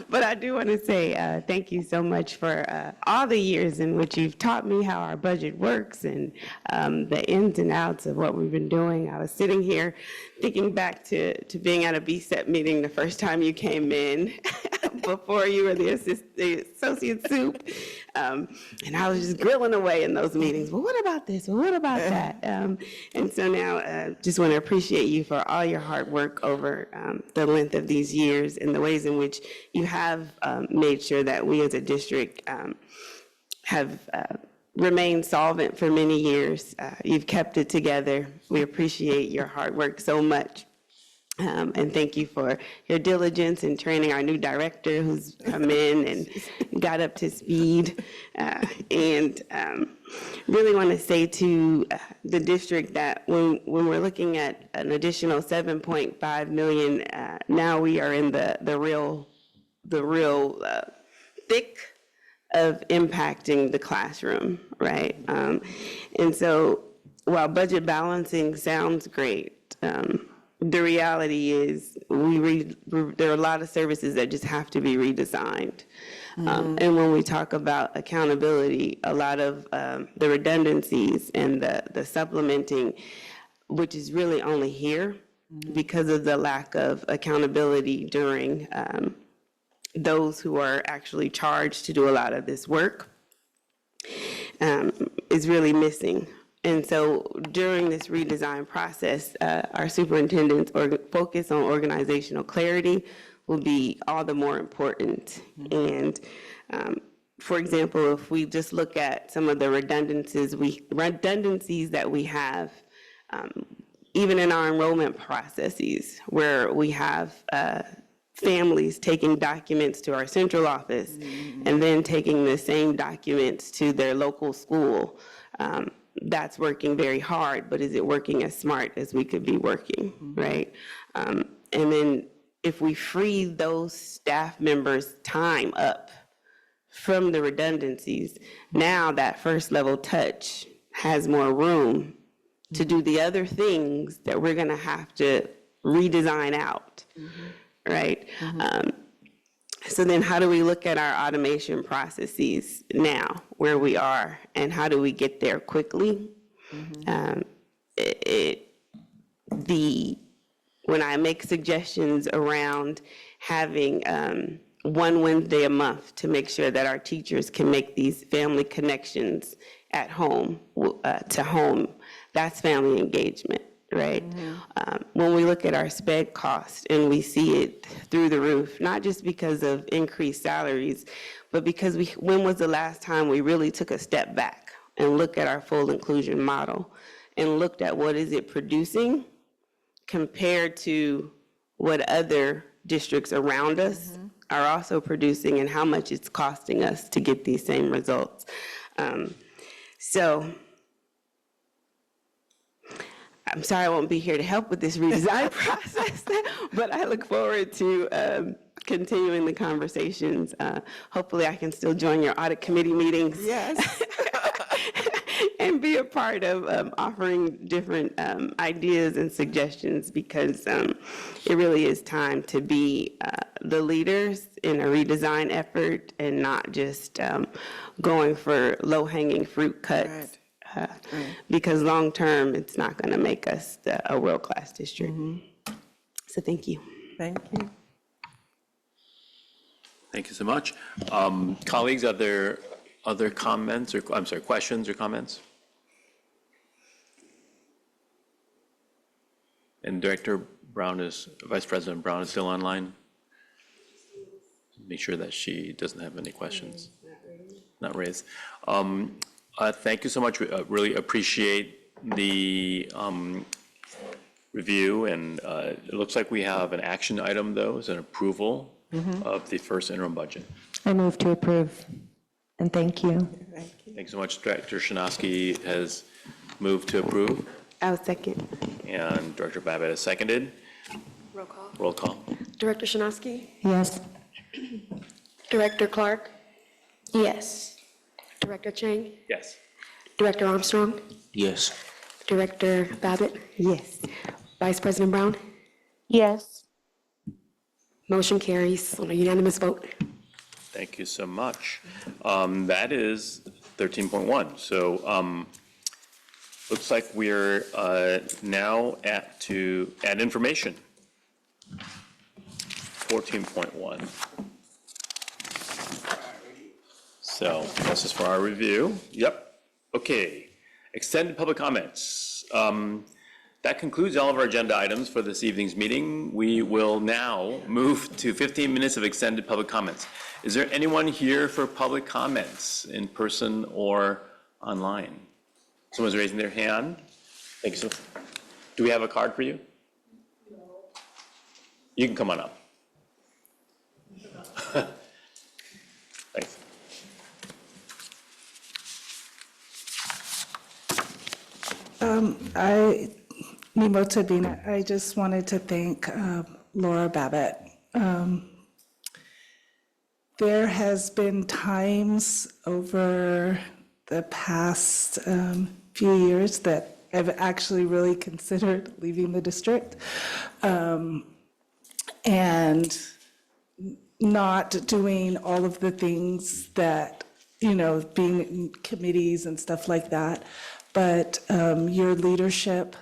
But I do want to say thank you so much for all the years in which you've taught me how our budget works and the ins and outs of what we've been doing. I was sitting here thinking back to being at a BSEP meeting the first time you came in before you were the associate soup. And I was just grilling away in those meetings. Well, what about this? Well, what about that? And so now just want to appreciate you for all your hard work over the length of these years and the ways in which you have made sure that we as a district have remained solvent for many years. You've kept it together. We appreciate your hard work so much. And thank you for your diligence in training our new director who's come in and got up to speed. And really want to say to the district that when we're looking at an additional 7.5 million, now we are in the real thick of impacting the classroom, right? And so while budget balancing sounds great, the reality is there are a lot of services that just have to be redesigned. And when we talk about accountability, a lot of the redundancies and the supplementing, which is really only here because of the lack of accountability during those who are actually charged to do a lot of this work. is really missing. And so during this redesign process, our superintendent's focus on organizational clarity will be all the more important. And for example, if we just look at some of the redundancies that we have, even in our enrollment processes, where we have families taking documents to our central office and then taking the same documents to their local school. That's working very hard, but is it working as smart as we could be working, right? And then if we free those staff members' time up from the redundancies, now that first level touch has more room to do the other things that we're gonna have to redesign out, right? So then how do we look at our automation processes now, where we are, and how do we get there quickly? When I make suggestions around having one Wednesday a month to make sure that our teachers can make these family connections at home, to home, that's family engagement, right? When we look at our sped cost and we see it through the roof, not just because of increased salaries, but because when was the last time we really took a step back and looked at our full inclusion model and looked at what is it producing compared to what other districts around us are also producing and how much it's costing us to get these same results. So I'm sorry I won't be here to help with this redesign process, but I look forward to continuing the conversations. Hopefully I can still join your audit committee meetings. Yes. And be a part of offering different ideas and suggestions, because it really is time to be the leaders in a redesign effort and not just going for low-hanging fruit cuts. Because long-term, it's not going to make us a world-class district. So thank you. Thank you. Thank you so much. Colleagues, are there other comments or, I'm sorry, questions or comments? And Director Brown Vice President Brown is still online? Make sure that she doesn't have any questions. Not raised. Thank you so much. We really appreciate the review, and it looks like we have an action item, though, is an approval of the first interim budget. I move to approve, and thank you. Thanks so much. Director Shinosky has moved to approve, I'll second. and Director Babbitt has seconded. Roll call. Roll call. Director Shinosky? Yes. Director Clark? Yes. Director Chang? Yes. Director Armstrong? Yes. Director Babbitt? Yes. Vice President Brown? Yes. Motion carries on a unanimous vote. Thank you so much. That is 13.1. So looks like we're now at information. 14.1. So this is for our review. Yep. Okay. Extended public comments. That concludes all of our agenda items for this evening's meeting. We will now move to 15 minutes of extended public comments. Is there anyone here for public comments in person or online? Someone's raising their hand. Thank you. So, do we have a card for you? No. You can come on up. Thanks. Nemo Tabina, I just wanted to thank Laura Babbitt. There has been times over the past few years that I've actually really considered leaving the district and not doing all of the things that, being in committees and stuff like that. But your leadership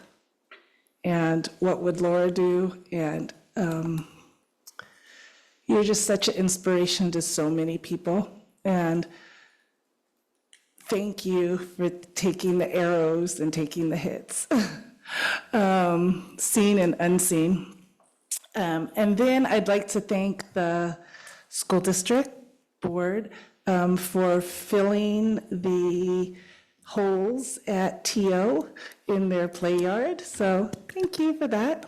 and what would Laura do, and you're just such an inspiration to so many people. And thank you for taking the arrows and taking the hits, seen and unseen. And then I'd like to thank the school district board for filling the holes at TO in their play yard. So thank you for that.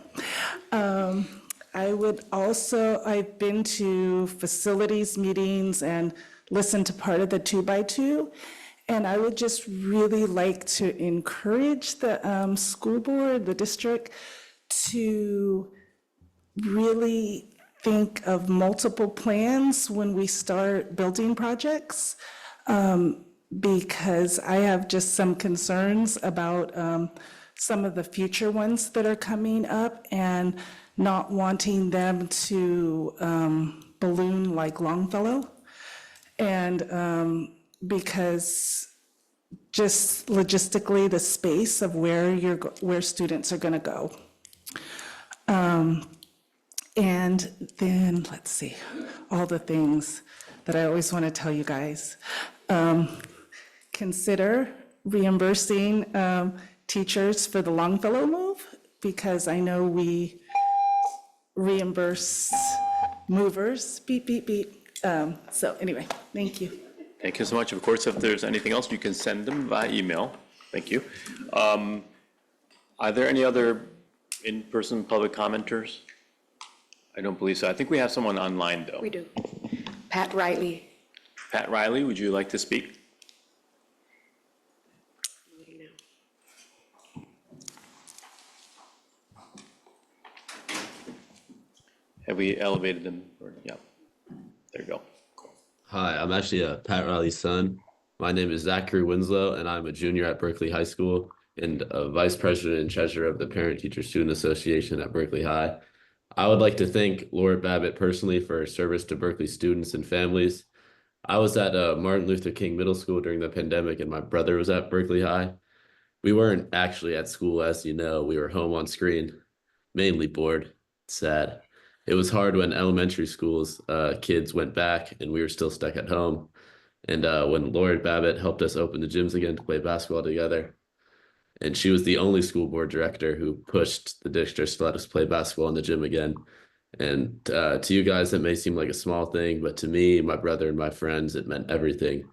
I've been to facilities meetings and listened to part of the 2x2. And I would just really like to encourage the school board, the district, to really think of multiple plans when we start building projects, because I have just some concerns about some of the future ones that are coming up and not wanting them to balloon like Longfellow. And because just logistically, the space of where students are going to go. And then, let's see, all the things that I always want to tell you guys. Consider reimbursing teachers for the Longfellow move, because I know we reimburse movers, beep, beep, beep. So anyway, thank you. Thank you so much. Of course, if there's anything else, you can send them via email. Thank you. Are there any other in-person public commenters? I don't believe so. I think we have someone online, though. We do. Pat Riley. Pat Riley, would you like to speak? Have we elevated them? Yeah. There you go. Hi, I'm actually Pat Riley's son. My name is Zachary Winslow, and I'm a junior at Berkeley High School and a vice president and treasurer of the Parent Teacher Student Association at Berkeley High. I would like to thank Laura Babbitt personally for her service to Berkeley students and families. I was at Martin Luther King Middle School during the pandemic, and my brother was at Berkeley High. We weren't actually at school, as you know. We were home on screen, mainly bored, sad. It was hard when elementary schools kids went back and we were still stuck at home. And when Laura Babbitt helped us open the gyms again to play basketball together. And she was the only school board director who pushed the district to let us play basketball in the gym again. And to you guys, that may seem like a small thing, but to me, my brother, and my friends, it meant everything.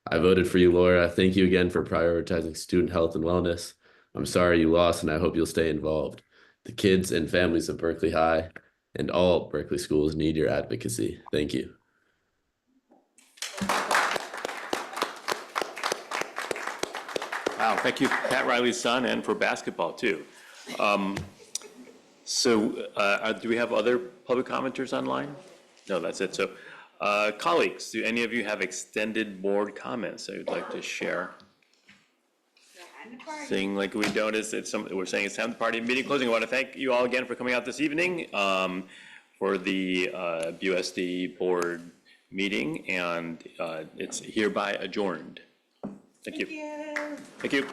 I voted for you, Laura. Thank you again for prioritizing student health and wellness. I'm sorry you lost, and I hope you'll stay involved. The kids and families of Berkeley High and all Berkeley schools need your advocacy. Thank you. Wow, thank you, Pat Riley's son, and for basketball, too. Do we have other public commenters online? No, that's it. So, colleagues, do any of you have extended board comments that you'd like to share? Seeing like we don't, we're saying it's time to party. Meeting closing. I want to thank you all again for coming out this evening for the USD board meeting, and it's hereby adjourned. Thank you. Thank you.